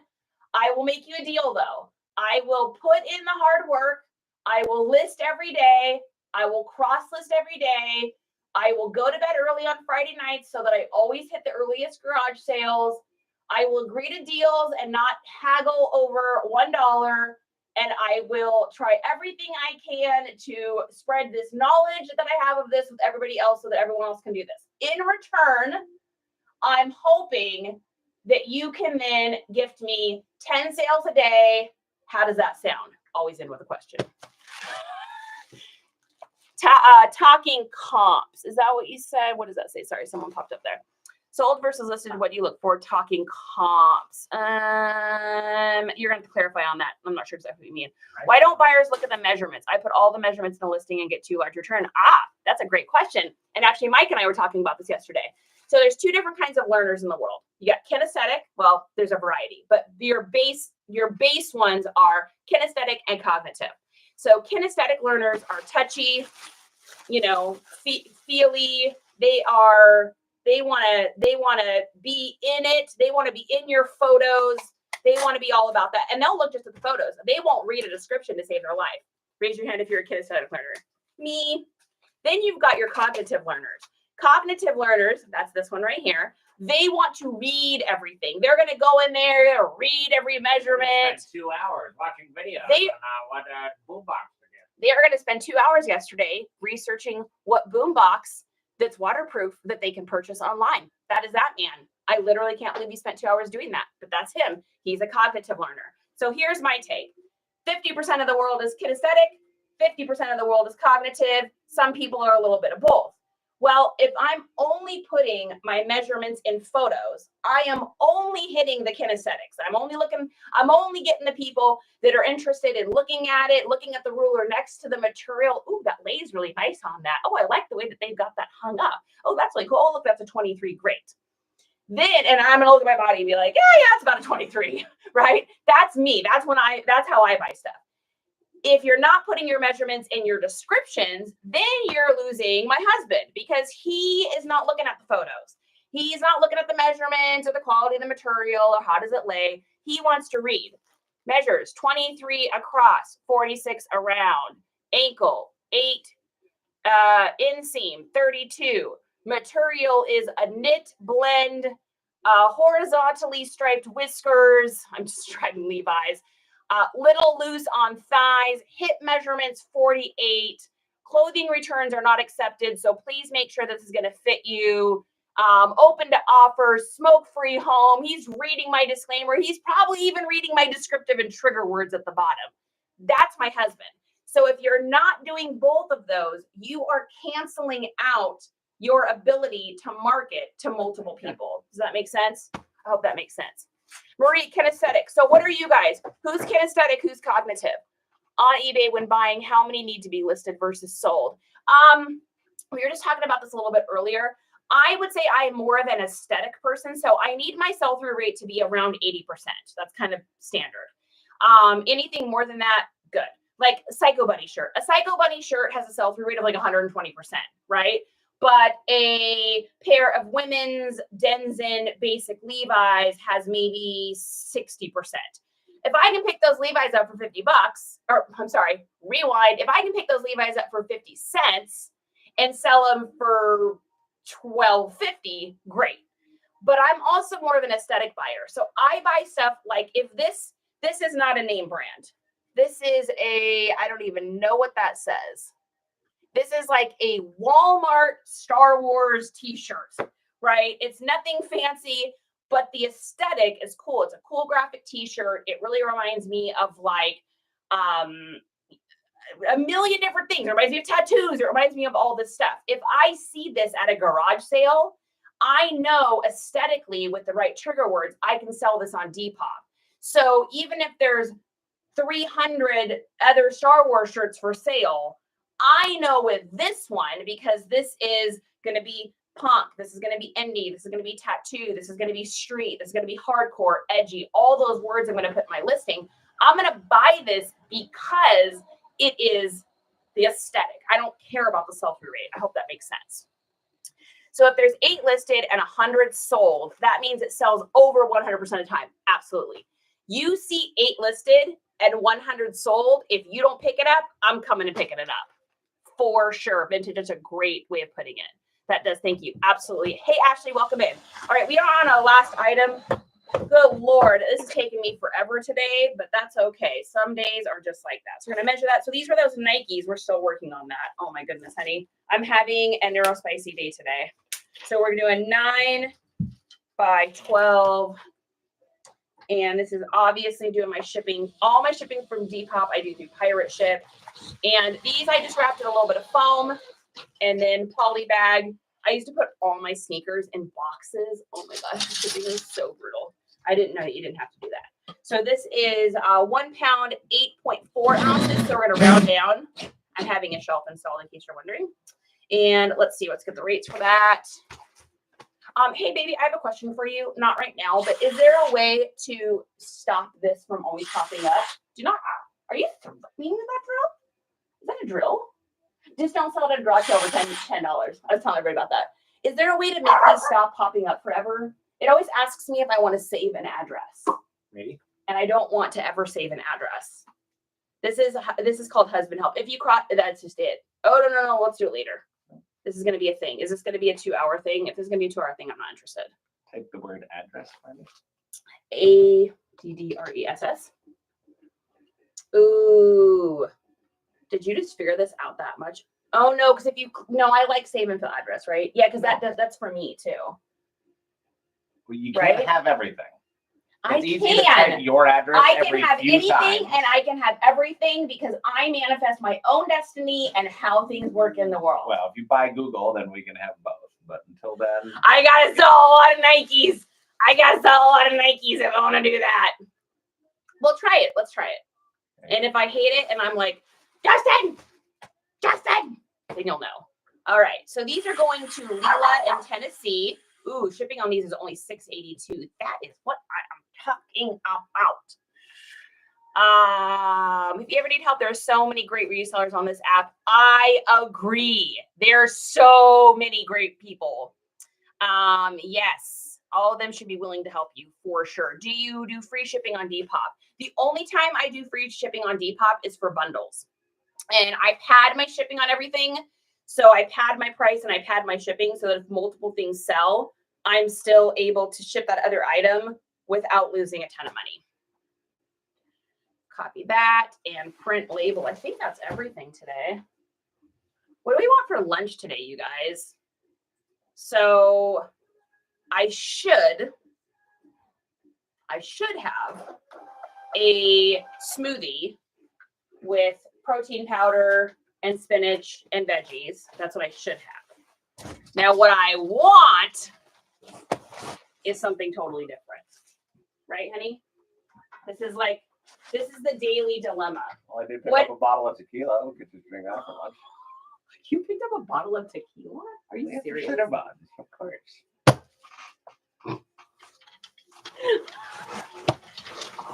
A: I will make you a deal though. I will put in the hard work. I will list every day. I will cross list every day. I will go to bed early on Friday nights so that I always hit the earliest garage sales. I will agree to deals and not haggle over $1. And I will try everything I can to spread this knowledge that I have of this with everybody else so that everyone else can do this. In return, I'm hoping that you can then gift me 10 sales a day. How does that sound? Always in with a question. Talking comps. Is that what you said? What does that say? Sorry, someone popped up there. Sold versus listed. What do you look for? Talking comps. you're going to clarify on that. I'm not sure exactly what you mean. Why don't buyers look at the measurements? I put all the measurements in the listing and get too large return. That's a great question. And actually, Mike and I were talking about this yesterday. So there's two different kinds of learners in the world. You got kinesthetic. Well, there's a variety, but your base ones are kinesthetic and cognitive. So kinesthetic learners are touchy, feely. They want to be in it. They want to be in your photos. They want to be all about that. And they'll look just at the photos. They won't read a description to save their life. Raise your hand if you're a kinesthetic learner. Me. Then you've got your cognitive learners. Cognitive learners, that's this one right here. They want to read everything. They're going to go in there, read every measurement.
B: Spend 2 hours watching videos on what boombox to get.
A: They are going to spend 2 hours yesterday researching what boombox that's waterproof that they can purchase online. That is that man. I literally can't believe he spent 2 hours doing that, but that's him. He's a cognitive learner. So here's my take. 50% of the world is kinesthetic. 50% of the world is cognitive. Some people are a little bit of both. Well, if I'm only putting my measurements in photos, I am only hitting the kinesthetics. I'm only getting the people that are interested in looking at it, looking at the ruler next to the material. Ooh, that lays really nice on that. Oh, I like the way that they've got that hung up. Oh, that's really cool. Oh, look, that's a 23. Great. Then, and I'm going to look at my body and be like, yeah, it's about a 23, right? That's me. That's how I buy stuff. If you're not putting your measurements in your descriptions, then you're losing my husband because he is not looking at the photos. He's not looking at the measurements or the quality of the material or how does it lay. He wants to read. Measures 23 across, 46 around, ankle, 8 inseam, 32. Material is a knit blend, horizontally striped whiskers. I'm just driving Levi's. Little loose on thighs, hip measurements 48. Clothing returns are not accepted, so please make sure this is going to fit you. Open to offers, smoke-free home. He's reading my disclaimer. He's probably even reading my descriptive and trigger words at the bottom. That's my husband. So if you're not doing both of those, you are canceling out your ability to market to multiple people. Does that make sense? I hope that makes sense. Marie, kinesthetic. So what are you guys? Who's kinesthetic? Who's cognitive? On eBay when buying, how many need to be listed versus sold? We were just talking about this a little bit earlier. I would say I am more of an aesthetic person. So I need my sell-through rate to be around 80%. That's kind of standard. Anything more than that, good. Like a Psycho Bunny shirt. A Psycho Bunny shirt has a sell-through rate of like 120%, right? But a pair of women's Denizen basic Levi's has maybe 60%. If I can pick those Levi's up for $50, or I'm sorry, rewind. If I can pick those Levi's up for 50 cents and sell them for $12.50, great. But I'm also more of an aesthetic buyer. So I buy stuff like if this is not a name brand. This is I don't even know what that says. This is like a Walmart Star Wars t-shirt, right? It's nothing fancy, but the aesthetic is cool. It's a cool graphic t-shirt. It really reminds me of like a million different things. It reminds me of tattoos. It reminds me of all this stuff. If I see this at a garage sale, I know aesthetically with the right trigger words, I can sell this on Depop. So even if there's 300 other Star Wars shirts for sale, I know with this one, because this is going to be punk, this is going to be indie, this is going to be tattoo, this is going to be street, this is going to be hardcore, edgy, all those words I'm going to put in my listing. I'm going to buy this because it is the aesthetic. I don't care about the sell-through rate. I hope that makes sense. So if there's 8 listed and 100 sold, that means it sells over 100% of the time. Absolutely. You see 8 listed and 100 sold. If you don't pick it up, I'm coming and picking it up. For sure. Vintage is a great way of putting it. That does. Thank you. Absolutely. Hey, Ashley, welcome in. All right. We are on our last item. Good Lord. This is taking me forever today, but that's okay. Some days are just like that. So we're going to measure that. So these were those Nikes. We're still working on that. Oh my goodness, honey. I'm having a neurospicy day today. So we're doing 9 by 12. And this is obviously doing my shipping. All my shipping from Depop, I do through Pirate Ship. And these, I just wrapped in a little bit of foam and then poly bag. I used to put all my sneakers in boxes. Oh my gosh, shipping is so brutal. I didn't know that you didn't have to do that. So this is 1 pound, 8.4 ounces. So we're going to round down. I'm having a shelf installed in case you're wondering. And let's see, let's get the rates for that. Hey, baby, I have a question for you. Not right now, but is there a way to stop this from always popping up? Are you threatening with that drill? Is that a drill? Just don't sell it at a garage sale over $10. I was telling everybody about that. Is there a way to make these stop popping up forever? It always asks me if I want to save an address.
B: Me?
A: And I don't want to ever save an address. This is called husband help. If you cross, that's just it. Oh, no, let's do it later. This is going to be a thing. Is this going to be a 2-hour thing? If this is going to be a 2-hour thing, I'm not interested.
B: Type the word address for me.
A: ADDRESS. Ooh. Did you just figure this out that much? Oh, no, because I like save and fill address, right? Yeah, because that's for me, too.
B: Well, you can't have everything.
A: It's
B: easy to type your address
A: I can
B: every
A: have
B: few
A: anything
B: times.
A: and I can have everything because I manifest my own destiny and how things work in the world.
B: Well, if you buy Google, then we can have both. But until then,
A: I gotta sell a lot of Nikes. If I want to do that. We'll try it. Let's try it. Okay. And if I hate it and I'm like, Justin, then you'll know. All right. So these are going to Leela in Tennessee. Ooh, shipping on these is only $6.82. That is what I am talking about. If you ever need help, there are so many great resellers on this app. I agree. There are so many great people. Yes, all of them should be willing to help you for sure. Do you do free shipping on Depop? The only time I do free shipping on Depop is for bundles. And I pad my shipping on everything. So I pad my price and I pad my shipping so that if multiple things sell, I'm still able to ship that other item without losing a ton of money. Copy that and print label. I think that's everything today. What do we want for lunch today, you guys? So I should have a smoothie with protein powder and spinach and veggies. That's what I should have. Now, what I want is something totally different. Right, honey? This is the daily dilemma.
B: Well, I did pick up a bottle of tequila. We could just drink that for lunch.
A: You picked up a bottle of tequila? Are you serious?
B: Of course.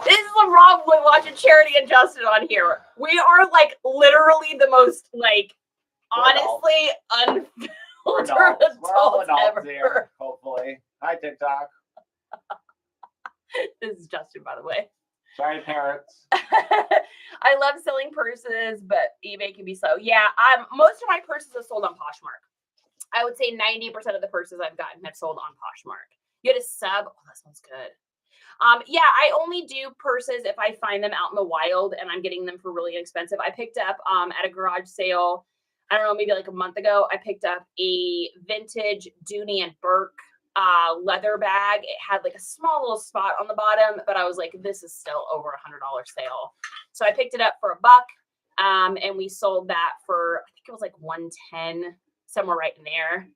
A: This is the wrong way watching Charity and Justin on here. We are literally the most honestly unfiltered adults ever.
B: Here, hopefully. Hi, TikTok.
A: This is Justin, by the way.
B: Sorry, parents.
A: I love selling purses, but eBay can be slow. Yeah, most of my purses are sold on Poshmark. I would say 90% of the purses I've gotten have sold on Poshmark. You had a sub. Oh, that sounds good. Yeah, I only do purses if I find them out in the wild and I'm getting them for really inexpensive. I picked up at a garage sale, I don't know, maybe a month ago, I picked up a vintage Dooney and Burke leather bag. It had a small little spot on the bottom, but I was like, this is still over $100 sale. So I picked it up for $1, and we sold that for, I think it was $110, somewhere right in there.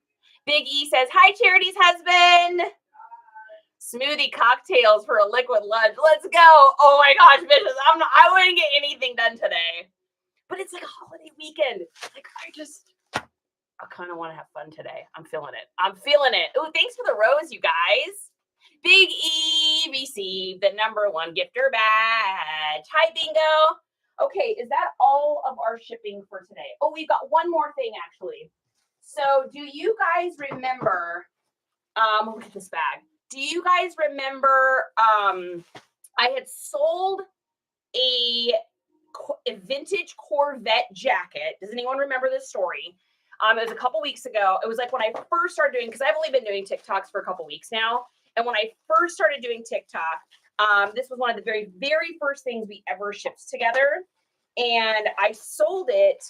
A: Big E says, hi, Charity's husband. Smoothie cocktails for a liquid lunch. Let's go. Oh my gosh, bitches. I wouldn't get anything done today. But it's a holiday weekend. I kind of want to have fun today. I'm feeling it. Oh, thanks for the rose, you guys. Big E received the #1 gifter badge. Hi, Bingo. Okay, is that all of our shipping for today? Oh, we've got one more thing, actually. So do you guys remember, look at this bag. Do you guys remember I had sold a vintage Corvette jacket? Does anyone remember this story? It was a couple weeks ago. It was when I first started doing, because I've only been doing TikToks for a couple weeks now. And when I first started doing TikTok, this was one of the very, very first things we ever shipped together. And I sold it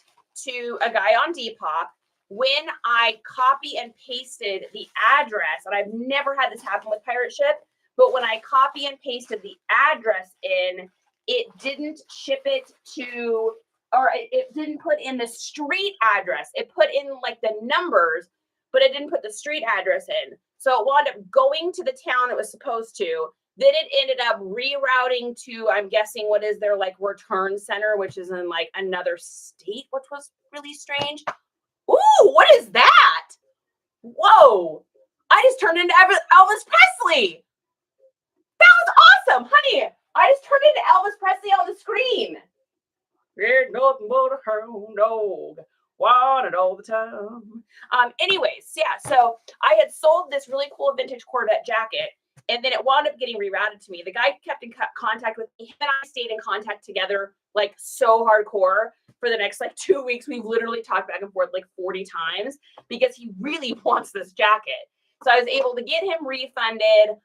A: to a guy on Depop. When I copy and pasted the address, and I've never had this happen with Pirate Ship, but when I copy and pasted the address in, it didn't ship it to, or it didn't put in the street address. It put in the numbers, but it didn't put the street address in. So it wound up going to the town it was supposed to. Then it ended up rerouting to, I'm guessing, what is their like return center, which is in like another state, which was really strange. Ooh, what is that? Whoa, I just turned into Elvis Presley. That was awesome, honey. I just turned into Elvis Presley on the screen. Ain't nothing but a hound dog. Want it all the time. Anyways, yeah, so I had sold this really cool vintage Corvette jacket, and then it wound up getting rerouted to me. The guy kept in contact with me, and I stayed in contact together like so hardcore for the next like 2 weeks. We've literally talked back and forth like 40 times because he really wants this jacket. So I was able to get him refunded.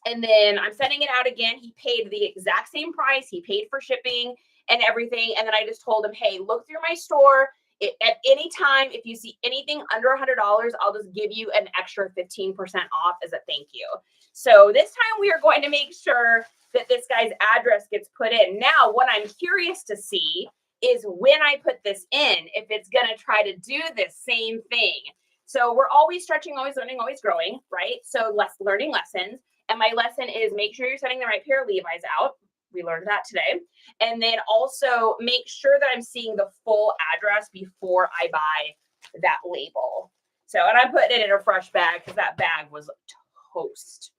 A: And then I'm sending it out again. He paid the exact same price. He paid for shipping and everything. And then I just told him, hey, look through my store. At any time, if you see anything under $100, I'll just give you an extra 15% off as a thank you. So this time we are going to make sure that this guy's address gets put in. Now, what I'm curious to see is when I put this in, if it's going to try to do this same thing. So we're always stretching, always learning, always growing, right? So learning lessons. And my lesson is make sure you're setting the right pair of Levi's out. We learned that today. And then also make sure that I'm seeing the full address before I buy that label. So, and I'm putting it in a fresh bag because that bag was toast.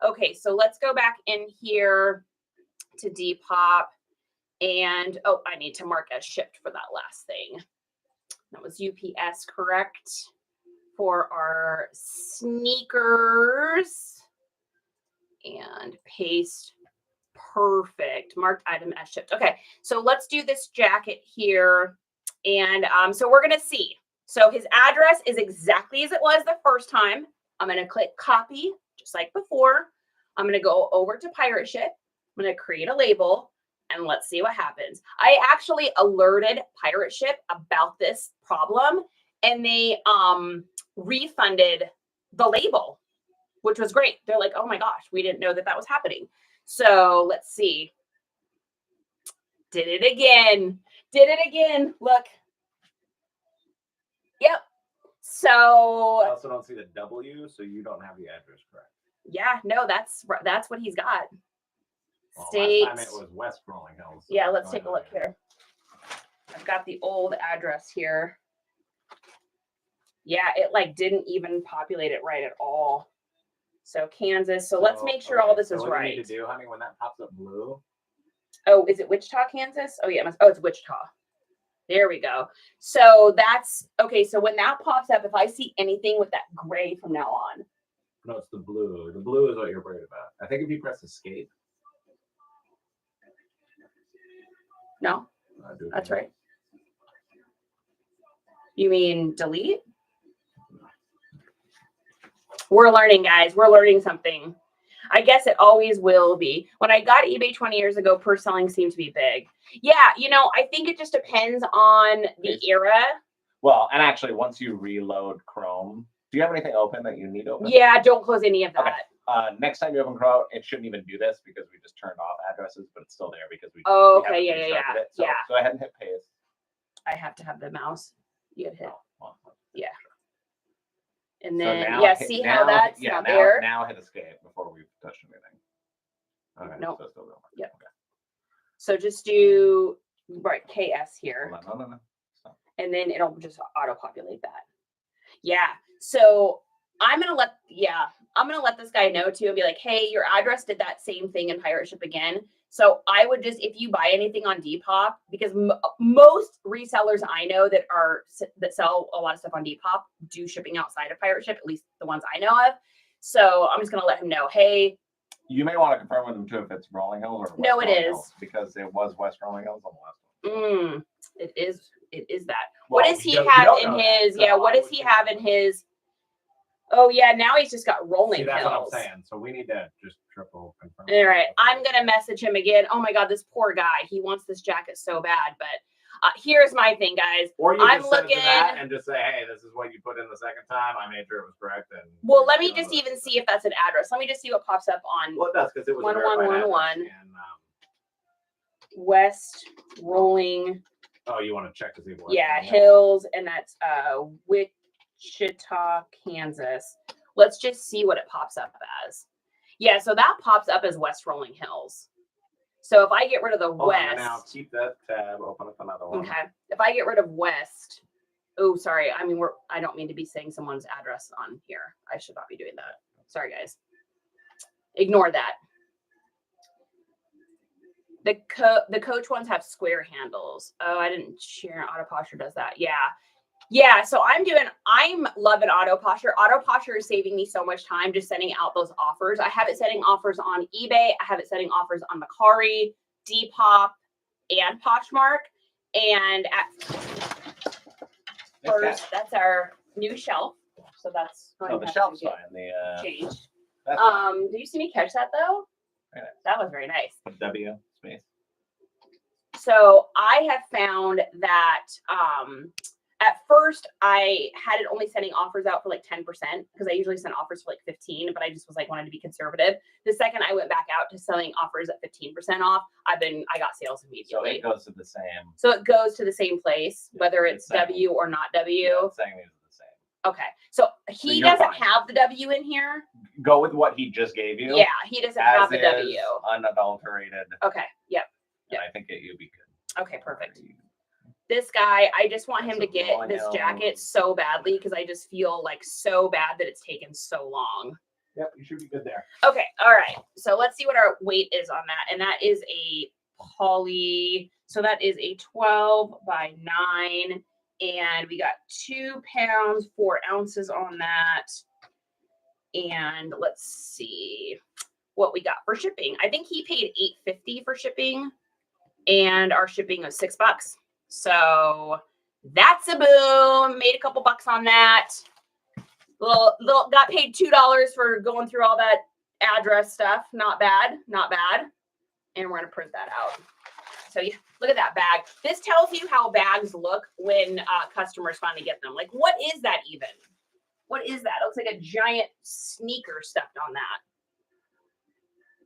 A: Okay, so let's go back in here to Depop. And, oh, I need to mark as shipped for that last thing. That was UPS, correct? For our sneakers. And paste. Perfect. Marked item as shipped. Okay, so let's do this jacket here. And so we're going to see. So his address is exactly as it was the first time. I'm going to click copy, just like before. I'm going to go over to Pirate Ship. I'm going to create a label, and let's see what happens. I actually alerted Pirate Ship about this problem, and they refunded the label, which was great. They're like, oh my gosh, we didn't know that that was happening. So let's see. Did it again. Did it again. Look. Yep. So
B: I also don't see the W, so you don't have the address correct.
A: Yeah, no, that's what he's got.
B: Well,
A: State.
B: last time it was West Rolling Hills. So
A: yeah, let's take a look here. I've got the old address here. Yeah, it like didn't even populate it right at all. So Kansas. So let's make sure all this is
B: what
A: right.
B: You need to do, honey, when that pops up blue.
A: Oh, is it Wichita, Kansas? Oh, yeah. It's Wichita. There we go. So that's okay. So when that pops up, if I see anything with that gray from now on.
B: No, it's the blue. The blue is what you're worried about. I think if you press escape.
A: No, that's right. You mean delete? We're learning, guys. We're learning something. I guess it always will be. When I got eBay 20 years ago, per selling seemed to be big. Yeah, I think it just depends on the era.
B: Well, and actually, once you reload Chrome, do you have anything open that you need open?
A: Yeah, don't close any of that.
B: Okay. Next time you open Chrome, it shouldn't even do this because we just turned off addresses, but it's still there because we.
A: Oh, okay, yeah.
B: So go ahead and hit paste.
A: I have to have the mouse. You gotta hit.
B: Oh, well,
A: yeah. And then,
B: so now,
A: see how that's not
B: now,
A: there?
B: Now hit escape before we've touched anything. Okay,
A: nope.
B: So still going.
A: Yep.
B: Okay.
A: So just do, KS here.
B: Hold on, no. Stop.
A: And then it'll just auto-populate that. Yeah. So I'm going to let this guy know too and be like, hey, your address did that same thing in Pirate Ship again. So I would just, if you buy anything on Depop, because most resellers I know that sell a lot of stuff on Depop do shipping outside of Pirate Ship, at least the ones I know of. So I'm just going to let him know, hey.
B: You may want to confirm with him too if it's Rolling Hills or West
A: Rolling
B: Hills, because it was West Rolling Hills on the last one.
A: It is that.
B: Well,
A: what does he have in his? Yeah, what does he have in his? Oh yeah, now he's just got Rolling Hills.
B: That's what I'm saying. So we need to just triple confirm.
A: All right, I'm gonna message him again. Oh my God, this poor guy. He wants this jacket so bad. But here's my thing, guys.
B: Or you can send it to that and just say, hey, this is what you put in the second time. I made sure it was correct. And
A: well, let me just even see if that's an address. Let me just see what pops up on.
B: Well, it does because it was
A: 1111 West Rolling.
B: Oh, you want to check to see what?
A: Yeah, Hills, and that's Wichita, Kansas. Let's just see what it pops up as. Yeah, so that pops up as West Rolling Hills. So if I get rid of the west.
B: Now keep that tab, open up another one.
A: Okay. If I get rid of west. Oh, sorry. I mean, I don't mean to be saying someone's address on here. I should not be doing that. Sorry, guys. Ignore that. The Coach ones have square handles. Oh, I didn't share. Auto Posture does that. Yeah. Yeah. So I'm loving Auto Posture. Auto Posture is saving me so much time just sending out those offers. I have it setting offers on eBay. I have it setting offers on Mercari, Depop, and Poshmark. And at first, that's our new shelf. So that's
B: going the shelf's fine. The
A: changed. Do you see me catch that though?
B: Very nice.
A: That was very nice.
B: W space.
A: So I have found that at first I had it only sending offers out for like 10% because I usually send offers for like 15, but I just was like wanted to be conservative. The second I went back out to selling offers at 15% off, I got sales immediately.
B: So it goes to the same.
A: So it goes to the same place, whether it's W or not W.
B: Yeah, it's saying these are the same.
A: Okay. So he doesn't have the W in here.
B: Go with what he just gave you.
A: Yeah, he doesn't have the W.
B: Unadulterated.
A: Okay. Yep.
B: And I think you'll be good.
A: Okay, perfect. This guy, I just want him to get this jacket so badly because I just feel like so bad that it's taken so long.
B: Yep, you should be good there.
A: Okay, all right. So let's see what our weight is on that. And that is a poly. So that is a 12 by 9. And we got 2 pounds, 4 ounces on that. And let's see what we got for shipping. I think he paid $8.50 for shipping. And our shipping was $6. So that's a boom. Made a couple bucks on that. Little got paid $2 for going through all that address stuff. Not bad. Not bad. And we're going to print that out. So yeah, look at that bag. This tells you how bags look when customers finally get them. Like, what is that even? What is that? It looks like a giant sneaker stuffed on that.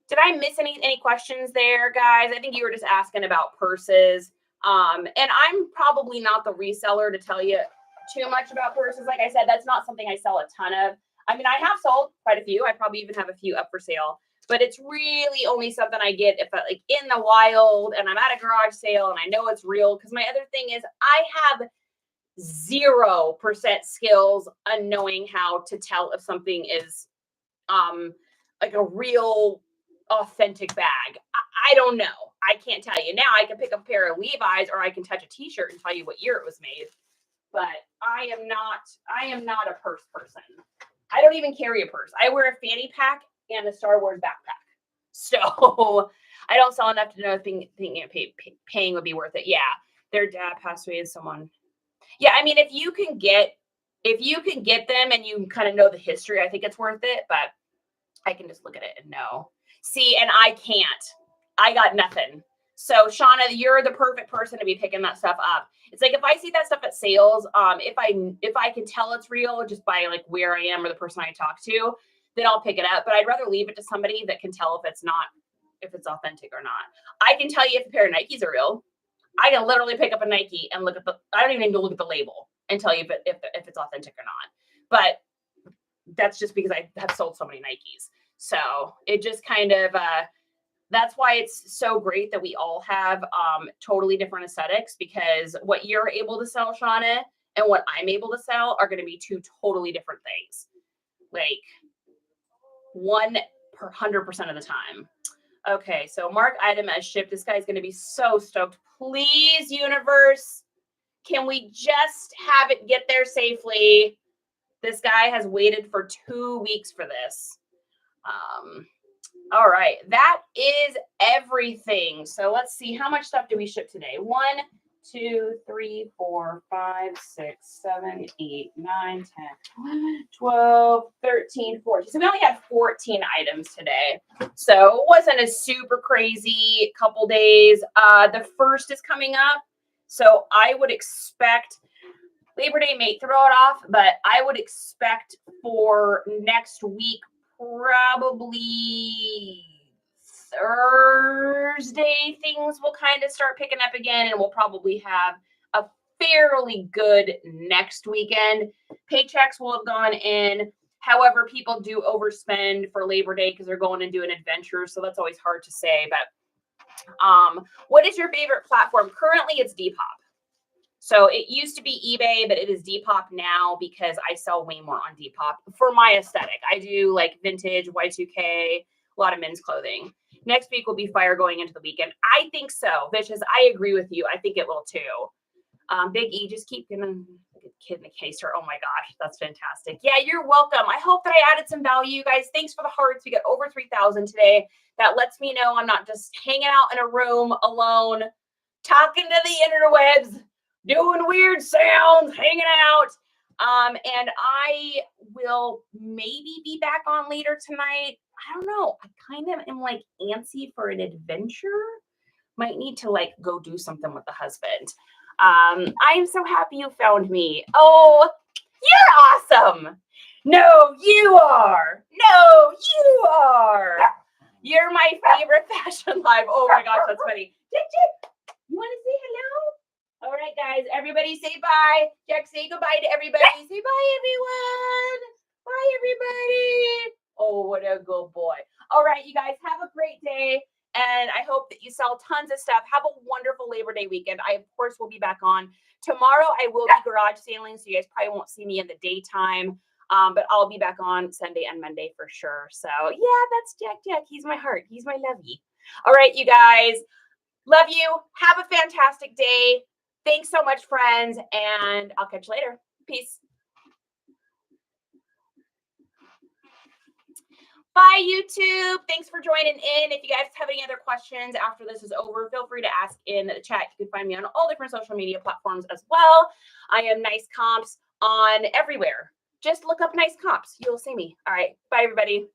A: Did I miss any questions there, guys? I think you were just asking about purses. And I'm probably not the reseller to tell you too much about purses. Like I said, that's not something I sell a ton of. I mean, I have sold quite a few. I probably even have a few up for sale. But it's really only something I get if like in the wild and I'm at a garage sale and I know it's real. Because my other thing is I have 0% skills on knowing how to tell if something is like a real authentic bag. I don't know. I can't tell you. Now I can pick up a pair of Levi's or I can touch a t-shirt and tell you what year it was made. But I am not a purse person. I don't even carry a purse. I wear a fanny pack and a Star Wars backpack. So I don't sell enough to know if paying would be worth it. Yeah. Their dad passed away as someone. Yeah. I mean, if you can get them and you kind of know the history, I think it's worth it, but I can just look at it and know. See, and I can't. I got nothing. So Shauna, you're the perfect person to be picking that stuff up. It's like if I see that stuff at sales, if I can tell it's real just by like where I am or the person I talk to, then I'll pick it up. But I'd rather leave it to somebody that can tell if it's authentic or not. I can tell you if a pair of Nikes are real. I can literally pick up a Nike and I don't even need to look at the label and tell you if it's authentic or not. But that's just because I have sold so many Nikes. So it just kind of, that's why it's so great that we all have totally different aesthetics, because what you're able to sell, Shauna, and what I'm able to sell are going to be two totally different things. Like 100% of the time. Okay, so mark item as shipped. This guy's going to be so stoked. Please, universe, can we just have it get there safely? This guy has waited for 2 weeks for this. All right, that is everything. So let's see, how much stuff do we ship today? 1, 2, 3, 4, 5, 6, 7, 8, 9, 10, 12, 13, 14. So we only had 14 items today. So it wasn't a super crazy couple days. The 1st is coming up. So I would expect Labor Day may throw it off, but I would expect for next week, probably Thursday, things will kind of start picking up again, and we'll probably have a fairly good next weekend. Paychecks will have gone in. However, people do overspend for Labor Day because they're going and doing adventures. So that's always hard to say. But what is your favorite platform? Currently, it's Depop. So it used to be eBay, but it is Depop now because I sell way more on Depop for my aesthetic. I do like vintage, Y2K, a lot of men's clothing. Next week will be fire going into the weekend. I think so, Vicious. I agree with you. I think it will too. Big E, just keep giving a kid in the case. Or oh my gosh, that's fantastic. Yeah, you're welcome. I hope that I added some value, you guys. Thanks for the hearts. We got over 3,000 today. That lets me know I'm not just hanging out in a room alone, talking to the interwebs, doing weird sounds, hanging out. And I will maybe be back on later tonight. I don't know. I kind of am like antsy for an adventure. Might need to like go do something with the husband. I am so happy you found me. Oh, you're awesome. No, you are. No, you are. You're my favorite fashion live. Oh my gosh, that's funny. Jack, you want to say hello? All right, guys, everybody say bye. Jack, say goodbye to everybody. Say bye, everyone. Bye, everybody. Oh, what a good boy. All right, you guys, have a great day. And I hope that you sell tons of stuff. Have a wonderful Labor Day weekend. I, of course, will be back on. Tomorrow, I will be garage sailing, so you guys probably won't see me in the daytime. But I'll be back on Sunday and Monday for sure. So, yeah, that's Jack. He's my heart. He's my lovey. All right, you guys. Love you. Have a fantastic day. Thanks so much, friends. And I'll catch you later. Peace. Bye, YouTube. Thanks for joining in. If you guys have any other questions after this is over, feel free to ask in the chat. You can find me on all different social media platforms as well. I am Nice Comps on everywhere. Just look up Nice Comps. You'll see me. All right. Bye, everybody.